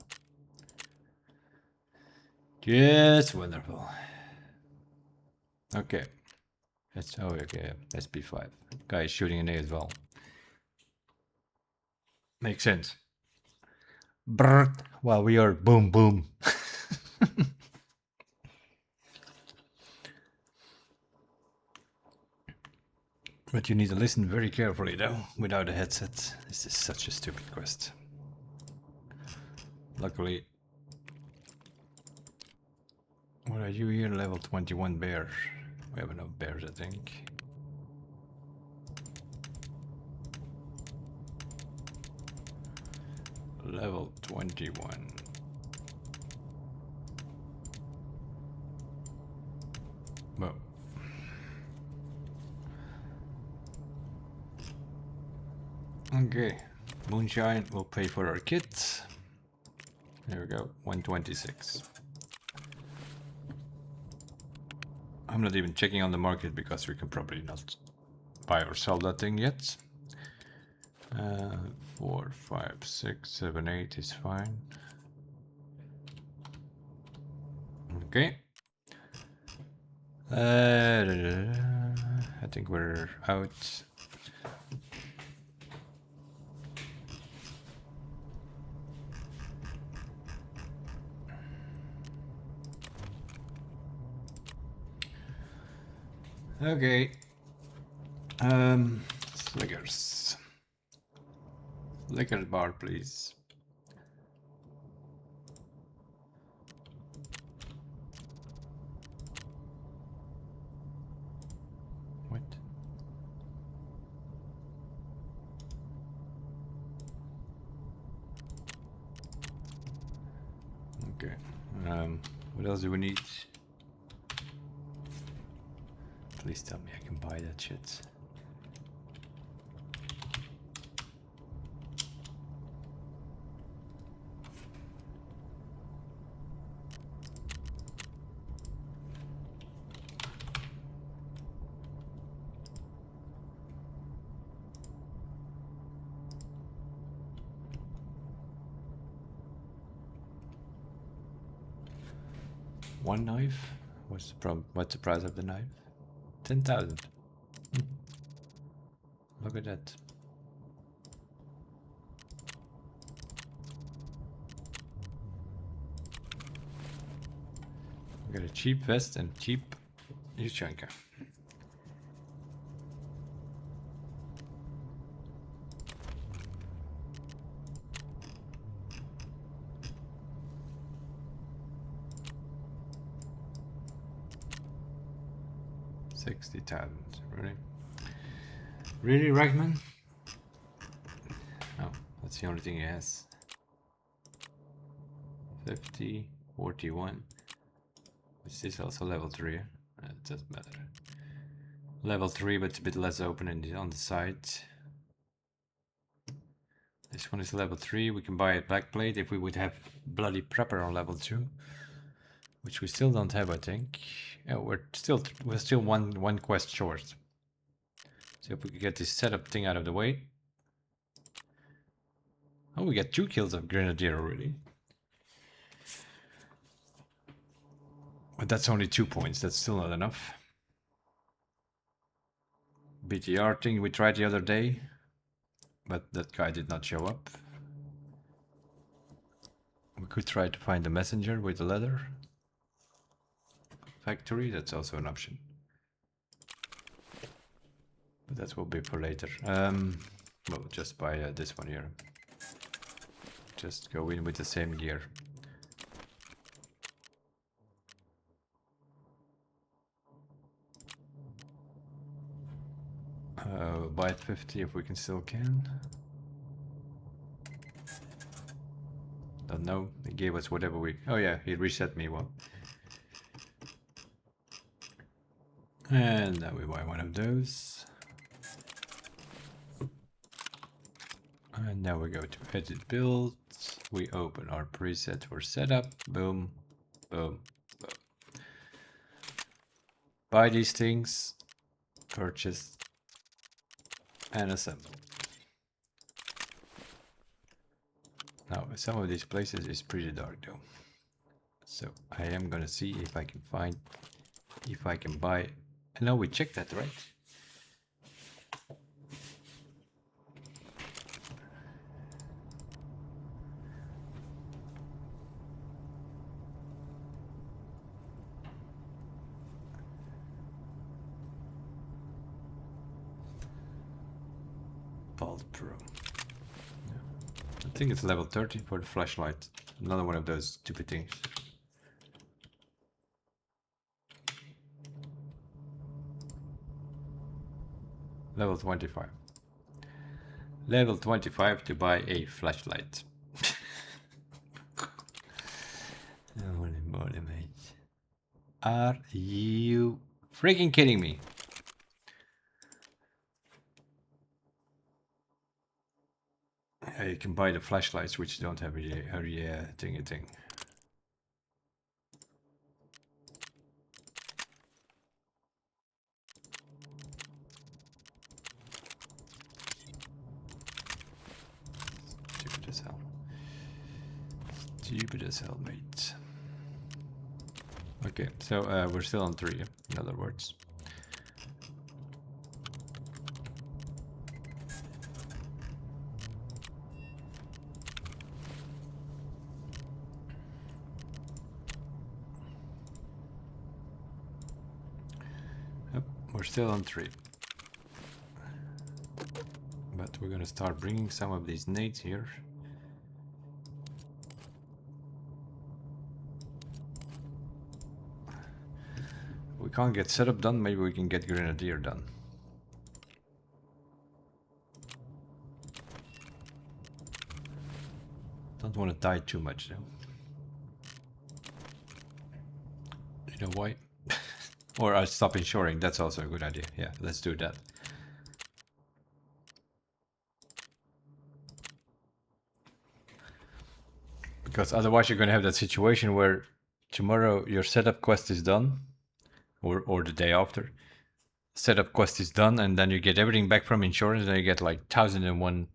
Yes, wonderful. Okay. That's okay. SP5. Guy is shooting an A as well. Makes sense. Brrr. Well, we are boom boom. But you need to listen very carefully though, without a headset. This is such a stupid quest. Luckily. What are you here? Level 21 bear. We have enough bears, I think. Level 21. Well. Okay. Moonshine will pay for our kit. There we go. 126. I'm not even checking on the market because we can probably not buy or sell that thing yet. 4, 5, 6, 7, 8 is fine. Okay. I think we're out. Okay. Slickers. Liquor bar, please. What? Okay. What else do we need? Please tell me I can buy that shit. One knife? What's the problem? What's the price of the knife? 10,000. Look at that. We got a cheap vest and cheap Yushchenko. $60,000, really? Really, Ragman? No, that's the only thing he has. 50, 41. Is this also level 3? It doesn't matter. Level 3, but it's a bit less open on the side. This one is level 3. We can buy a backplate if we would have bloody prepper on level 2. Which we still don't have, I think. Yeah, we're still one quest short. So if we could get this setup thing out of the way. Oh, we got 2 kills of Grenadier already. But that's only 2 points, that's still not enough. BTR thing we tried the other day. But that guy did not show up. We could try to find the messenger with the leather. Factory, that's also an option. But that will be for later. Well, just buy this one here. Just go in with the same gear. Buy at 50 if we can still can. Don't know. He gave us whatever we... Oh yeah, he reset me one. And now we buy one of those. And now we go to edit build. We open our preset for setup. Boom, boom, boom. Buy these things, purchase, and assemble. Now, some of these places is pretty dark though. So I am gonna see if I can find, if I can buy. And now we checked that, right? Vault Pro. Yeah. I think it's level 30 for the flashlight. Another one of those stupid things. Level 25. Level 25 to buy a flashlight. Holy moly, mate. Are you freaking kidding me? You can buy the flashlights which don't have a thing. Stupid as hell. Stupid as hell, mate. Okay, so we're still on 3, in other words. Yep, we're still on 3. But we're gonna start bringing some of these nades here. We can't get setup done, maybe we can get Grenadier done. Don't want to die too much though. You know why? Or I stop insuring, that's also a good idea. Yeah, let's do that. Because otherwise you're going to have that situation where tomorrow your setup quest is done, or the day after. Setup quest is done, and then you get everything back from insurance, and you get like 1001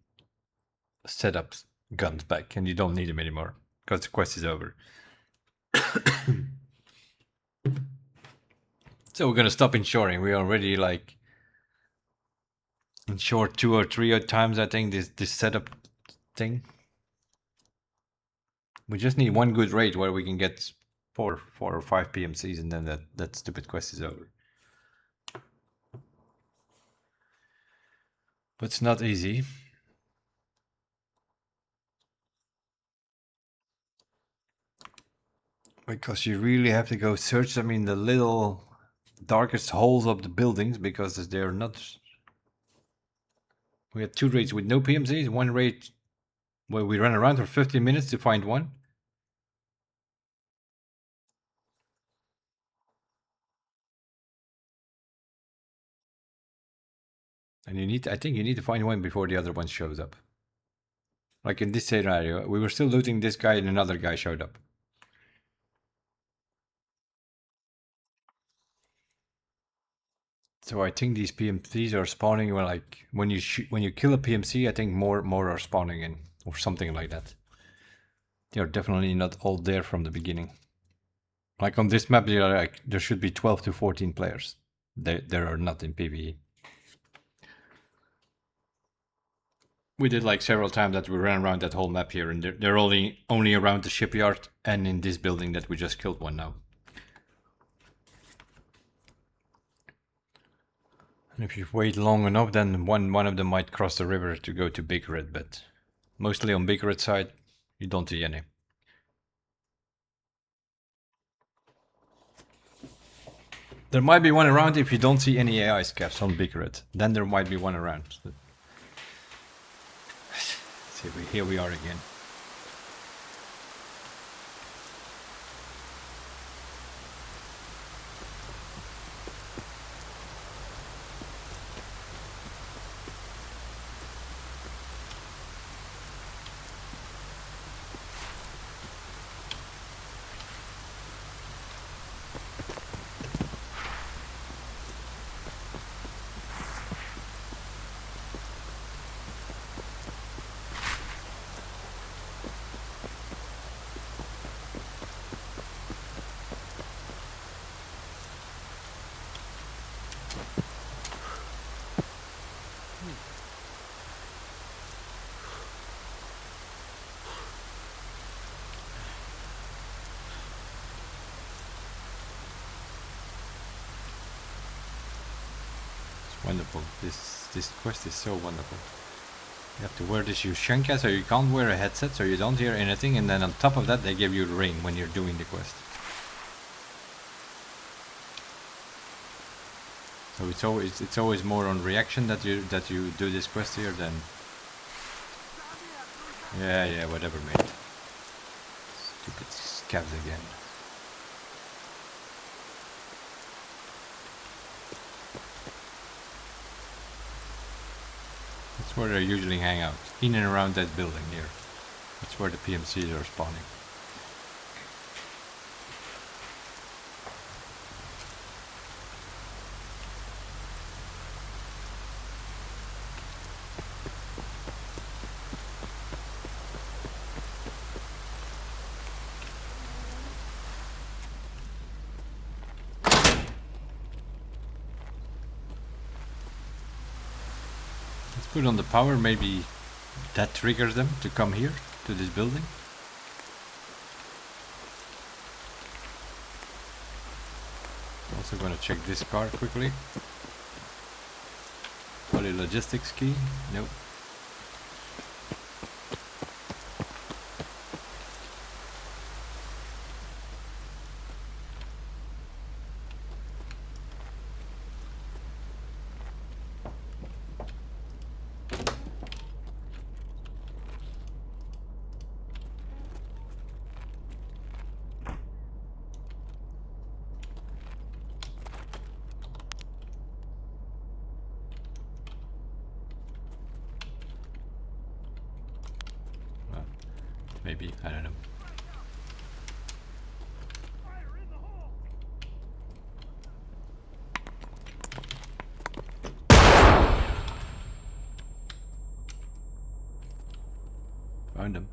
setups guns back, and you don't need them anymore because the quest is over. So we're going to stop insuring. We already like insured 2 or 3 times, I think, this setup thing. We just need one good raid where we can get 4 or 5 PMCs, and then that stupid quest is over. But it's not easy. Because you really have to go search them in the little darkest holes of the buildings, because they're not... We had 2 raids with no PMCs, 1 raid where we ran around for 15 minutes to find one. And I think you need to find one before the other one shows up. Like in this scenario, we were still looting this guy and another guy showed up. So I think these PMCs are spawning when you kill a PMC, I think more are spawning in, or something like that. They're definitely not all there from the beginning. Like on this map, there should be 12 to 14 players. There are not in PvE. We did like several times that we ran around that whole map here, and they're only around the shipyard and in this building that we just killed one now. And if you wait long enough, then one of them might cross the river to go to Big Red, but mostly on Big Red side, you don't see any. There might be one around if you don't see any AI scavs on Big Red. Then there might be one around. See, here we are again. Wonderful. This quest is so wonderful. You have to wear this Ushanka, so you can't wear a headset, so you don't hear anything, and then on top of that they give you rain when you're doing the quest. So it's always more on reaction that you do this quest here than... Yeah, whatever, mate. Stupid scavs again. That's where they usually hang out, in and around that building here. That's where the PMCs are spawning. Put on the power, maybe that triggers them to come here, to this building. Also gonna check this car quickly. Poly logistics key, nope. Maybe, I don't know. Found him.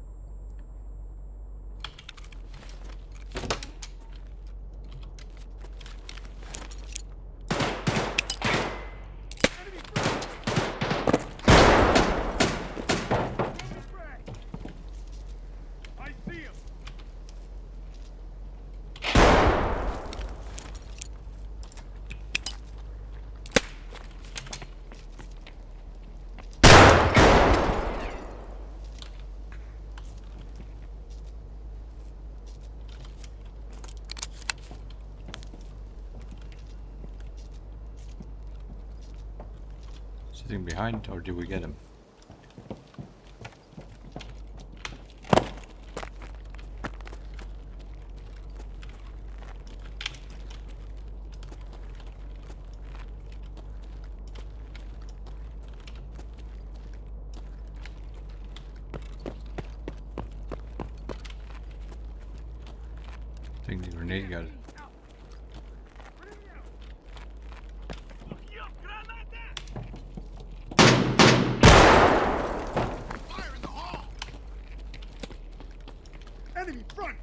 Sitting behind, or did we get him? I think the grenade got it. Enemy front!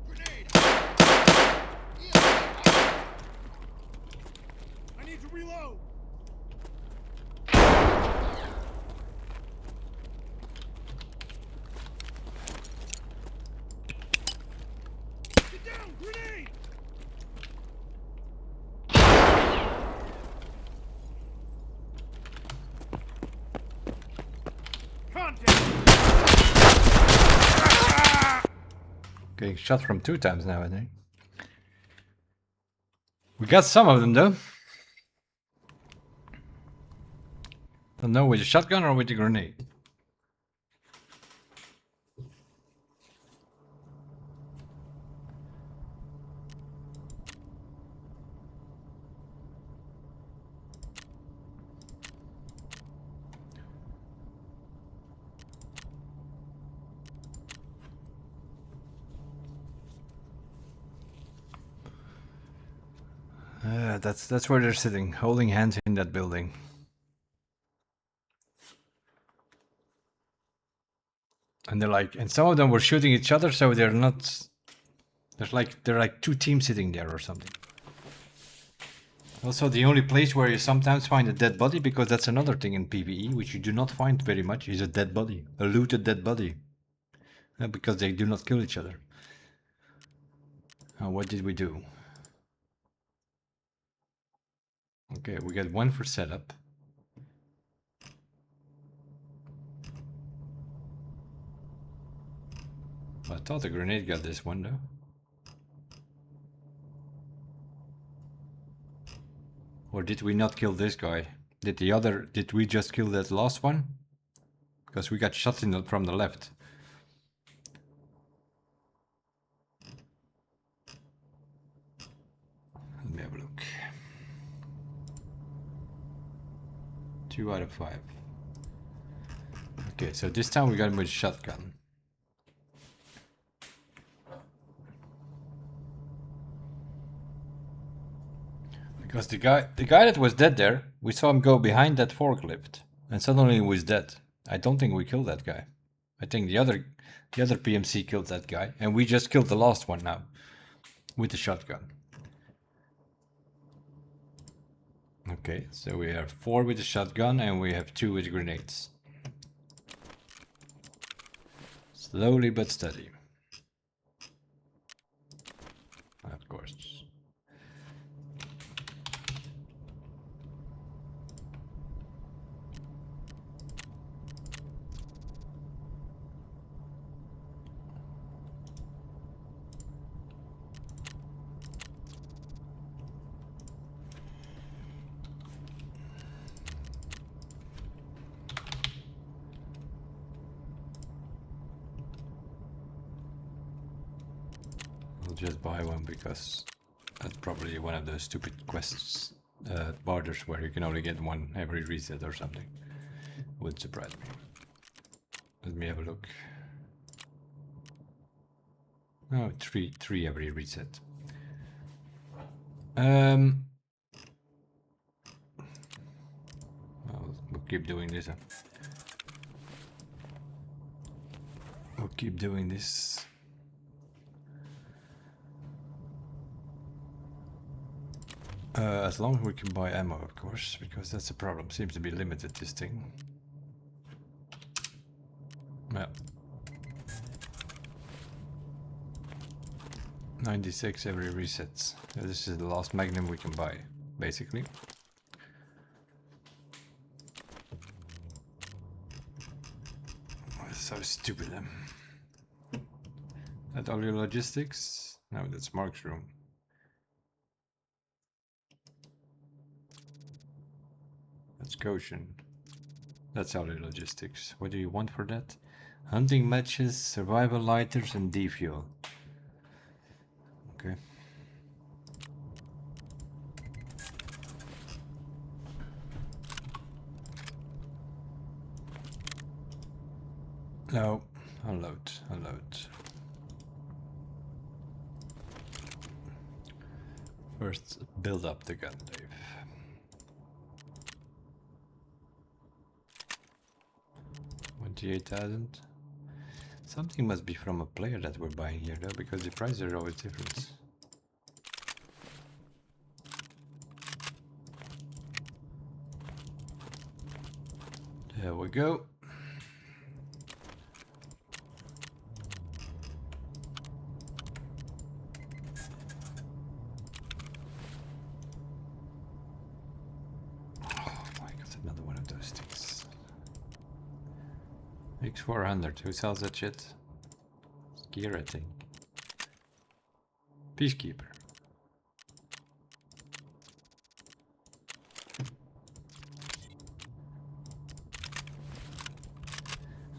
Grenade! I need to reload! Down! Grenade! Contact! Getting shot from 2 times now, I think. We got some of them though. Don't know, with the shotgun or with the grenade. That's where they're sitting, holding hands in that building. And they're like, and some of them were shooting each other, so they're not. They're like 2 teams sitting there or something. Also, the only place where you sometimes find a dead body, because that's another thing in PvE, which you do not find very much, is a dead body. A looted dead body. Because they do not kill each other. What did we do? Okay, we got 1 for setup. I thought the grenade got this one though. Or did we not kill this guy? Did we just kill that last one? Because we got shots from the left. Let me have a look. 2 out of 5. Okay, so this time we got him with a shotgun. Because the guy that was dead there, we saw him go behind that forklift, and suddenly he was dead. I don't think we killed that guy. I think the other PMC killed that guy, and we just killed the last one now with the shotgun. Okay, so we have 4 with the shotgun and we have 2 with grenades. Slowly but steady. Of course. Just buy one because that's probably one of those stupid quests borders where you can only get one every reset or something. Would surprise me. Let me have a look. Oh, three every reset. We'll keep doing this. We'll keep doing this. As long as we can buy ammo, of course, because that's the problem. Seems to be limited, this thing. Yeah. 96 every reset. This is the last magnum we can buy, basically. Oh, so stupid. That all your logistics? No, that's Mark's room. That's Goshen. That's all your logistics. What do you want for that? Hunting matches, survival lighters, and defuel. Okay. No, unload. First, build up the gun, Dave. $28,000. Something must be from a player that we're buying here, though, because the prices are always different. There we go. X400, who sells that shit? Gear, I think. Peacekeeper.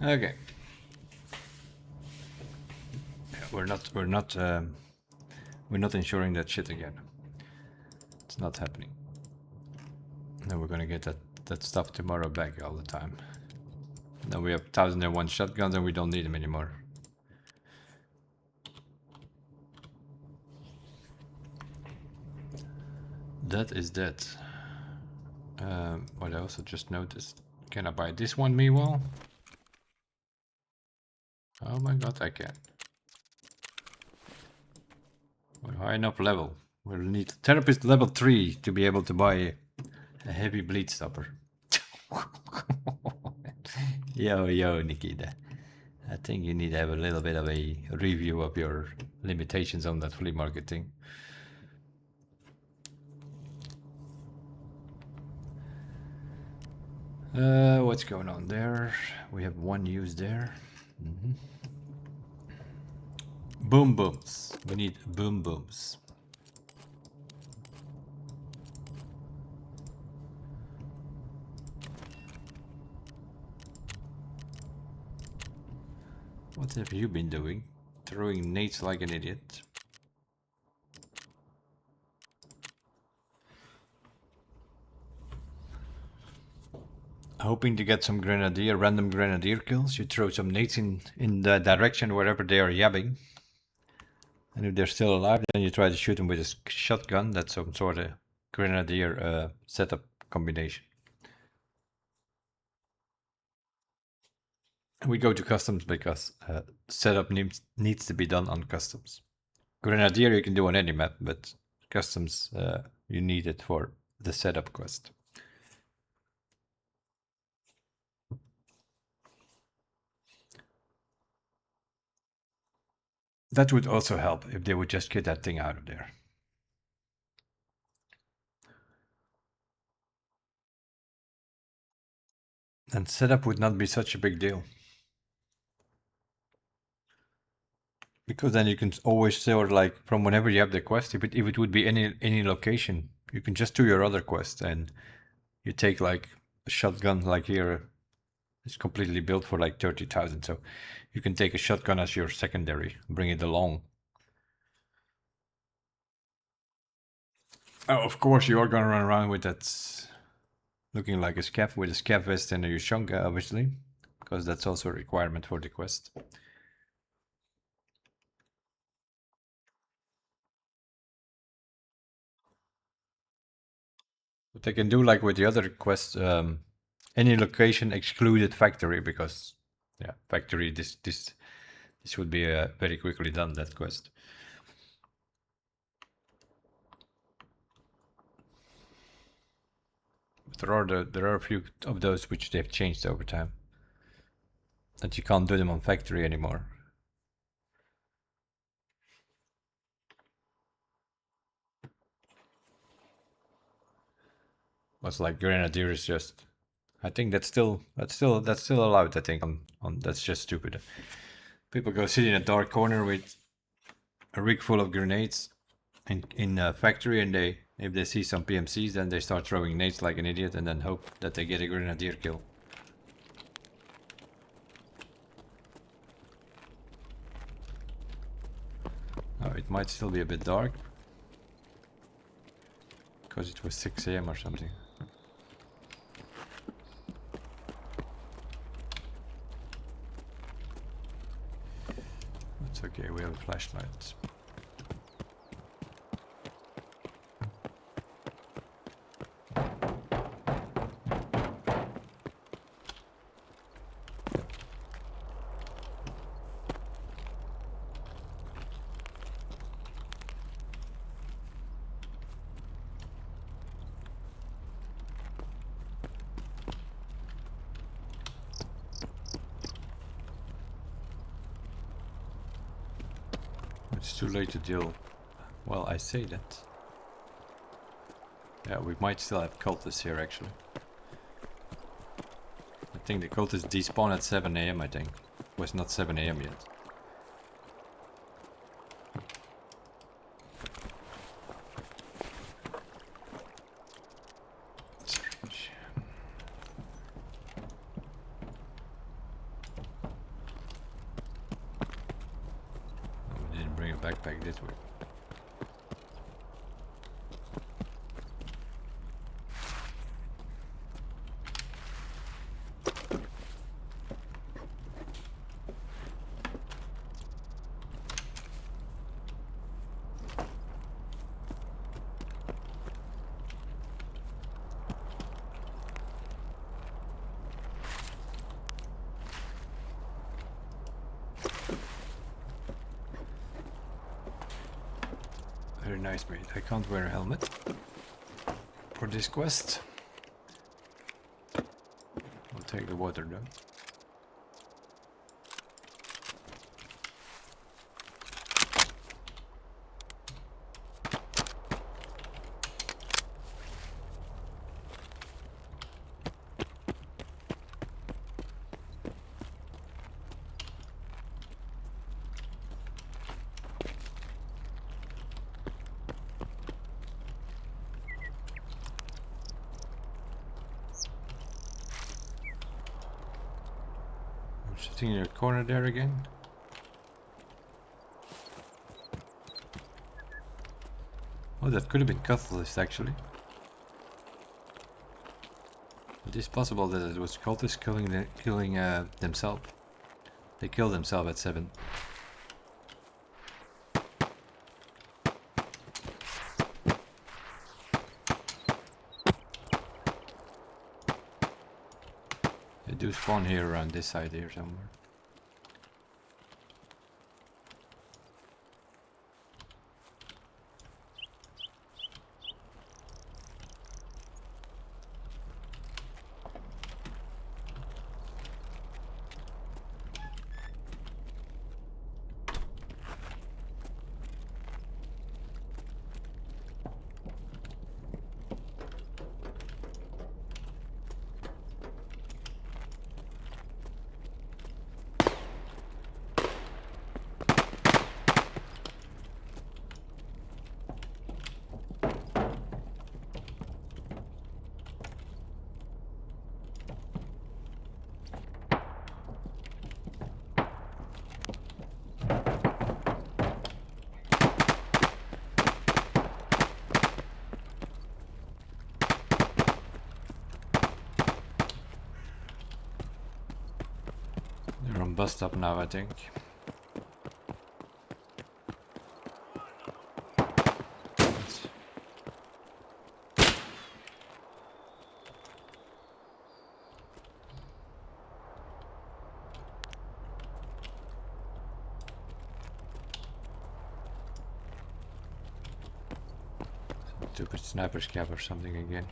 Okay. Yeah, we're not insuring that shit again. It's not happening. Then we're gonna get that stuff tomorrow back all the time. Now we have 1001 shotguns and we don't need them anymore. That is that. What I also just noticed. Can I buy this one, meanwhile? Oh my god, I can. We're high enough level. We'll need therapist level 3 to be able to buy a heavy bleed stopper. Yo, Nikita. I think you need to have a little bit of a review of your limitations on that flea market thing. What's going on there? We have one use there. Boom booms. We need boom booms. What have you been doing? Throwing nades like an idiot. Hoping to get some random grenadier kills. You throw some nades in the direction wherever they are yabbing. And if they're still alive, then you try to shoot them with a shotgun. That's some sort of grenadier setup combination. We go to customs because setup needs to be done on customs. Grenadier you can do on any map, but customs you need it for the setup quest. That would also help if they would just get that thing out of there. And setup would not be such a big deal. Because then you can always sort like from whenever you have the quest, if it would be any location, you can just do your other quest and you take like a shotgun like here. It's completely built for like 30,000, so you can take a shotgun as your secondary, bring it along. Oh, of course you are gonna run around with that looking like a scav with a scav vest and a Yushonka, obviously, because that's also a requirement for the quest. But they can do like with the other quest, any location excluded factory, because yeah, factory this would be very quickly done, that quest. But there are a few of those which they've changed over time. That you can't do them on factory anymore. Was like Grenadier is just, I think that's still allowed. I think on that's just stupid. People go sit in a dark corner with a rig full of grenades in a factory, and if they see some PMCs, then they start throwing nades like an idiot, and then hope that they get a Grenadier kill. Oh, it might still be a bit dark because it was 6 AM or something. It's okay, we have a flashlight. It's too late to deal. Well, I say that. Yeah, we might still have cultists here actually. I think the cultists despawn at 7 AM, I think. It was not 7 AM yet. We didn't bring a backpack, did we? nice, mate. I can't wear a helmet for this quest. I'll take the water though. Sitting in a corner there again. Oh, that could have been Catalyst actually. It is possible that it was cultists killing themselves. They killed themselves at 7. They do spawn here around this side here somewhere. They're on bus stop now, I think. Stupid sniper's cap or something again.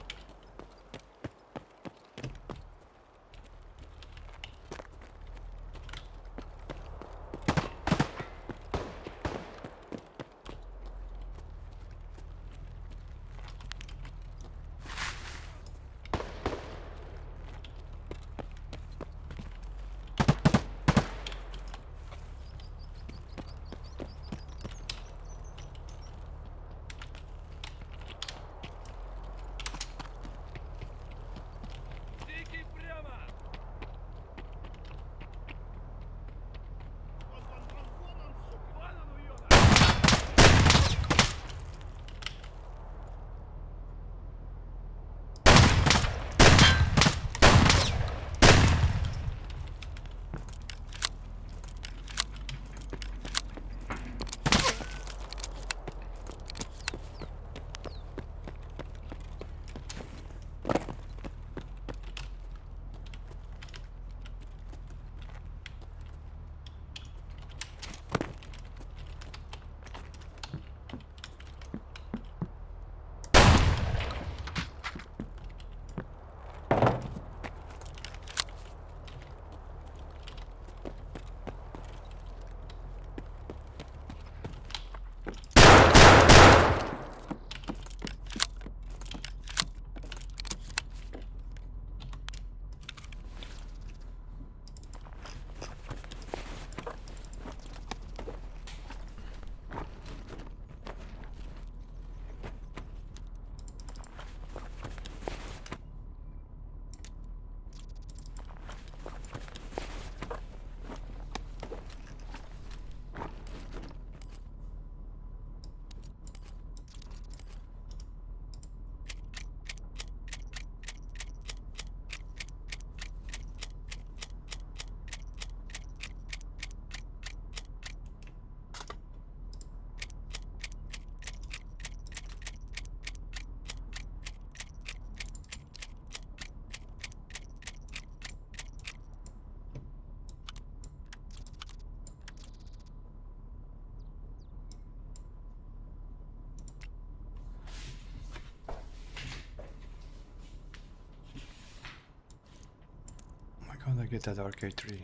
can't I get that RK3?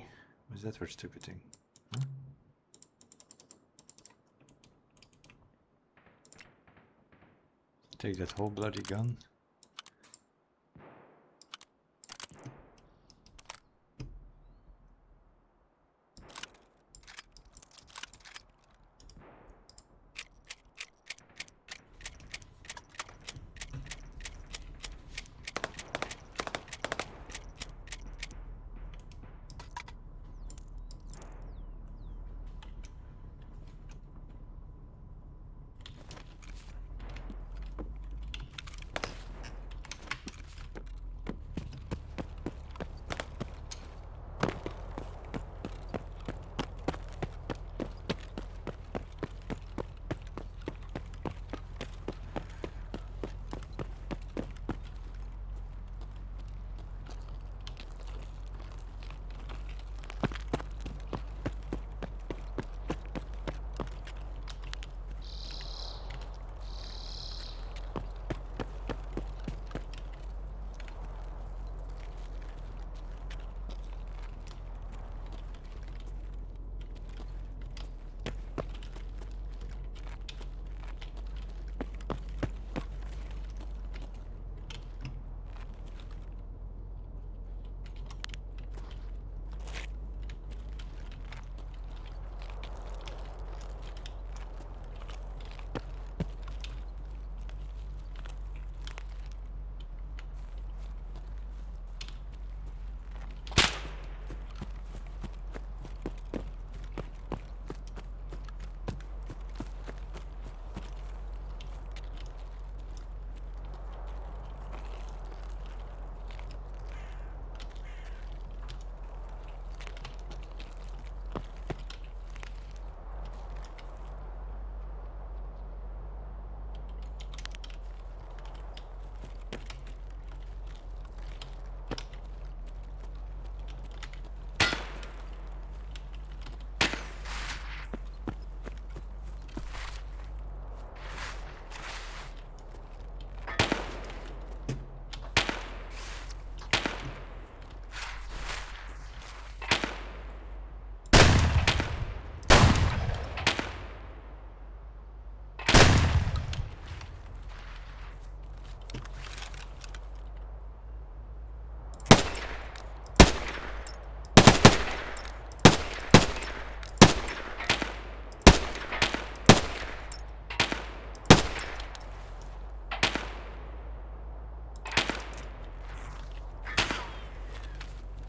Was that for stupid thing? Huh? Take that whole bloody gun.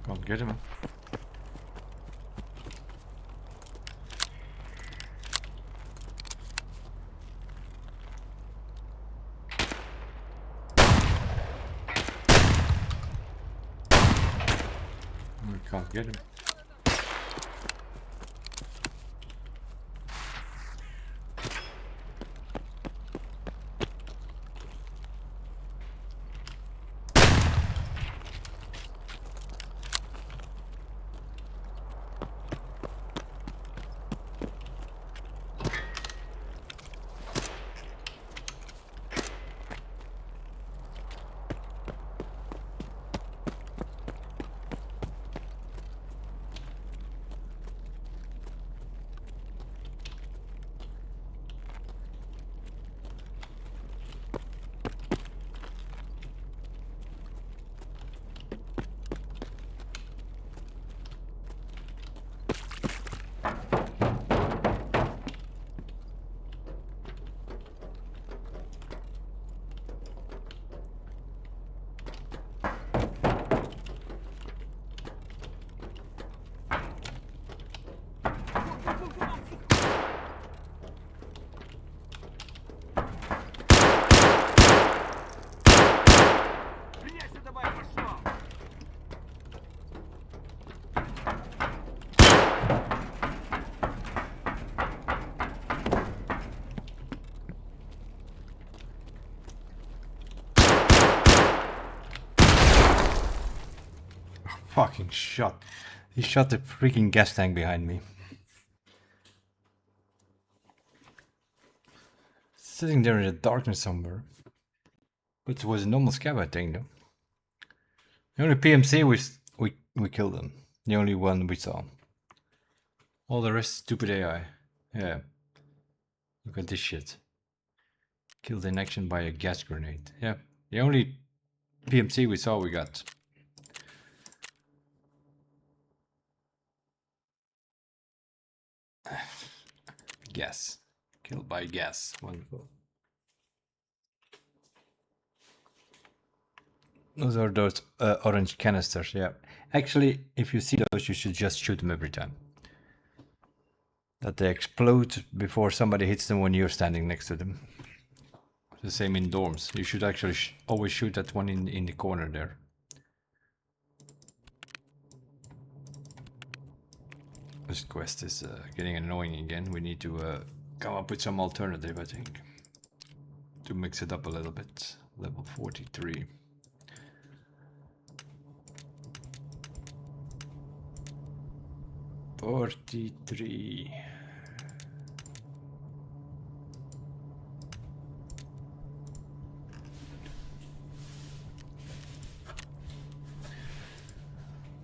Can't get him. We can't get him. Fucking shot. He shot the freaking gas tank behind me. Sitting there in the darkness somewhere. But it was a normal scabbard thing though. The only PMC we We killed them. The only one we saw. All the rest stupid AI. Yeah. Look at this shit. Killed in action by a gas grenade. Yeah. The only PMC we saw we got. Gas. Killed by gas. Wonderful. Those are those orange canisters, yeah. Actually, if you see those, you should just shoot them every time. That they explode before somebody hits them when you're standing next to them. The same in dorms. You should actually always shoot that one in the corner there. This quest is getting annoying again. We need to come up with some alternative, I think. To mix it up a little bit. Level 43.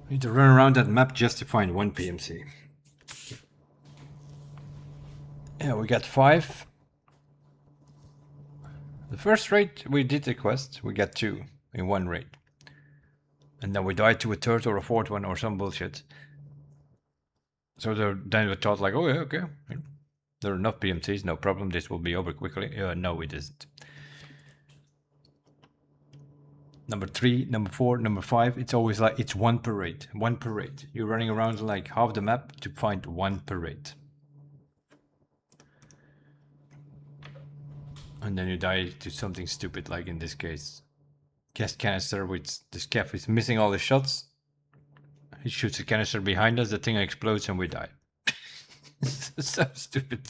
Need to run around that map just to find one PMC. Yeah, we got 5. The first raid we did the quest, we got 2 in one raid. And then we died to a third or a fourth one or some bullshit. So then we thought like, oh yeah, okay. There are enough PMCs, no problem, this will be over quickly. No, it isn't. Number 3, number 4, number 5, it's always like, it's one per raid. One per raid. You're running around like half the map to find one per raid. And then you die to something stupid, like in this case. Gas canister, which this Kev is missing all the shots. He shoots a canister behind us, the thing explodes and we die. So stupid.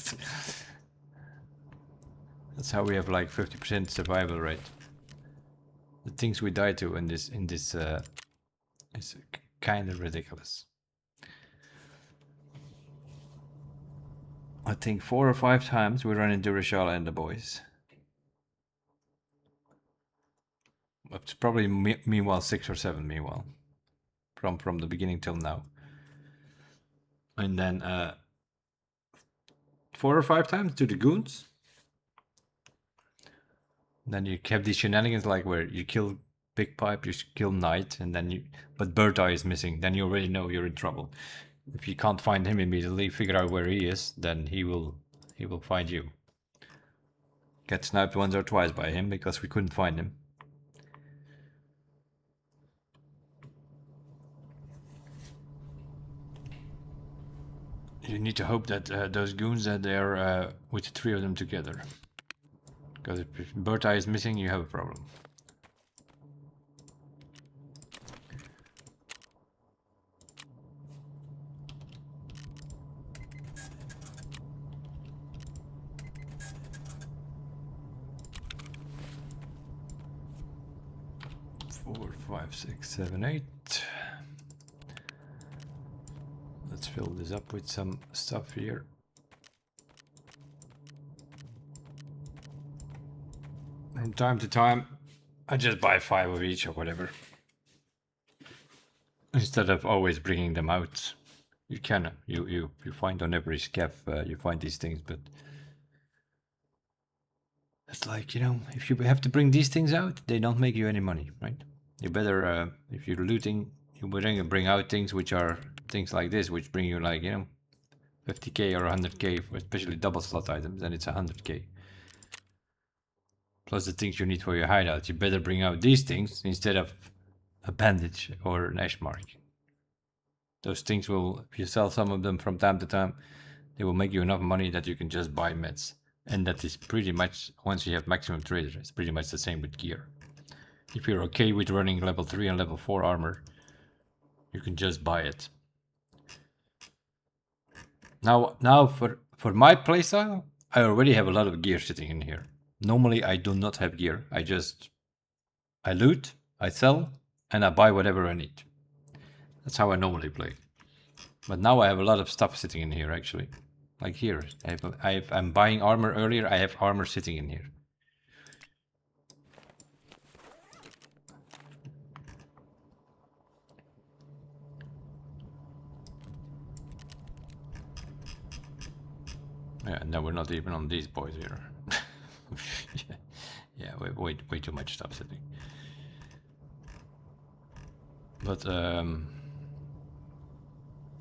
That's how we have like 50% survival rate. The things we die to in this is kind of ridiculous. I think 4 or 5 times we run into Rashal and the boys. It's probably meanwhile 6 or 7 meanwhile. From the beginning till now. And then 4 or 5 times to the goons. Then you have these shenanigans like where you kill Big Pipe, you kill Knight, and then but Bird Eye is missing. Then you already know you're in trouble. If you can't find him immediately, figure out where he is, then he will find you. Get sniped once or twice by him because we couldn't find him. You need to hope that those goons that they're with the 3 of them together. Because if Bird Eye is missing, you have a problem. Four, 5, 6, 7, 8. Let's fill this up with some stuff here. From time to time, I just buy 5 of each or whatever. Instead of always bringing them out. You can, you find on every scav, you find these things, but it's like, you know, if you have to bring these things out, they don't make you any money, right? You better, if you're looting, you better bring out things which are things like this, which bring you like, you know, 50k or 100k, especially double slot items, and it's 100k. Plus the things you need for your hideout. You better bring out these things instead of a bandage or an ash mark. Those things will, if you sell some of them from time to time, they will make you enough money that you can just buy meds. And that is pretty much, once you have maximum trader, it's pretty much the same with gear. If you're okay with running level 3 and level 4 armor, you can just buy it. Now for my playstyle, I already have a lot of gear sitting in here. Normally I do not have gear. I loot, I sell, and I buy whatever I need. That's how I normally play. But now I have a lot of stuff sitting in here actually. Like here, I'm buying armor earlier, I have armor sitting in here. Yeah, no, we're not even on these boys here. Yeah, way too much stuff sitting. But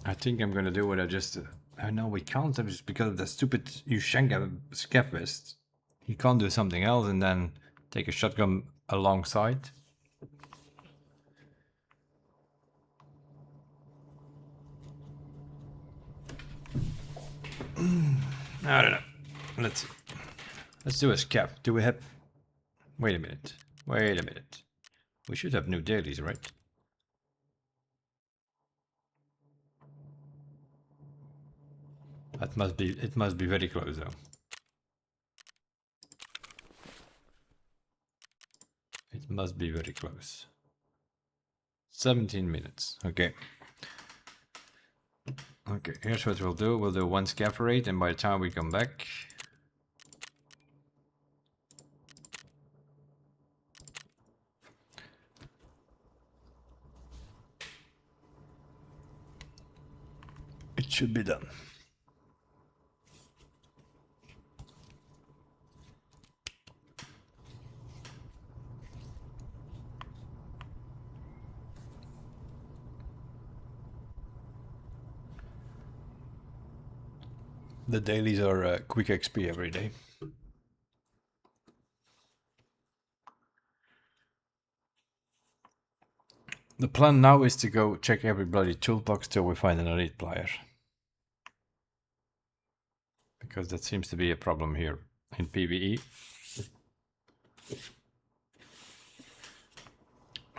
I think I'm gonna do what I just. I know we can't just because of that stupid Ushenka scav vest. You can't do something else and then take a shotgun alongside. I don't know. Let's see. Let's do a scav. Do we have? Wait a minute. Wait a minute. We should have new dailies, right? That must be. It must be very close though. It must be very close. 17 minutes. Okay. Okay, here's what we'll do. We'll do one scav raid, and by the time we come back, it should be done. The dailies are quick XP every day. The plan now is to go check every bloody toolbox till we find an elite player. Because that seems to be a problem here in PvE.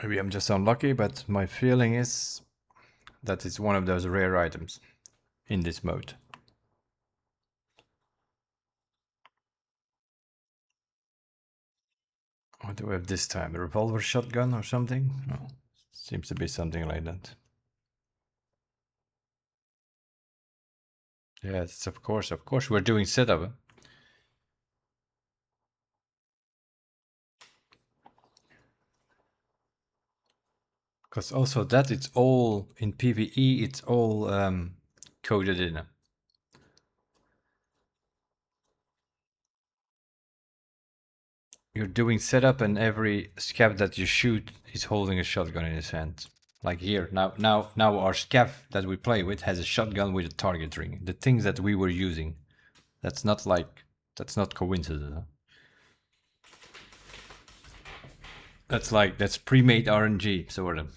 Maybe I'm just unlucky, but my feeling is that it's one of those rare items in this mode. What do we have this time? A revolver shotgun or something? No, seems to be something like that. Yes, of course, we're doing setup. Because also that it's all in PvE, it's all coded in. You're doing setup, and every scav that you shoot is holding a shotgun in his hand. Like here, now our scav that we play with has a shotgun with a target ring. The things that we were using. That's not coincidence. Huh? That's pre-made RNG, sort of.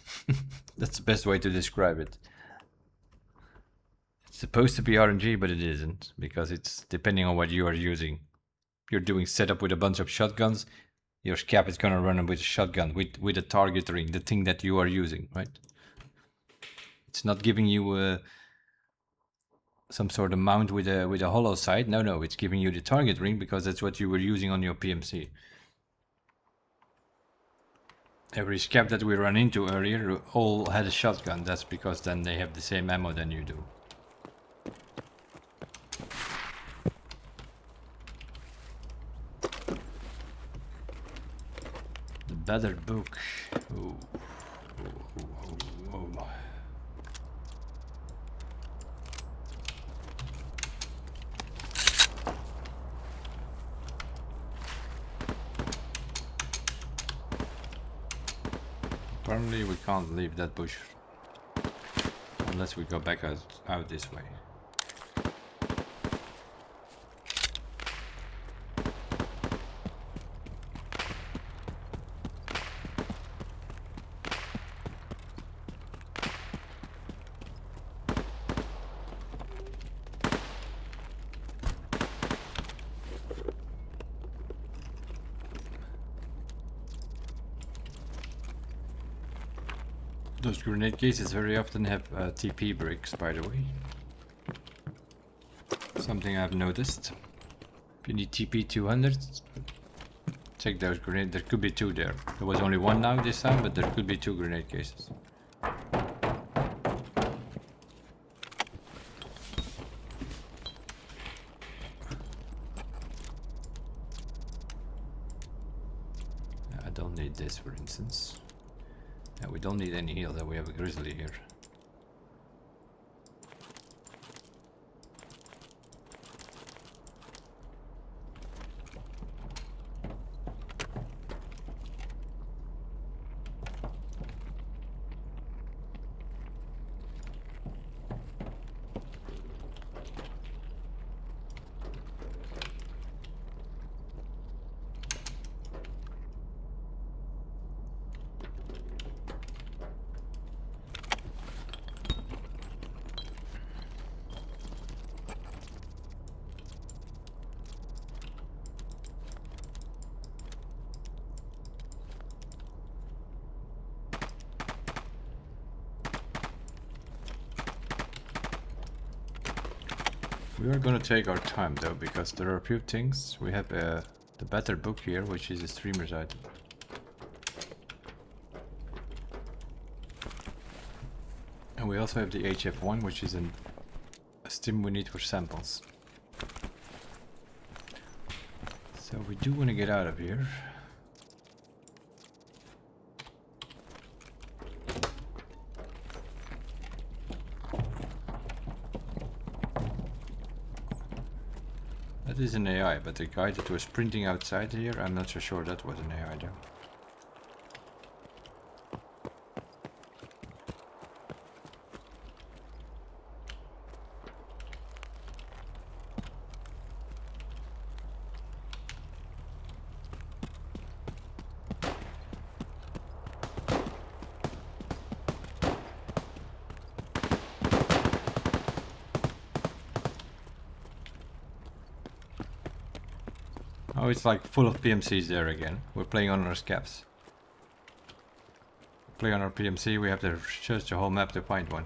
That's the best way to describe it. It's supposed to be RNG, but it isn't, because it's depending on what you are using. You're doing setup with a bunch of shotguns, your scav is gonna run with a shotgun with a target ring, the thing that you are using, right? It's not giving you some sort of mount with a hollow sight. No, it's giving you the target ring because that's what you were using on your PMC. Every scav that we ran into earlier all had a shotgun. That's because then they have the same ammo than you do. The battered book. Ooh. Ooh. Apparently we can't leave that bush unless we go back out this way. Those grenade cases very often have TP bricks, by the way. Something I've noticed. If you need TP 200, check those grenades. There could be two there. There was only one now this time, but there could be two grenade cases. I don't need this, for instance. Yeah, we don't need any heal, that we have a grizzly here. We are gonna take our time though, because there are a few things. We have the better book here, which is a streamer's item. And we also have the HF1, which is a stim we need for samples. So we do want to get out of here. That is an AI, but the guy that was sprinting outside here, I'm not so sure that was an AI though. Oh, it's like full of PMCs there again. We're playing on our scabs. Play on our PMC, we have to search the whole map to find one.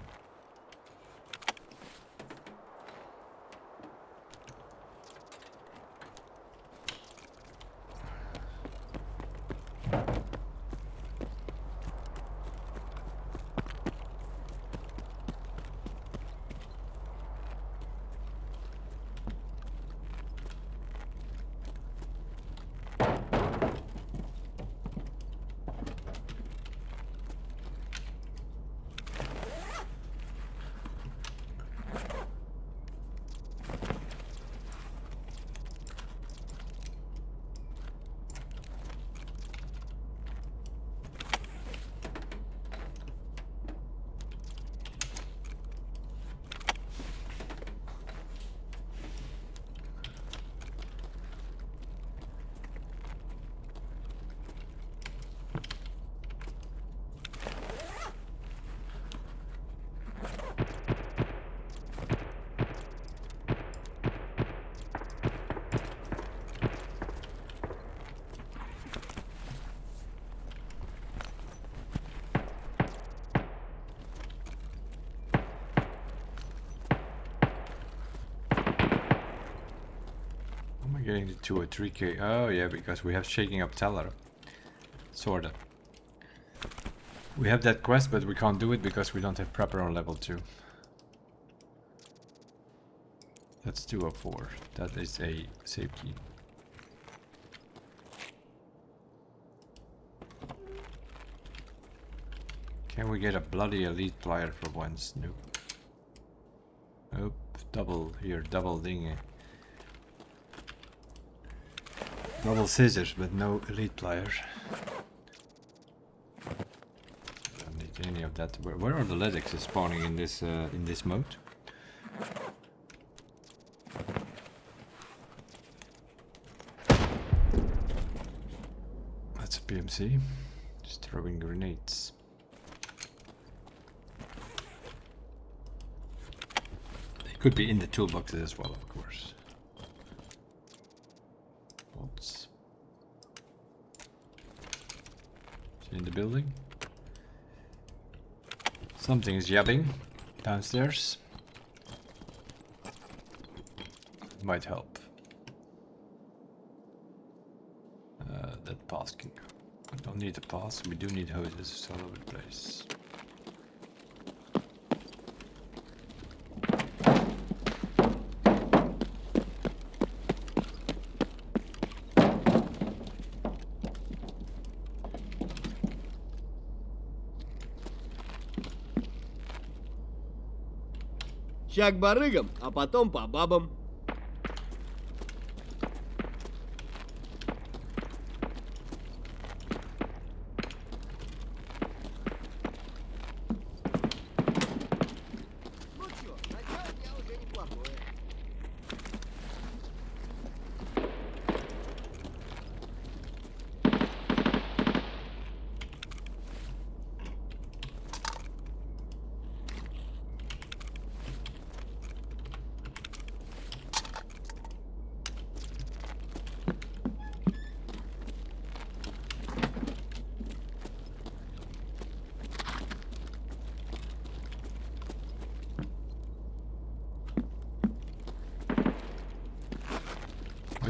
Getting the 2 or 3k. Oh yeah, because we have shaking up teller. Sorta. We have that quest, but we can't do it because we don't have prepper on level 2. That's 204. That is a save key. Can we get a bloody elite plier for once? Nope. Nope. Double here, double ding. Double scissors, but no elite pliers. Don't need any of that. Where are the Ledexes spawning in this mode? That's a PMC. Just throwing grenades. They could be in the toolboxes as well, of course. In the building. Something is yabbing downstairs. Might help. That pass can go. We don't need a pass, we do need hoses all over the place. Ща к барыгам, а потом по бабам. Ну чё, начало дня уже неплохое.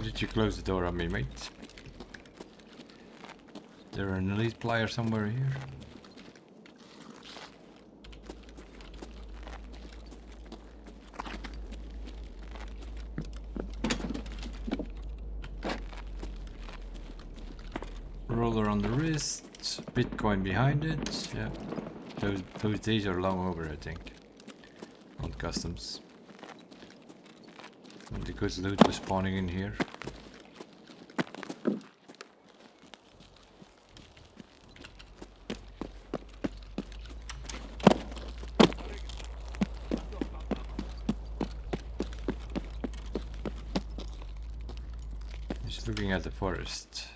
did you close the door on me, mate? Is there an elite player somewhere here? Roller on the wrist, Bitcoin behind it. Yeah, those days are long over, I think. On customs. And the good loot was spawning in here. Just looking at the forest.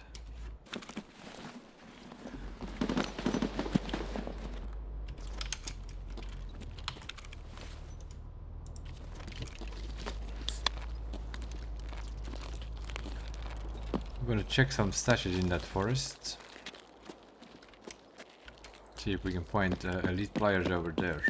I'm gonna check some stashes in that forest. See if we can find elite players over there.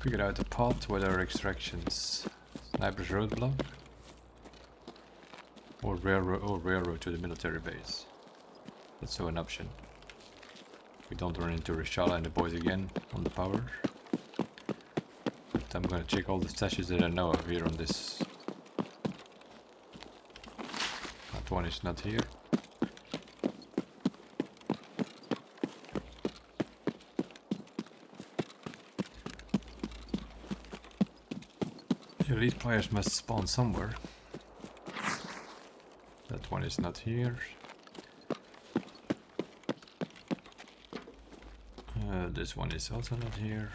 Figure out the path with our extractions. Sniper's roadblock. Or railroad to the military base. That's so an option. We don't run into Reshala and the boys again on the power. But I'm gonna check all the stashes that I know of here on this. That one is not here. Elite players must spawn somewhere. That one is not here. This one is also not here.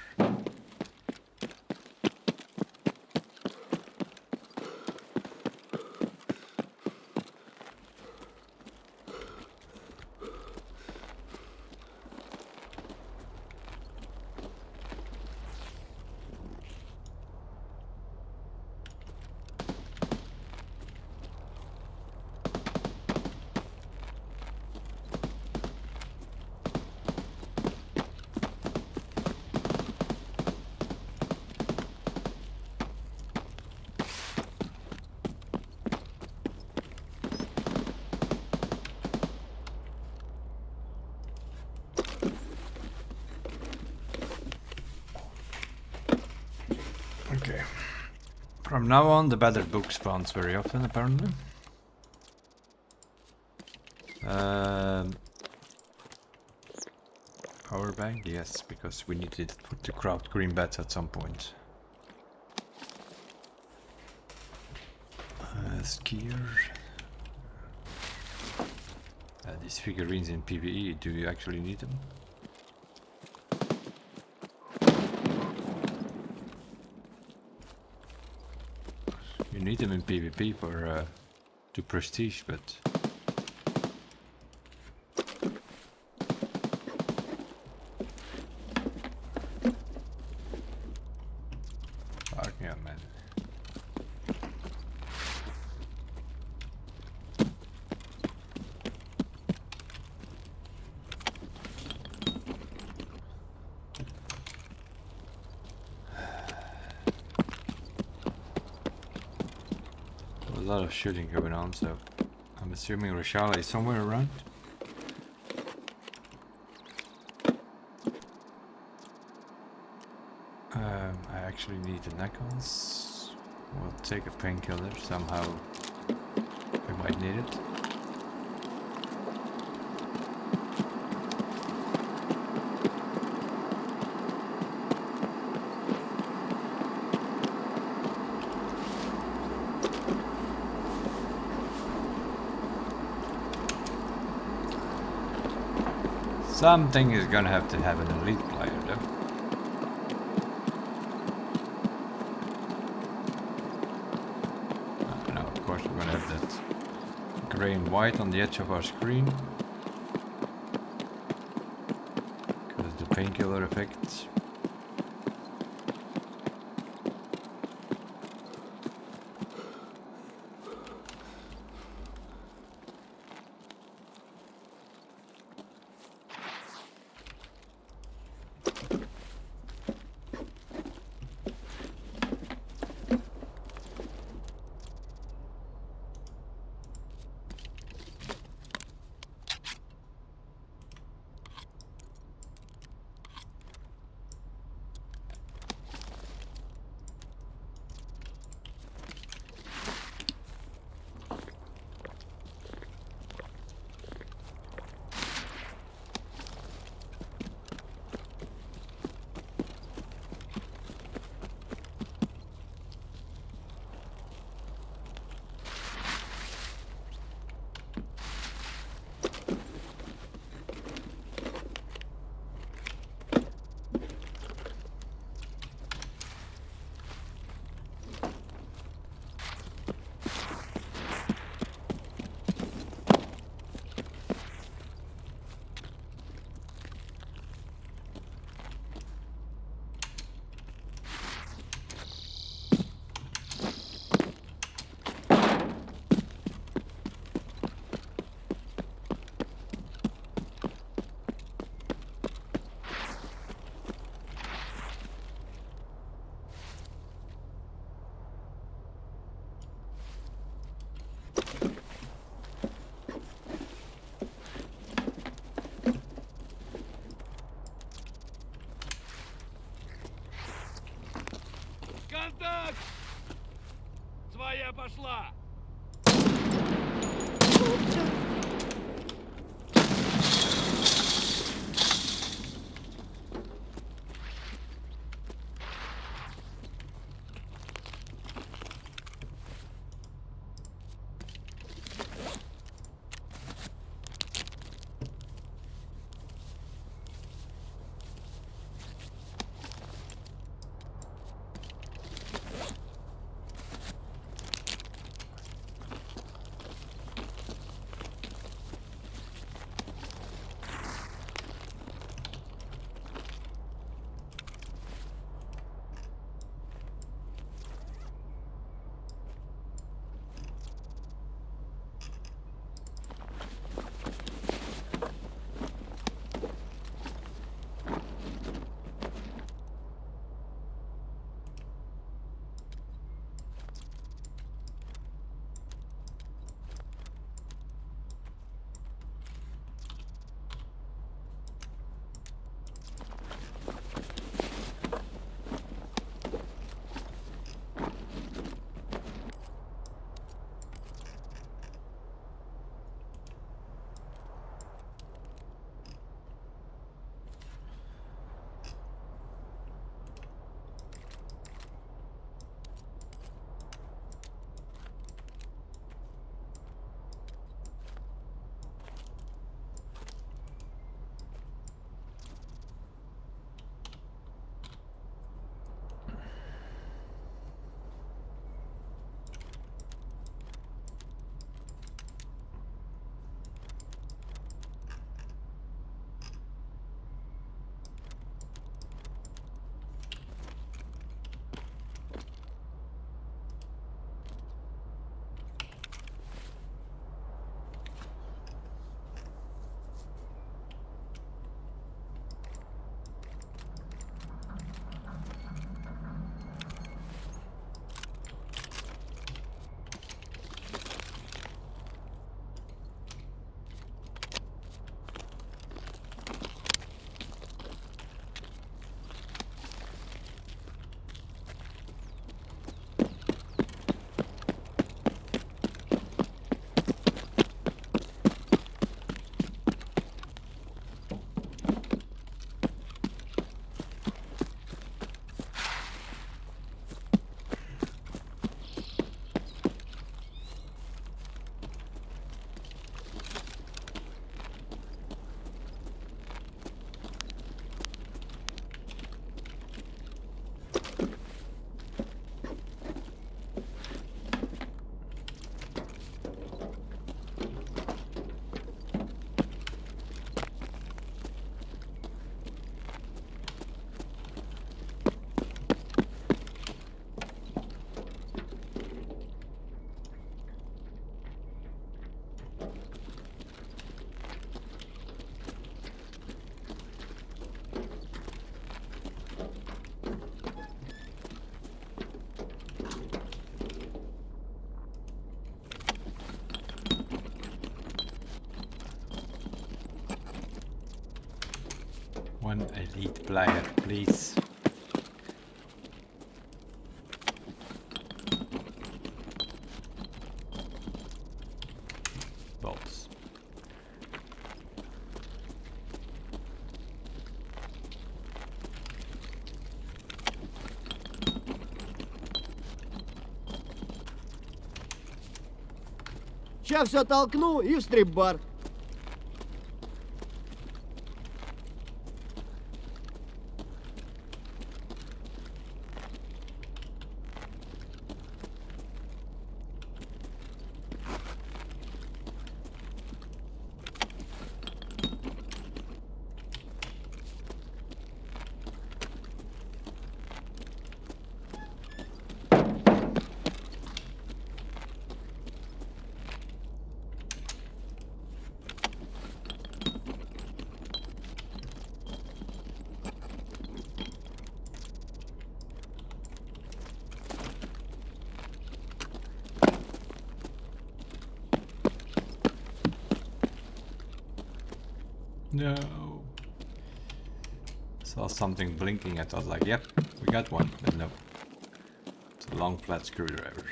Okay. From now on, the battered book spawns very often, apparently. Power bank, yes, because we needed to craft green bats at some point. Skier. These figurines in PvE, do you actually need them? You need them in PvP for to prestige, but fuck yeah, man. A lot of shooting going on, so I'm assuming Reshala is somewhere around. I actually need the neckles. We'll take a painkiller somehow. We might need it. Something is gonna have to have an elite player though. gray and white on the edge of our screen. Because the painkiller effects. Контакт! Своя пошла! Delete player, please. Bolts. Ща все толкну и в стрип-бар. No. Saw something blinking. I thought like, yep, we got one. But no. It's a long flat screwdriver.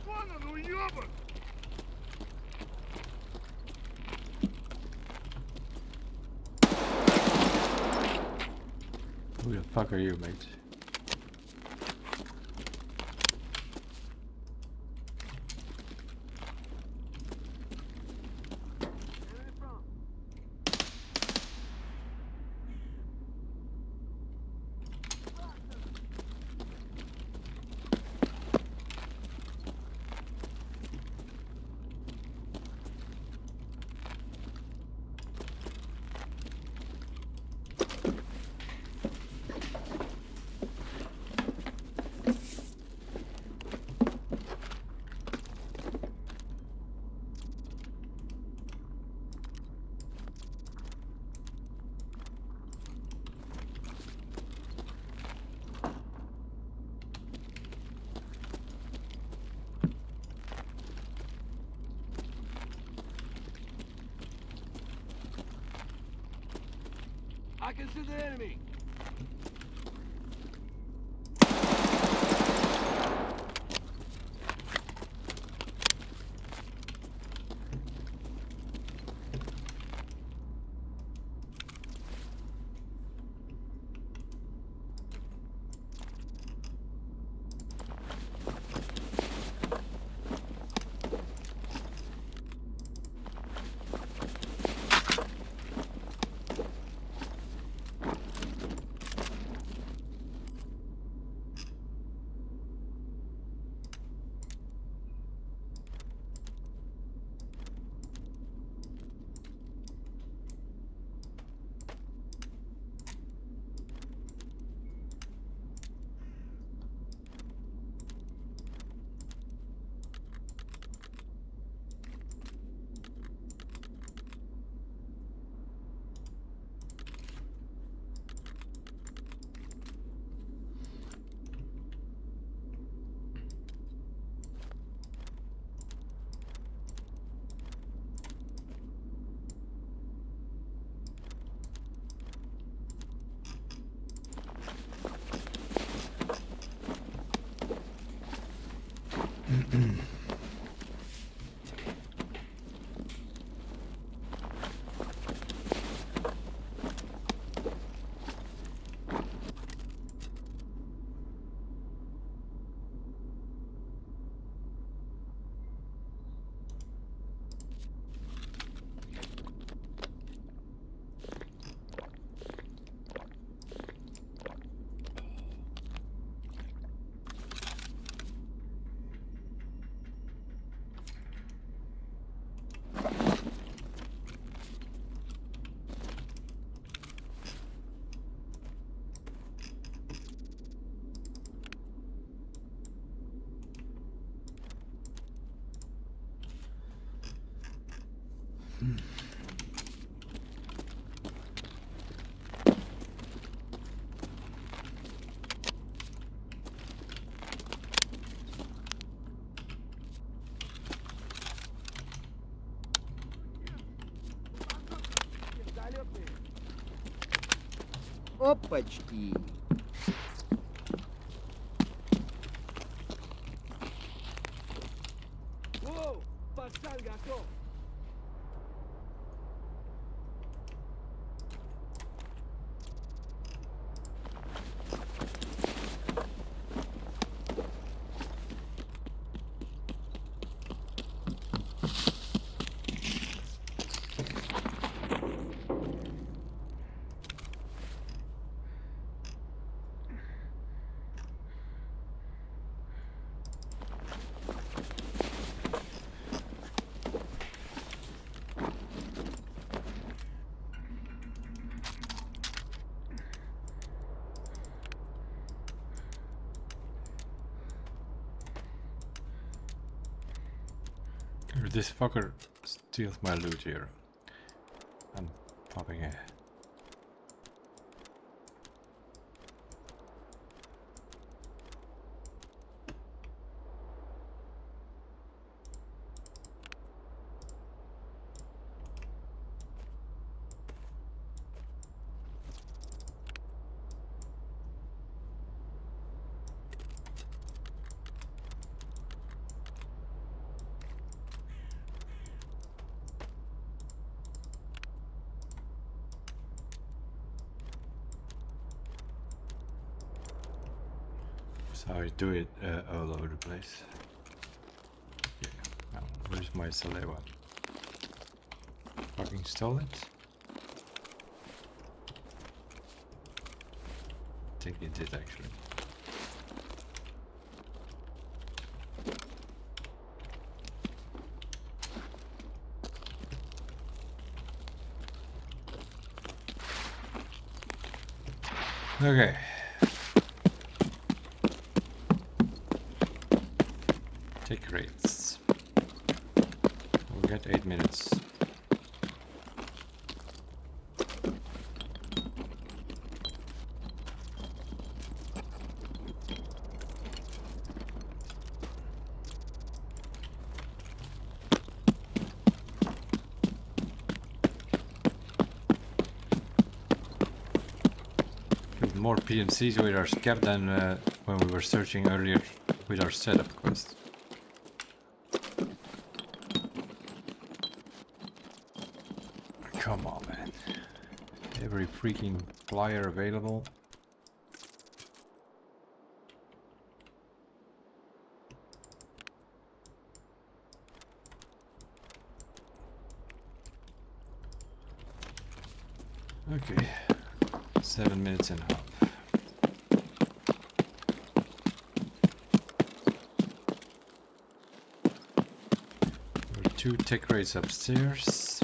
Вон он, уёбок! Who the fuck are you, mate? I can see the enemy. Опачки. Воу! Пацан готов! If this fucker steals my loot here, I'm popping it. So I do it all over the place. Yeah. Now, where's my Salewa? Fucking stole it? I think he did actually. Okay. Take rates. We'll get 8 minutes. With more PMCs with our scab than when we were searching earlier with our setup quest. Come on, man. Every freaking flyer available. Okay. 7 minutes and a half. There are 2 tech rates upstairs.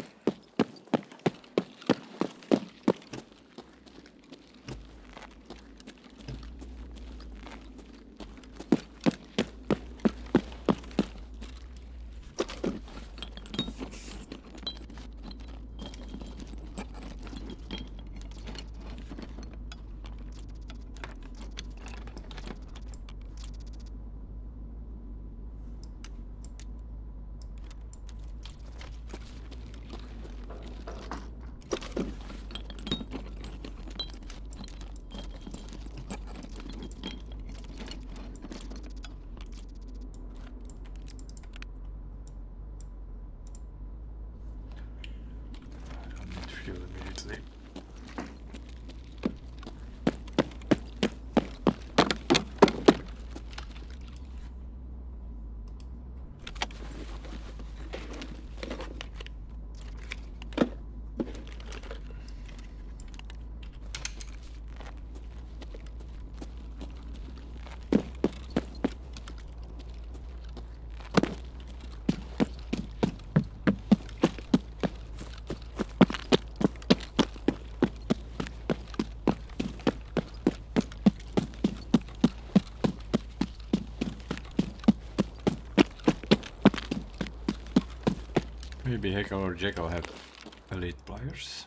Maybe Heckle or Jekyll have elite pliers.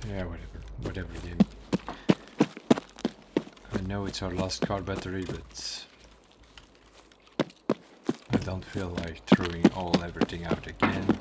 Yeah, whatever game. I know it's our last car battery, but I don't feel like throwing everything out again.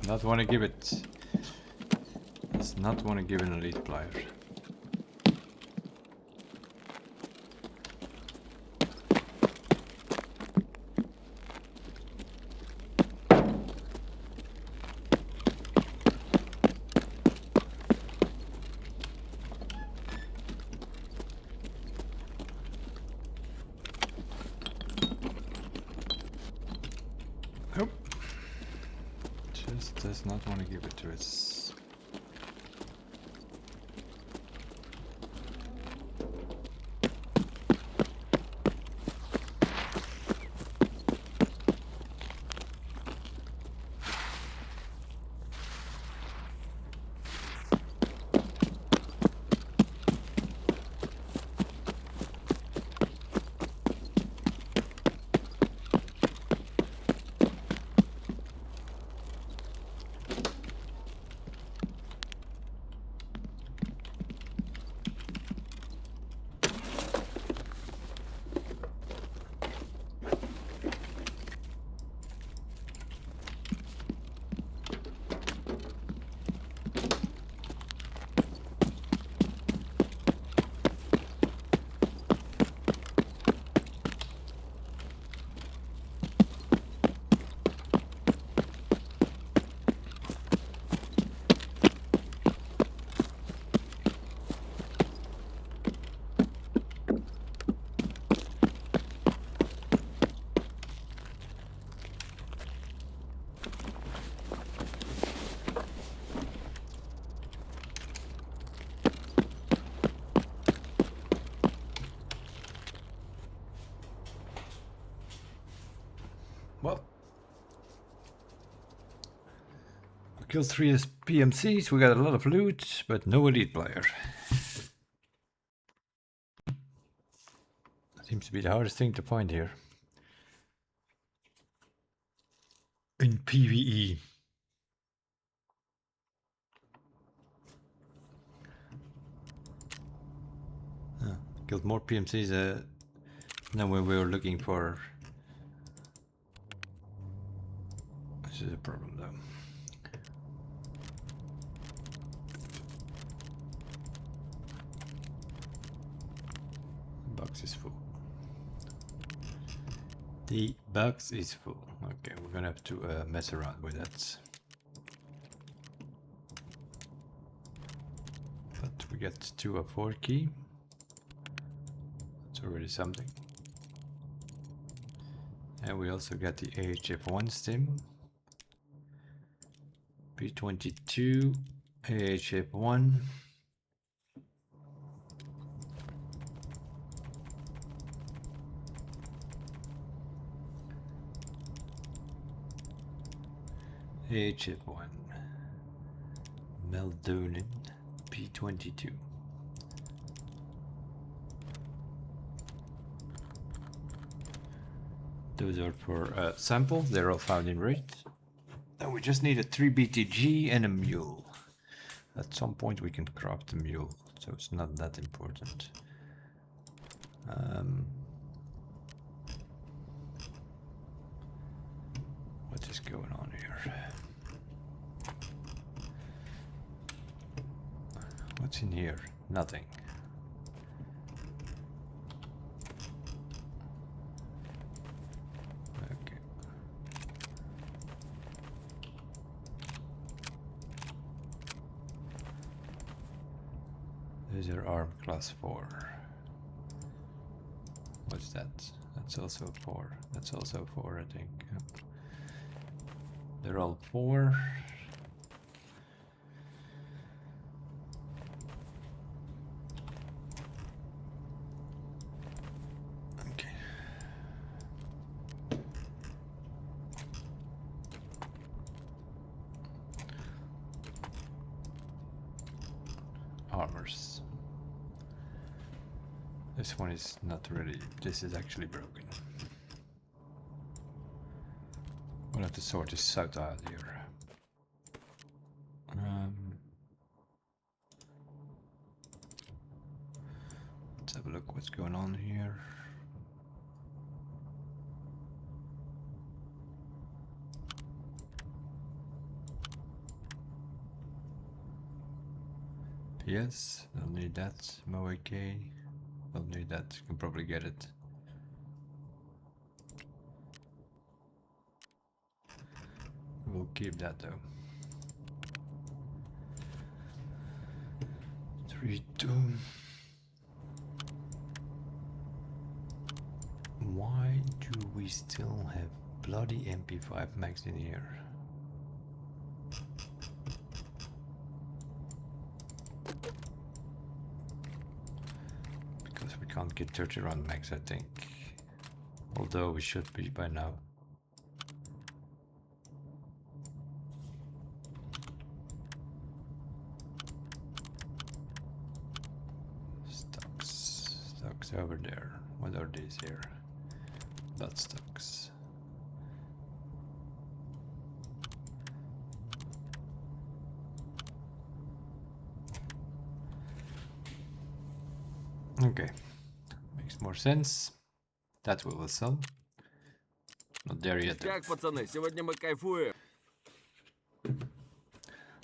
Not want to give it. Does not want to give an elite plier. Nope. Just does not want to give it to us. Well, we killed 3 PMCs, we got a lot of loot, but no elite player. Seems to be the hardest thing to find here. In PvE. Killed more PMCs than when we were looking for. This is a problem though. Box is full. The box is full. Okay, we're gonna have to mess around with that. We get 2 of 4 key. That's already something. And we also get the AHF1 stim. P22, AHF1. AHF1. Meldonin, P22. Those are for samples, they're all found in rate. And we just need a 3 BTG and a mule. At some point we can craft a mule, so it's not that important. What is going on here? What's in here? Nothing. Okay. These are arm class 4. What's that? That's also 4. That's also 4, I think. Yep. They're all 4. Okay. Armors. This one is not really, this is actually broken. We'll have to sort this out here. Let's have a look what's going on here. Yes, I'll need that. MOAK. I'll need that. You can probably get it. We'll keep that though. 3, 2. Why do we still have bloody MP5 max in here? Because we can't get 30 round max, I think. Although we should be by now. Stocks over there. What are these here? Blood stocks. Okay, makes more sense. That we will sell. Not there yet. Как, пацаны, сегодня мы кайфуем.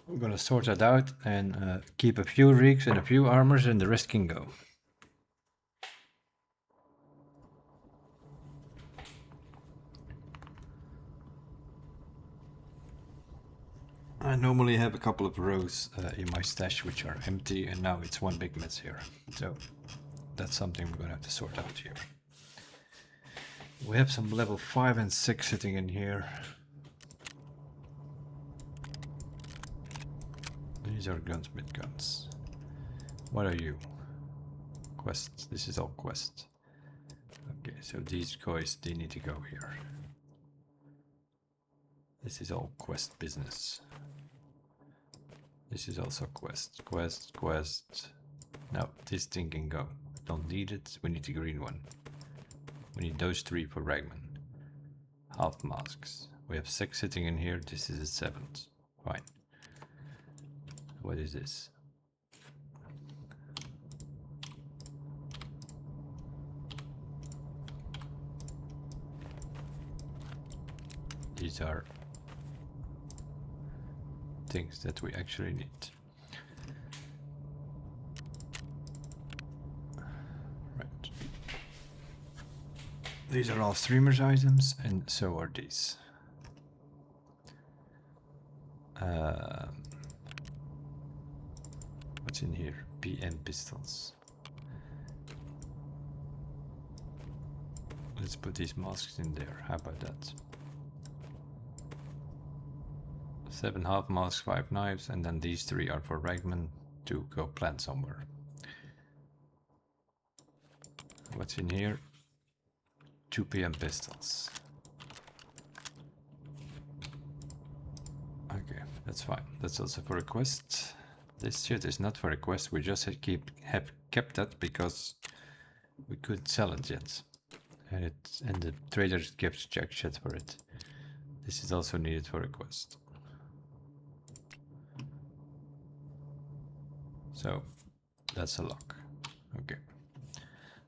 We're gonna sort that out and keep a few rigs and a few armors, and the rest can go. I normally have a couple of rows in my stash which are empty, and now it's one big mess here. So that's something we're gonna have to sort out here. We have some level 5 and 6 sitting in here. These are gunsmith guns. What are you? Quests. This is all quest. Okay, so these guys, they need to go here. This is all quest business. This is also quest. No, this thing can go. Don't need it. We need the green one. We need those 3 for Ragman. Half masks. We have 6 sitting in here. This is a 7th. Fine. What is this? These are things that we actually need. Right. These are all streamers items, and so are these. What's in here? PM pistols. Let's put these masks in there. How about that? 7 half masks, 5 knives, and then these 3 are for ragmen to go plant somewhere. What's in here? 2 PM pistols. Okay, that's fine. That's also for a quest. This shit is not for a quest. We just have kept that because we couldn't sell it yet, and the trader gives jack shit for it. This is also needed for a quest. So that's a lock. Okay,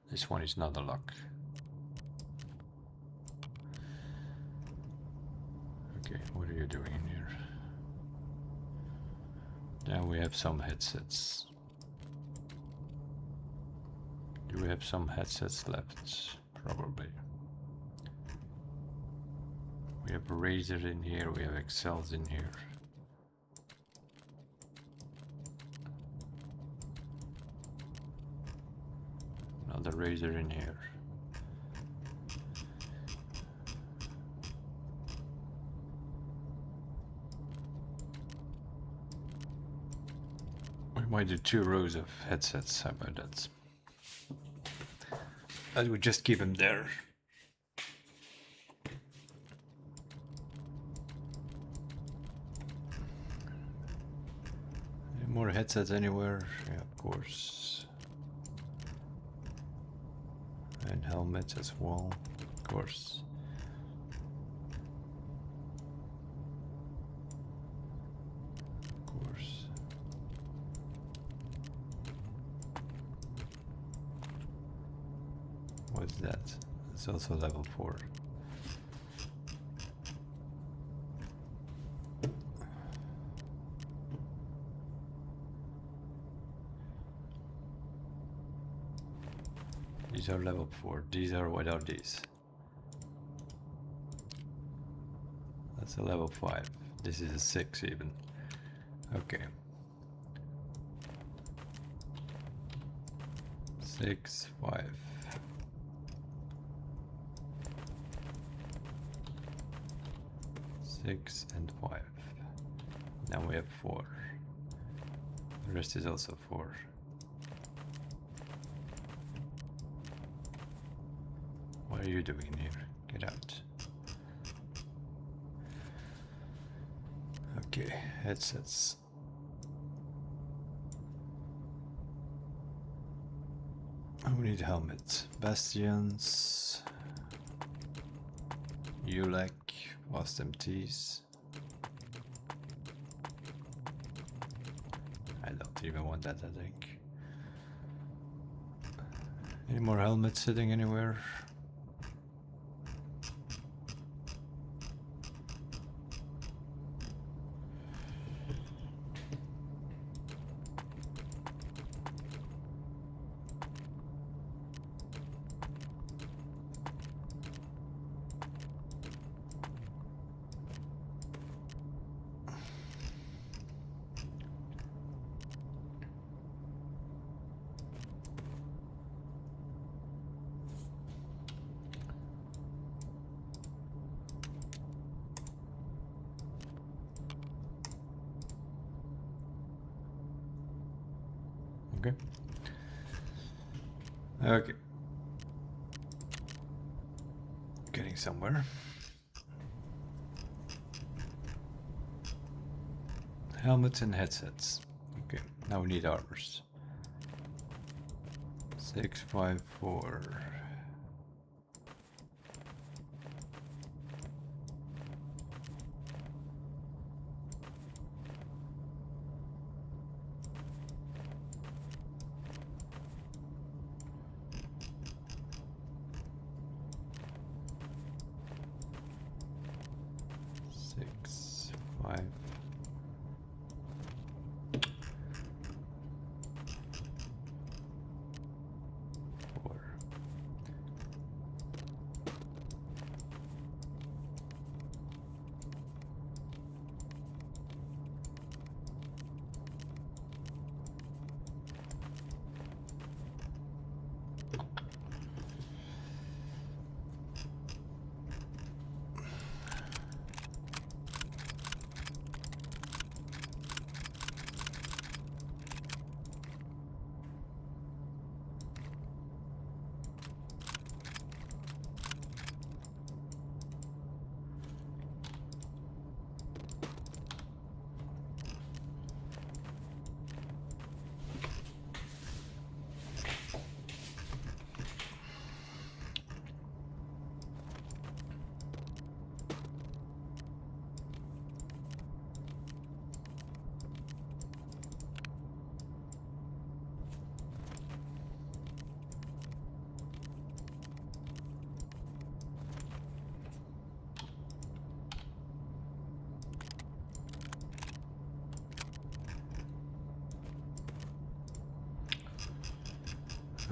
this one is not a lock. Okay, what are you doing in here? Now we have some headsets. Do we have some headsets left? Probably. We have Razer in here, we have Excels in here. Another Razer in here. We might do 2 rows of headsets, how about that? I would just keep them there. Any more headsets anywhere? Yeah, of course. And helmets as well, of course. Of course. What's that? It's also level 4. These are level 4. These are, what are these? That's a level 5. This is a 6 even. Okay. 6, 5. 6 and 5. Now we have 4. The rest is also 4. What are you doing here? Get out. Okay, headsets. Oh, we need helmets. Bastions. ULEC. Lost MTs. I don't even want that, I think. Any more helmets sitting anywhere? Okay. Okay. Getting somewhere. Helmets and headsets. Okay, now we need armors. 6, 5, 4.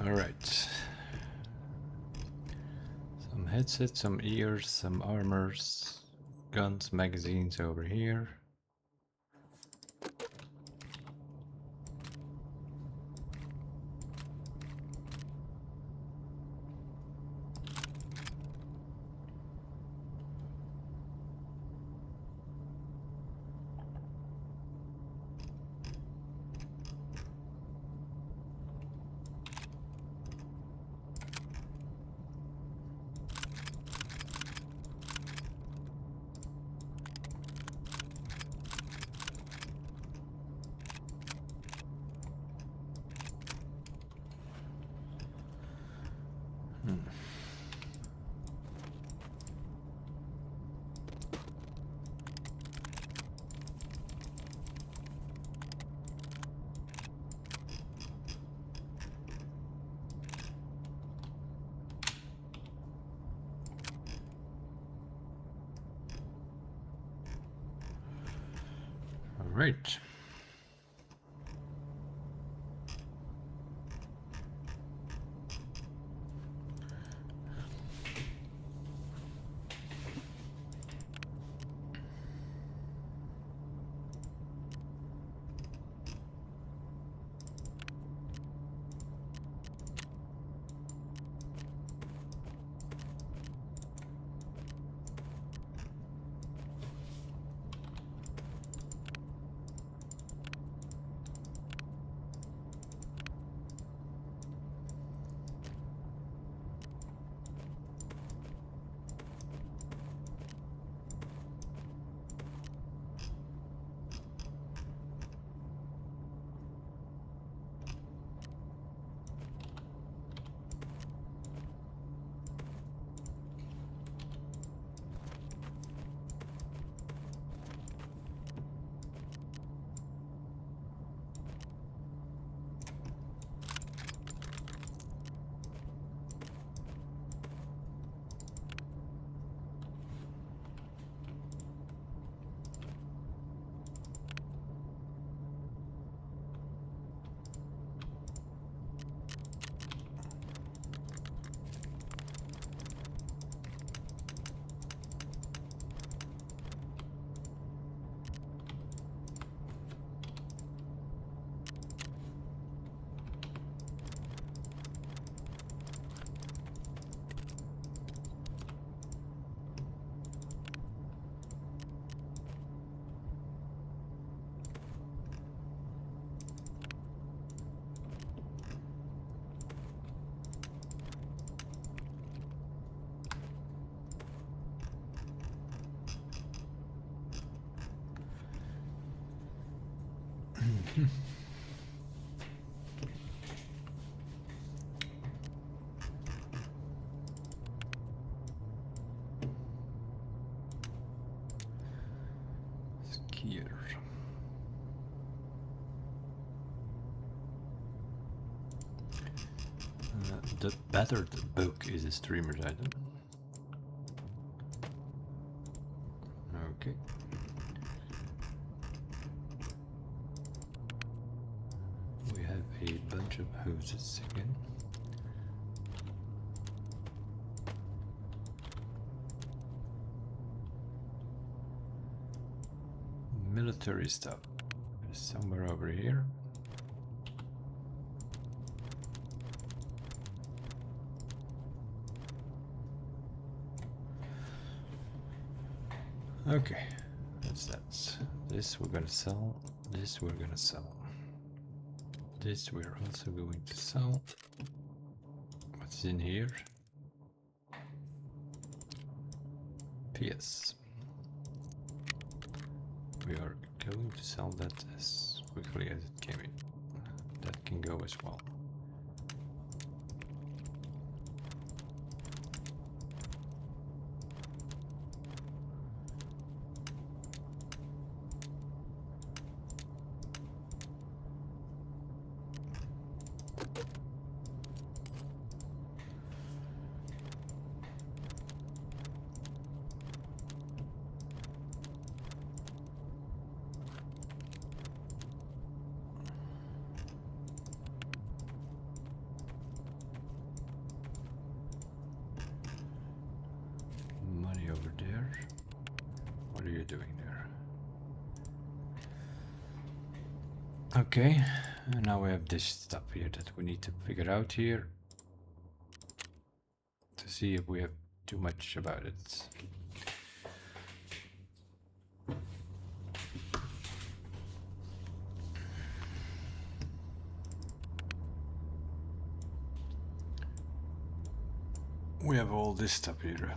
Alright. Some headsets, some ears, some armors, guns, magazines over here. Right. Skier. The battered book is a streamer's item. Okay. We have a bunch of hoses again. Military stuff is somewhere over here. Okay, that's that. This we're gonna sell. This we're gonna sell. This we're also going to sell. What's in here? PS. We are going to sell that as quickly as it came in. That can go as well. are you doing there? Okay, and now we have this stuff here that we need to figure out here to see if we have too much about it. We have all this stuff here.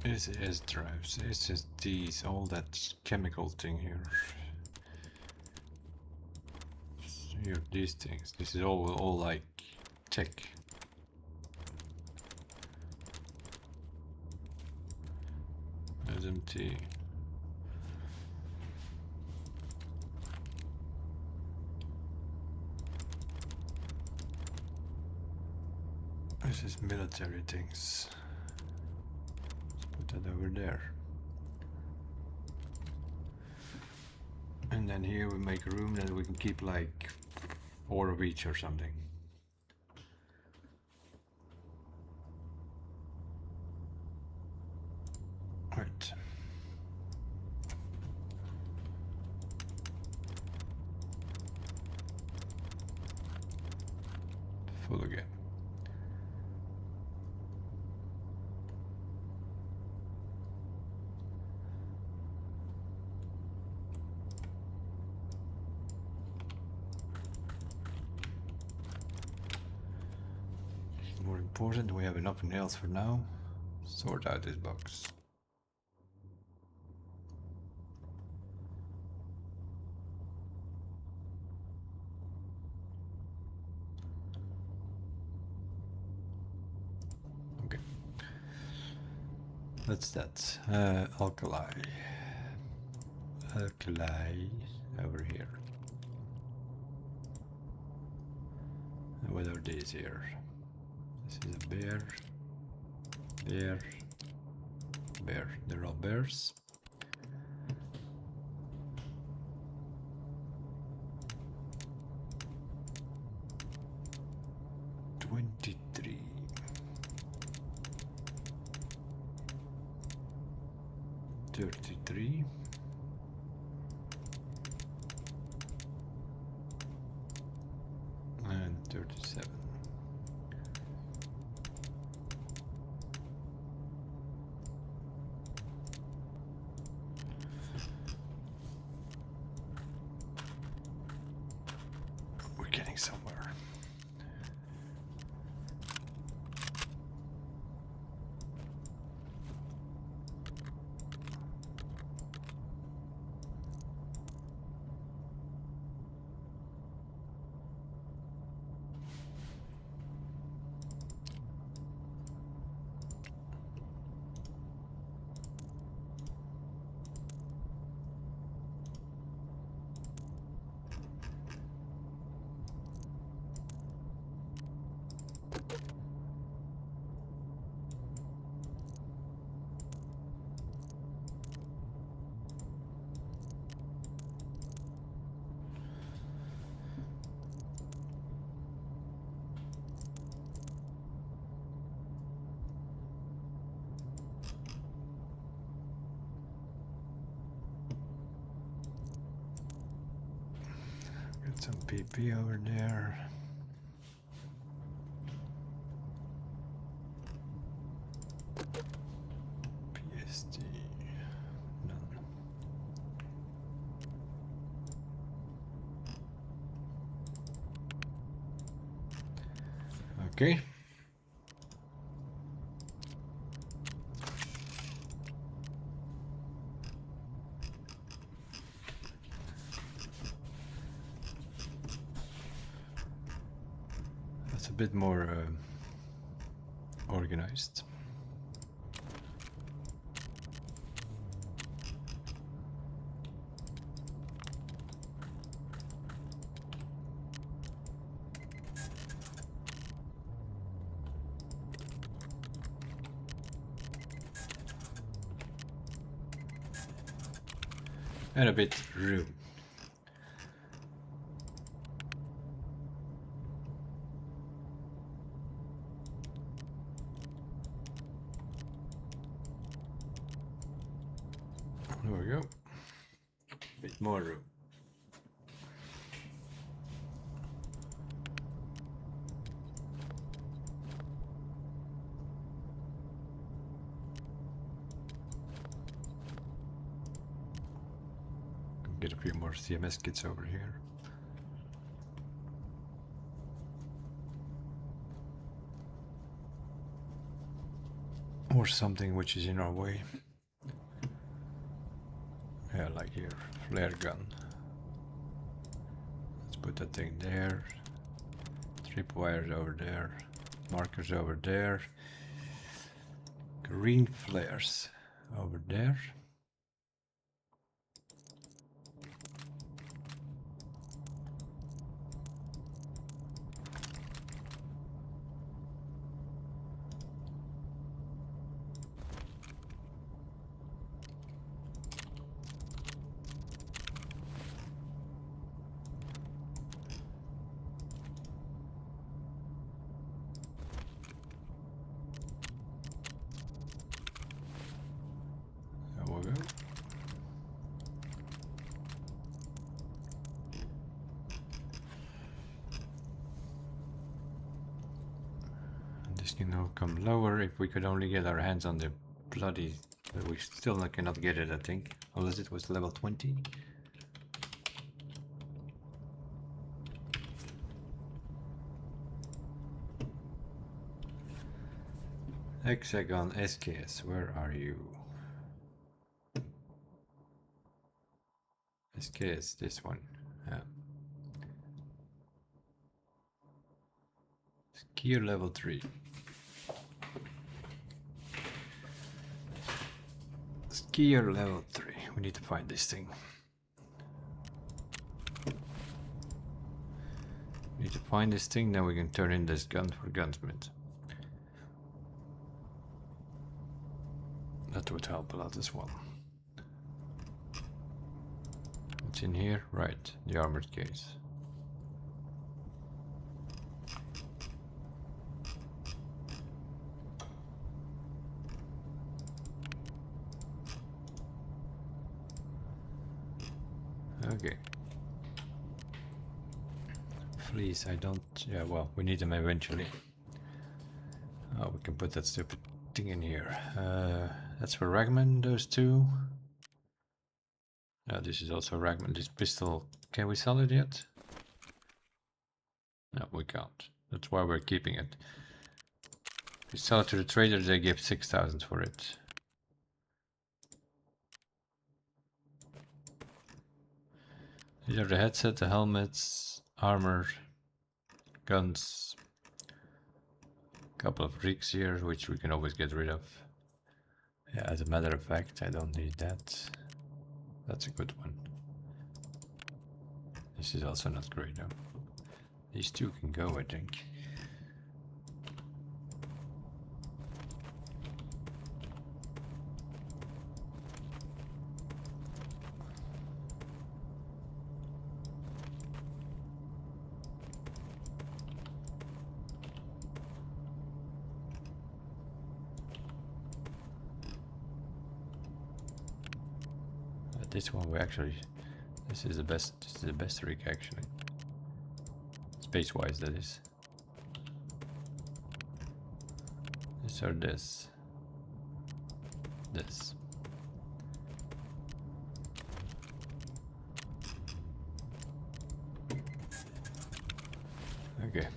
This is drives, SSDs, all that chemical thing here. Here, these things. This is all like tech. SMT. This is military things. Let's put that over there. And then here we make room that we can keep like 4 of each or something. Right. Full again. More important, we have enough nails for now. Sort out this box. Okay. What's that? Alkali. Alkali over here. And what are these here? This is a bear. Bear. Bear. They're all bears. $23. 33. And 37. We're getting somewhere. Got some PP over there. PSD. None. Okay. That's a bit more organized. And a bit room. There we go. Bit more room. Get a few more CMS kits over here. Or something which is in our way. Yeah, like here, flare gun. Let's put that thing there. Tripwires over there. Markers over there. Green flares over there. There we go. This can now come lower if we could only get our hands on the bloody... But we still cannot get it, I think. Unless it was level 20. Hexagon SKS, where are you? SKS, this one. Yeah. Skier level 3. Skier level 3. We need to find this thing. We need to find this thing, then we can turn in this gun for gunsmith. That would help a lot as well. What's in here? Right, the armored case. Okay. Fleece, I don't... Yeah, well, we need them eventually. Oh, we can put that stupid thing in here. That's for Ragman, those two. No, this is also Ragman. This pistol, can we sell it yet? No, we can't. That's why we're keeping it. If we sell it to the traders, they give 6,000 for it. These are the headset, the helmets, armor, guns. A couple of rigs here, which we can always get rid of. Yeah, as a matter of fact, I don't need that. That's a good one. This is also not great though. These two can go, I think. This one we actually, this is the best rig actually. Space wise, that is. This or this. This. Okay.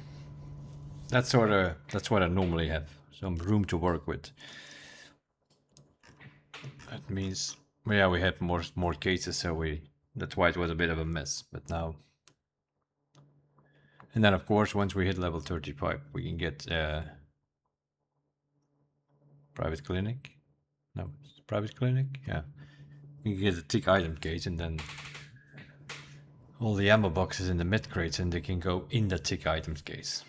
That's what I normally have. Some room to work with. That means, yeah, we had more cases, so that's why it was a bit of a mess. But now, and then of course, once we hit level 35, we can get private clinic. No, it's private clinic. Yeah, you can get a tick item case, and then all the ammo boxes in the mid crates, and they can go in the tick items case.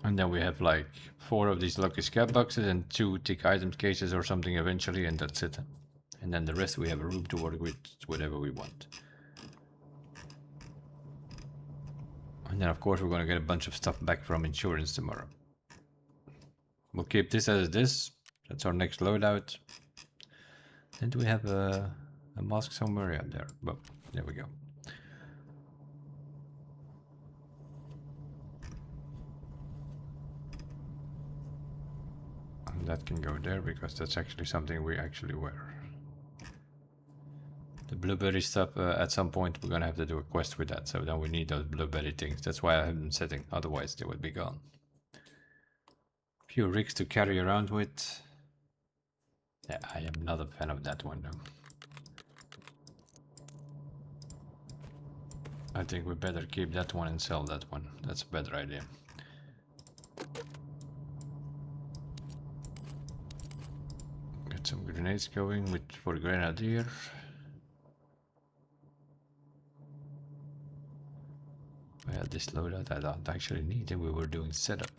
And then we have like 4 of these lucky scab boxes and 2 tick items cases or something eventually, and that's it. And then the rest we have a room to work with whatever we want. And then of course we're going to get a bunch of stuff back from insurance tomorrow. We'll keep this as it is. That's our next loadout. Didn't we have a mask somewhere? Yeah, there. Well, there we go. And that can go there because that's actually something we actually wear. The blueberry stuff, at some point we're gonna have to do a quest with that, so then we need those blueberry things. That's why I have them sitting, otherwise they would be gone. Few rigs to carry around with. Yeah, I am not a fan of that one though. I think we better keep that one and sell that one. That's a better idea. Get some grenades going for the grenadier. Yeah, this loadout I don't actually need, and we were doing setup.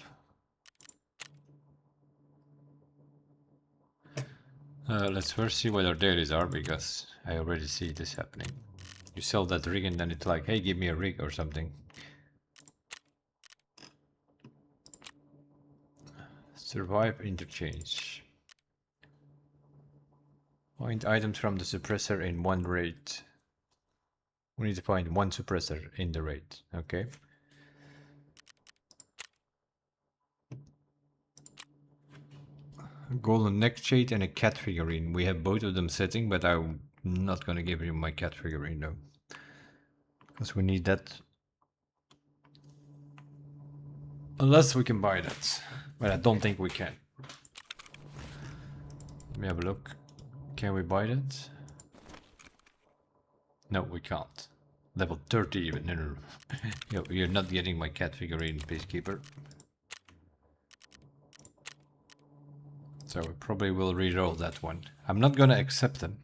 Let's first see what our dailies are, because I already see this happening. You sell that rig and then it's like, hey, give me a rig or something. Survive interchange. Find items from the suppressor in one raid. We need to find one suppressor in the raid, okay? A golden neck shade and a cat figurine. We have both of them sitting, but I'm not gonna give you my cat figurine though. Because we need that. Unless we can buy that. But I don't think we can. Let me have a look. Can we buy that? No, we can't. Level 30 even. No, no, no. You're not getting my cat figurine, Peacekeeper. So we probably will reroll that one. I'm not gonna accept them.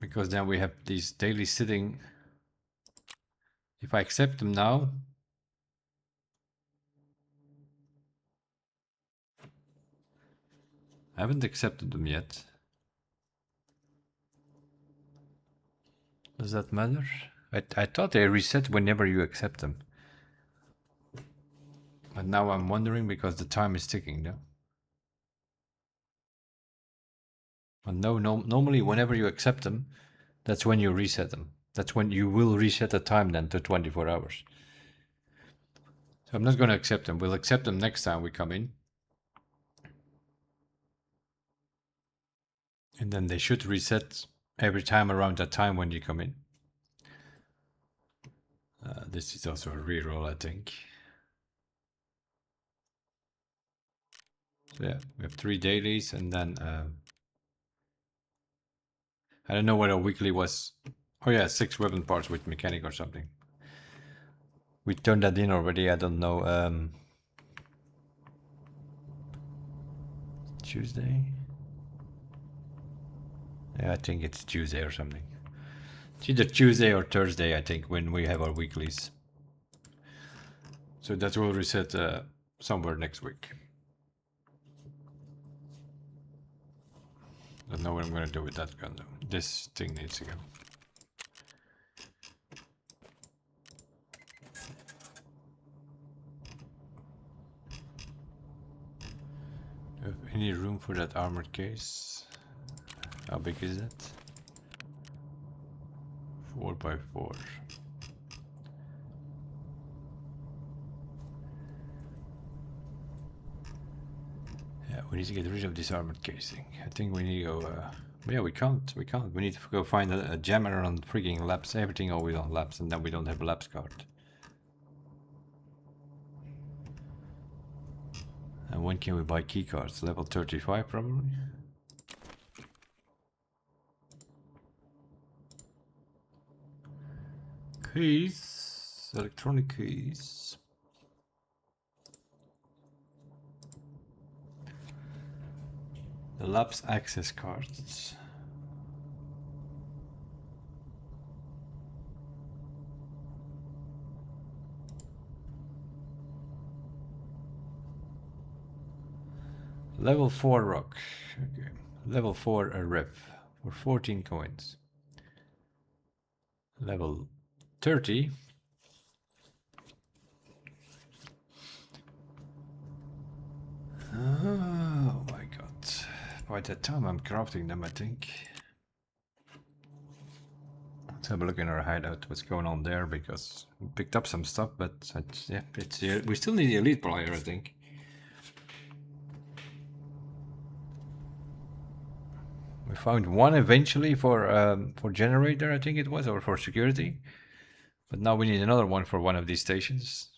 Because then we have these daily sitting. If I accept them now. I haven't accepted them yet. Does that matter? I thought they reset whenever you accept them. But now I'm wondering because the time is ticking now. But no, normally whenever you accept them, that's when you reset them. That's when you will reset the time then to 24 hours. So I'm not going to accept them. We'll accept them next time we come in. And then they should reset every time around that time when you come in. This is also a reroll, I think. So yeah, we have 3 dailies and then I don't know what our weekly was. Oh yeah, 6 weapon parts with mechanic or something. We turned that in already, I don't know. Tuesday? Yeah, I think it's Tuesday or something. It's either Tuesday or Thursday, I think, when we have our weeklies. So that will reset somewhere next week. Don't know what I'm gonna do with that gun though. This thing needs to go. Do you have any room for that armored case? How big is that? 4x4. Yeah, we need to get rid of this armored casing. I think we need to go... yeah, we can't. We can't. We need to go find a jammer on freaking labs. Everything always on labs, and then we don't have a labs card. And when can we buy keycards? Level 35 probably? Keys. Electronic keys. The labs access cards. Level 4 rock. Okay. Level 4 a rep for 14 coins. Level 30. Oh my god. by the time I'm crafting them, I think. Let's have a look in our hideout, what's going on there, because we picked up some stuff, but yeah, we still need the elite player, I think. We found one eventually for generator, I think it was, or for security. But now we need another one for one of these stations.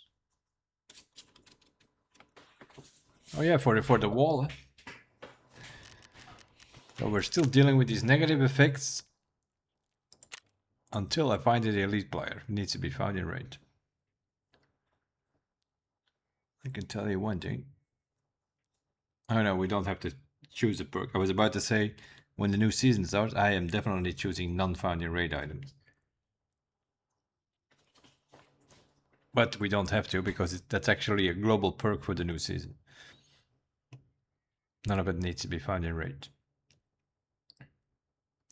Oh yeah, for the wall. So we're still dealing with these negative effects until I find the elite player. It needs to be found in raid. I can tell you one thing. Oh no, we don't have to choose a perk. I was about to say, when the new season starts, I am definitely choosing non-found in raid items. But we don't have to, because that's actually a global perk for the new season. None of it needs to be found in raid.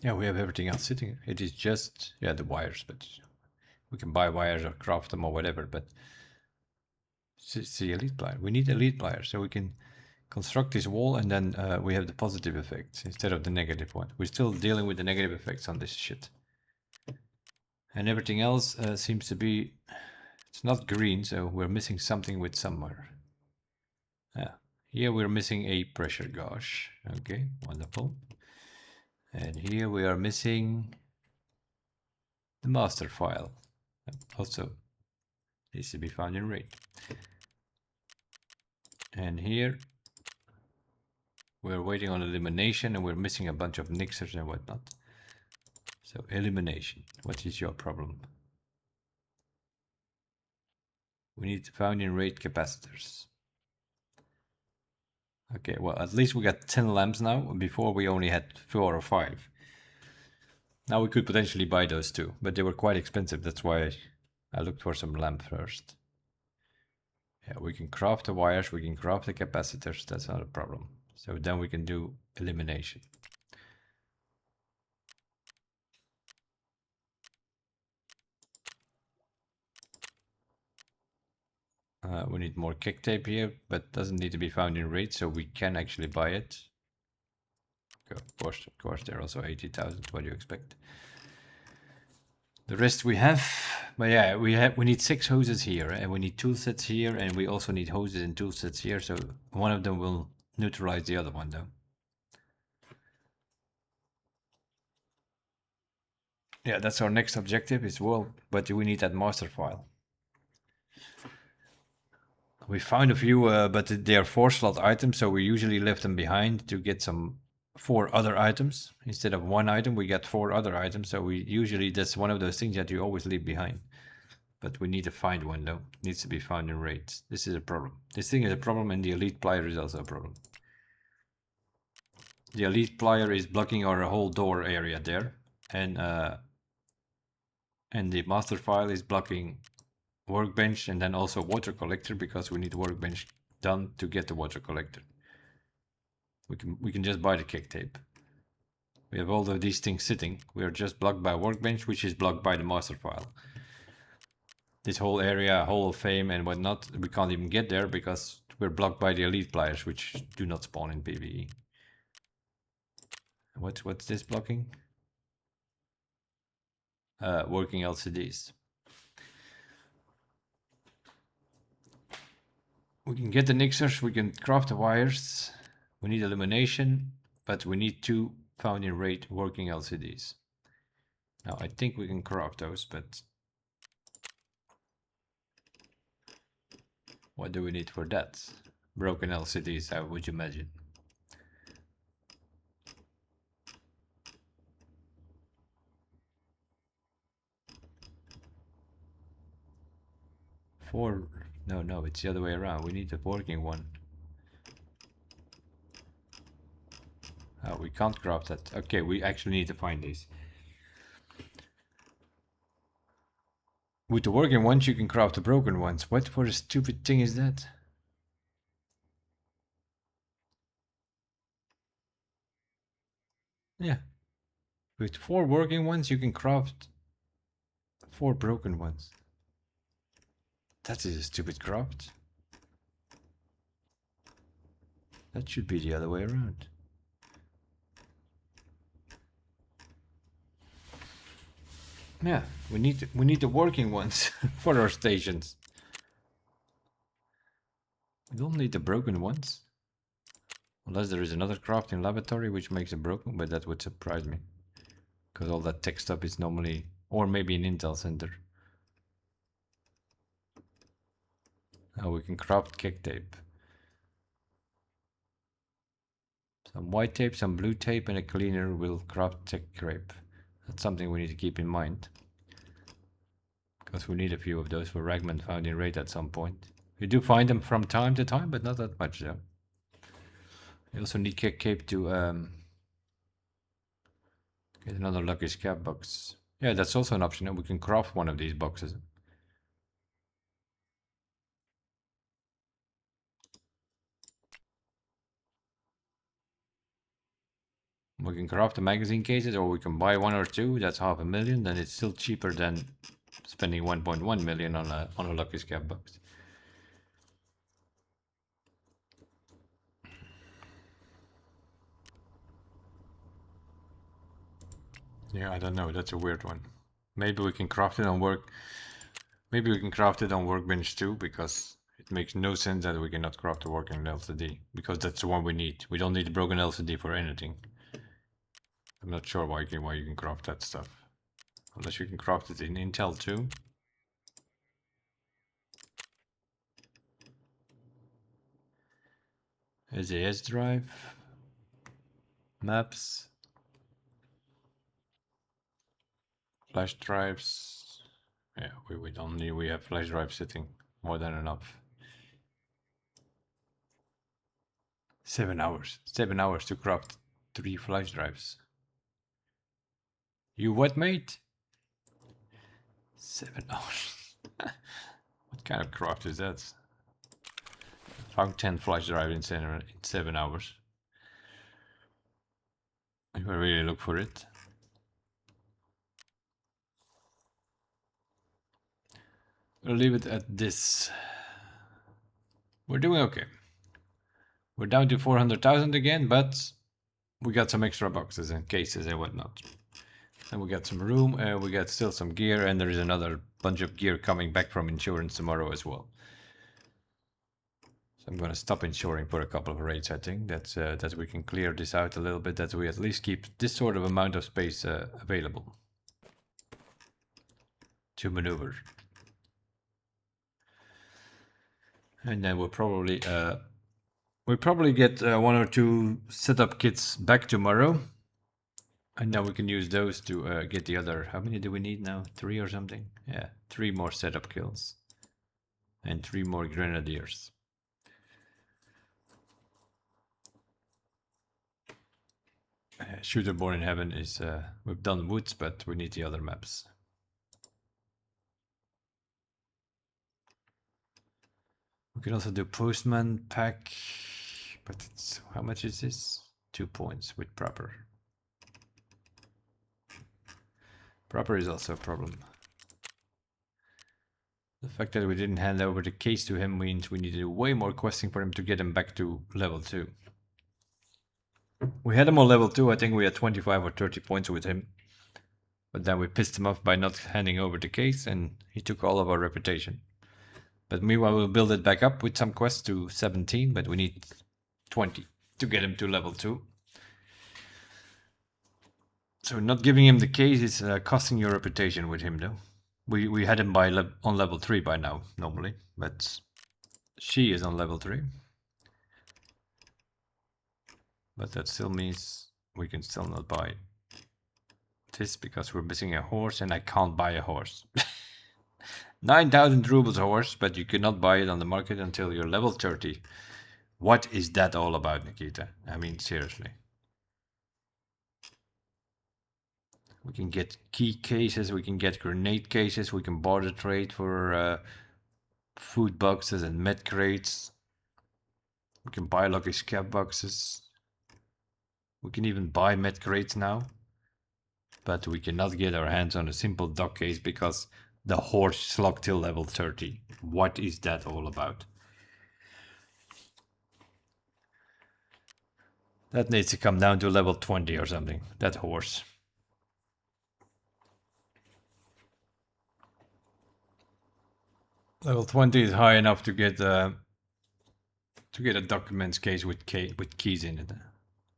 Yeah, we have everything else sitting. It is just, yeah, the wires, but we can buy wires or craft them or whatever, but it's the elite player. We need elite players, so we can construct this wall and then we have the positive effects instead of the negative one. We're still dealing with the negative effects on this shit. And everything else seems to be, it's not green, so we're missing something with somewhere. Yeah, here we're missing a pressure gauge. Okay, wonderful. And here we are missing the master file. Also needs to be found in raid. And here we're waiting on elimination and we're missing a bunch of nixers and whatnot. So elimination, what is your problem? We need found in raid capacitors. Okay, well, at least we got 10 lamps now. Before we only had 4 or 5. Now we could potentially buy those too, but they were quite expensive. That's why I looked for some lamp first. Yeah, we can craft the wires, we can craft the capacitors. That's not a problem. So then we can do elimination. We need more kick tape here, but doesn't need to be found in raid, so we can actually buy it. Okay, of course, they're also 80,000. What do you expect? The rest we have, but yeah, we need 6 hoses here, and we need tool sets here, and we also need hoses and tool sets here. So one of them will neutralize the other one, though. Yeah, that's our next objective as well, but we need that master file. We found a few, but they are 4-slot items, so we usually left them behind to get some 4 other items. Instead of 1 item, we get 4 other items, so we usually, that's one of those things that you always leave behind. But we need to find one, though. It needs to be found in raids. This is a problem. This thing is a problem, and the elite plier is also a problem. The elite plier is blocking our whole door area there, and the master file is blocking workbench and then also water collector, because we need workbench done to get the water collector. We can just buy the kick tape. We have all of these things sitting. We are just blocked by workbench, which is blocked by the master file. This whole area, Hall of Fame and whatnot, we can't even get there because we're blocked by the elite players, which do not spawn in PvE. What's this blocking? Working LCDs. We can get the nixers, we can craft the wires. We need illumination, but we need 2 found in raid working LCDs. Now I think we can craft those, but what do we need for that? Broken LCDs, I would imagine. No, it's the other way around. We need a working one. We can't craft that. Okay, we actually need to find these. With the working ones, you can craft the broken ones. What for a stupid thing is that? Yeah. With 4 working ones, you can craft 4 broken ones. That is a stupid craft. That should be the other way around. Yeah, we need the working ones for our stations. We don't need the broken ones. Unless there is another crafting laboratory which makes it broken, but that would surprise me. Because all that tech stuff is normally... Or maybe an Intel center. Oh, we can craft kick tape. Some white tape, some blue tape, and a cleaner will craft tech grape. That's something we need to keep in mind. Because we need a few of those for Ragman found in raid at some point. We do find them from time to time, but not that much though. We also need kick cape to get another lucky scab box. Yeah, that's also an option. We can craft one of these boxes. We can craft the magazine cases, or we can buy one or two. That's $500,000. Then it's still cheaper than spending 1.1 million on a lucky scab box. Yeah, I don't know. That's a weird one. Maybe we can craft it on work. Maybe we can craft it on workbench too, because it makes no sense that we cannot craft a working LCD, because that's the one we need. We don't need a broken LCD for anything. I'm not sure why you can craft that stuff. Unless you can craft it in Intel too. SAS drive. Maps. Flash drives. Yeah, we don't need, we have flash drives sitting. More than enough. 7 hours. 7 hours to craft 3 flash drives. You what, mate? 7 hours. What kind of craft is that? Found 10 flash drives in 7 hours. If I really look for it. We'll leave it at this. We're doing okay. We're down to 400,000 again, but we got some extra boxes and cases and whatnot. And we got some room, we got still some gear, and there is another bunch of gear coming back from insurance tomorrow as well. So I'm gonna stop insuring for a couple of raids, I think. That we can clear this out a little bit, that we at least keep this sort of amount of space available to maneuver. And then we'll probably get 1 or 2 setup kits back tomorrow. And now we can use those to get the other... How many do we need now? 3 or something? Yeah, 3 more setup kills. And 3 more grenadiers. Shooter Born in Heaven is... we've done Woods, but we need the other maps. We can also do Postman Pack. But it's... How much is this? 2 points with Proper. Proper is also a problem. The fact that we didn't hand over the case to him means we need to do way more questing for him to get him back to level 2. We had him on level 2, I think we had 25 or 30 points with him. But then we pissed him off by not handing over the case, and he took all of our reputation. But meanwhile we'll build it back up with some quests to 17, but we need 20 to get him to level 2. So not giving him the case is costing your reputation with him though. We had him on level 3 by now, normally, but she is on level 3. But that still means we can still not buy this because we're missing a horse and I can't buy a horse. 9,000 rubles a horse, but you cannot buy it on the market until you're level 30. What is that all about, Nikita? I mean, seriously. We can get key cases, we can get grenade cases, we can barter trade for food boxes and med crates. We can buy lucky scab boxes. We can even buy med crates now. But we cannot get our hands on a simple dock case because the horse is locked till level 30. What is that all about? That needs to come down to level 20 or something, that horse. Level 20 is high enough to get a documents case with keys in it.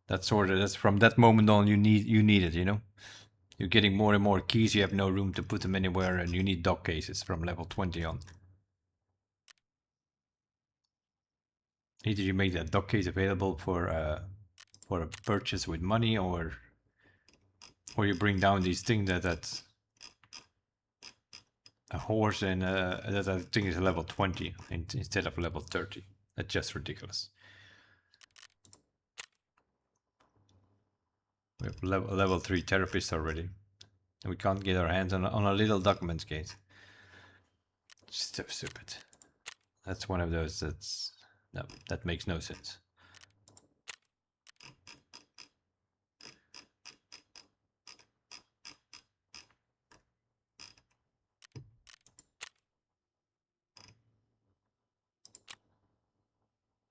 That's from that moment on you need it, you know. You're getting more and more keys, you have no room to put them anywhere, and you need dock cases from level 20 on. Either you make that dock case available for a purchase with money, or you bring down these things that's a horse and that I think is level 20 instead of level 30. That's just ridiculous. We have level 3 therapists already, and we can't get our hands on a little documents case. Just so stupid. That's one of those that makes no sense.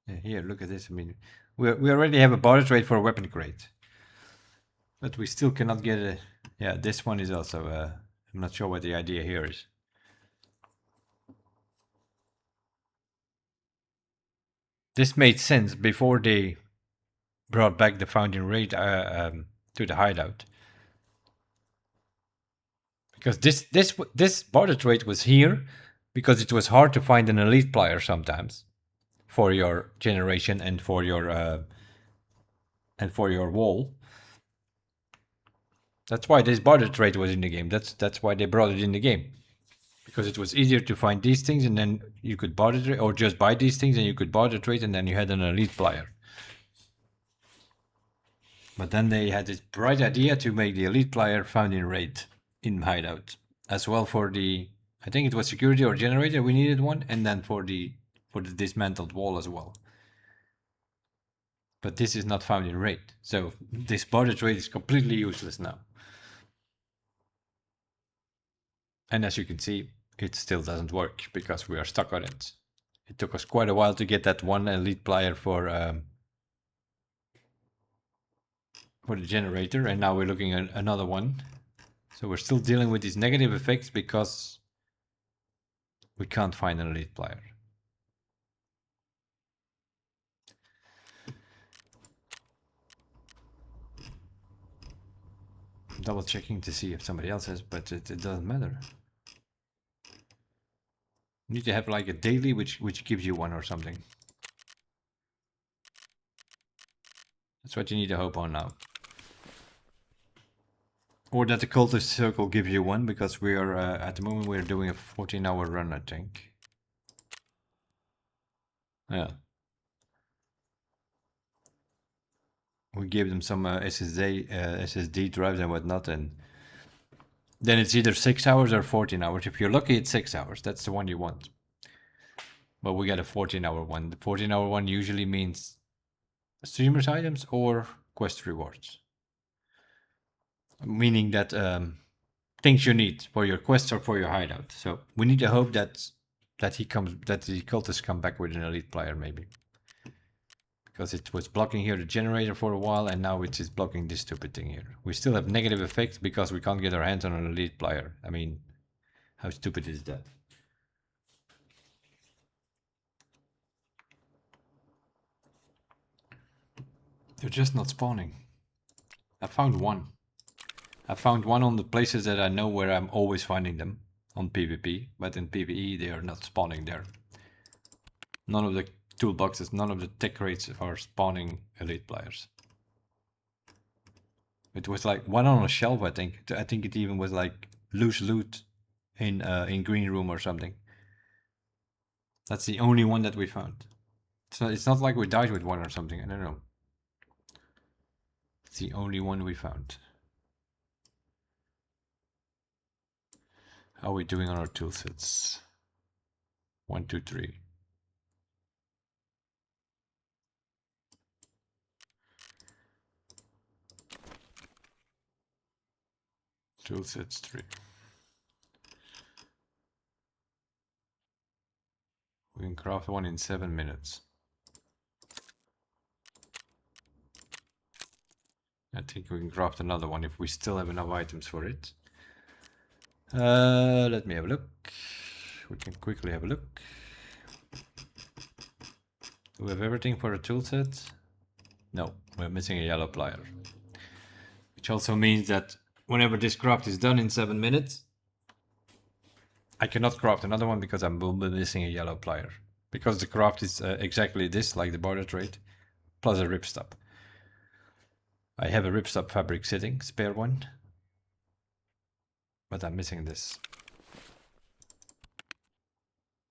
Yeah, here, look at this. I mean, we already have a barter rate for a weapon crate, but we still cannot get a. Yeah, this one is also. I'm not sure what the idea here is. This made sense before they brought back the founding rate to the hideout, because this barter rate was here because it was hard to find an elite player sometimes for your generation and for your wall. That's why this barter trade was in the game. That's why they brought it in the game, because it was easier to find these things, and then you could barter trade, or just buy these things and you could barter trade, and then you had an elite player. But then they had this bright idea to make the elite player founding rate in hideout as well for the. I think it was security or generator. We needed one, and then for the dismantled wall as well. But this is not found in rate, so this barter trade is completely useless now. And as you can see, it still doesn't work because we are stuck on it. It took us quite a while to get that one elite player for the generator, and now we're looking at another one. So we're still dealing with these negative effects because we can't find an elite player. I'm double checking to see if somebody else has, but it doesn't matter. You need to have like a daily which gives you one or something. That's what you need to hope on now. Or that the cultist circle gives you one, because we are at the moment we're doing a 14-hour run, I think. Yeah. We gave them some SSD drives and whatnot, and then it's either 6 hours or 14 hours. If you're lucky, it's 6 hours. That's the one you want. But we got a 14-hour one. The 14-hour one usually means streamers items or quest rewards. Meaning that things you need for your quests or for your hideout. So we need to hope that the cultists come back with an elite player, maybe. Because it was blocking here the generator for a while, and now it is blocking this stupid thing here. We still have negative effects because we can't get our hands on an elite player. I mean, how stupid is that? They're just not spawning. I found one. I found one on the places that I know where I'm always finding them on PvP, but in PvE they are not spawning there. None of the toolboxes, none of the tech crates are spawning elite players. It was like one on a shelf, I think. I think it even was like loose loot in green room or something. That's the only one that we found. So it's not like we died with one or something. I don't know. It's the only one we found. How are we doing on our tool sets? 1, 2, 3. Tool sets 3. We can craft one in 7 minutes. I think we can craft another one if we still have enough items for it. Let me have a look. we can quickly have a look. Do we have everything for a tool set? No, we're missing a yellow plier. Which also means that whenever this craft is done in 7 minutes, I cannot craft another one because I'm missing a yellow plier. Because the craft is exactly this, like the border trade, plus a ripstop. I have a ripstop fabric sitting, spare one. But I'm missing this.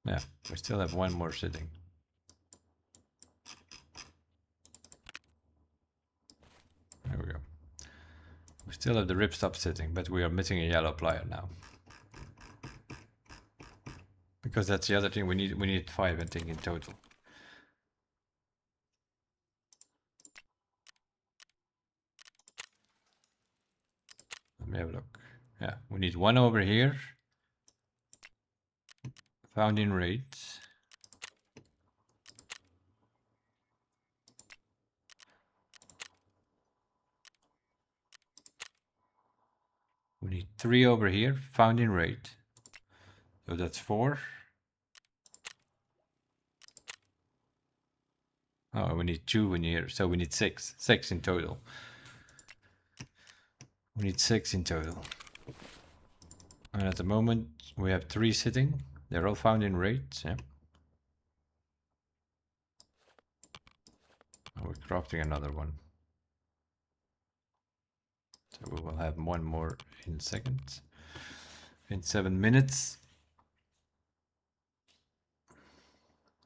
Yeah, we still have one more sitting. There we go. We still have the ripstop sitting, but we are missing a yellow plier now. Because that's the other thing, we need 5, I think, in total. Let me have a look. Yeah, we need 1 over here. Found in rate. We need 3 over here, found in rate. So that's 4. Oh, we need 2 in here, so we need 6. 6 in total. We need 6 in total. And at the moment, we have 3 sitting. They're all found in rate, yeah. Oh, we're crafting another one. So we will have 1 more in a second. In 7 minutes.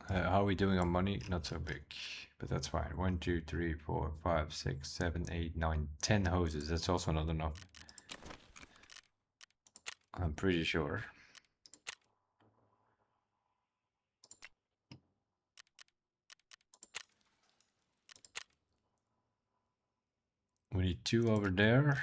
How are we doing on money? Not so big, but that's fine. 1, 2, 3, 4, 5, 6, 7, 8, 9, 10 hoses. That's also not enough. I'm pretty sure. We need 2 over there.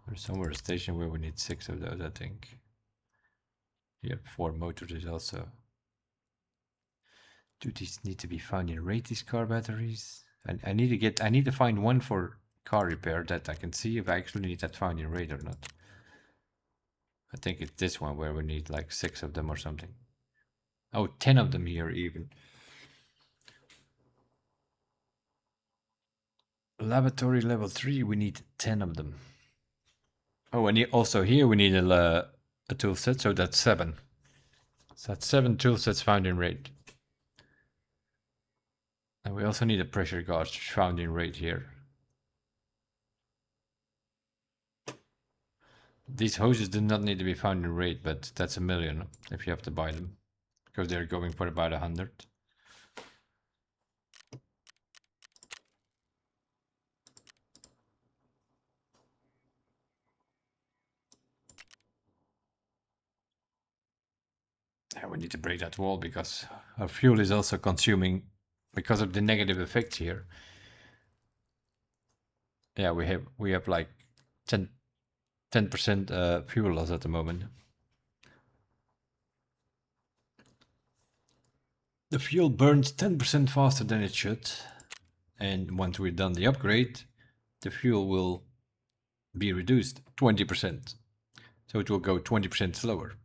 There's somewhere a station where we need 6 of those, I think. Here, 4 motors is also. Do these need to be found in rate, these car batteries? I need to find one for car repair that I can see if I actually need that found in rate or not. I think it's this one where we need like 6 of them or something. Oh, 10 of them here even. Laboratory level 3, we need 10 of them. Oh, and also here we need a tool set, so that's 7. So that's 7 tool sets found in rate. And we also need a pressure gauge found in rate here. These hoses do not need to be found in rate, but that's 1 million if you have to buy them. Because they're going for about 100. Yeah, we need to break that wall because our fuel is also consuming because of the negative effects here. Yeah, we have like 10% fuel loss at the moment. The fuel burns 10% faster than it should. And once we've done the upgrade, the fuel will be reduced 20%. So it will go 20% slower.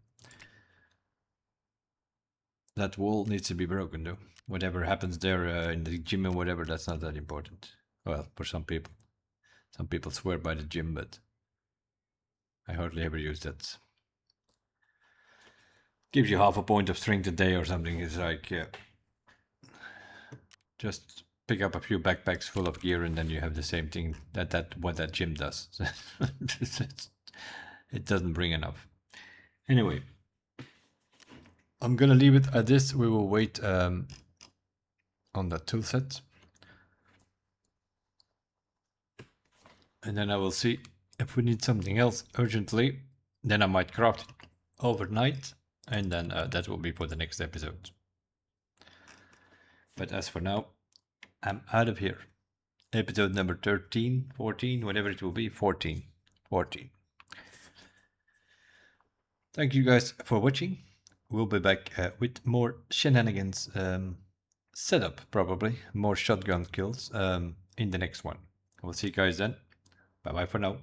That wall needs to be broken though. Whatever happens there in the gym and whatever, that's not that important. Well, for some people. Some people swear by the gym, but I hardly ever use that. Gives you half a point of strength a day or something. It's like, yeah. Just pick up a few backpacks full of gear and then you have the same thing what that gym does. It doesn't bring enough. Anyway, I'm gonna leave it at this. We will wait on that tool set. And then I will see if we need something else urgently. Then I might craft it overnight. And then that will be for the next episode. But as for now, I'm out of here. Episode number 13, 14, whatever it will be, 14. 14. Thank you guys for watching. we'll be back with more shenanigans setup, probably more shotgun kills in the next one. We'll see you guys then. Bye bye for now.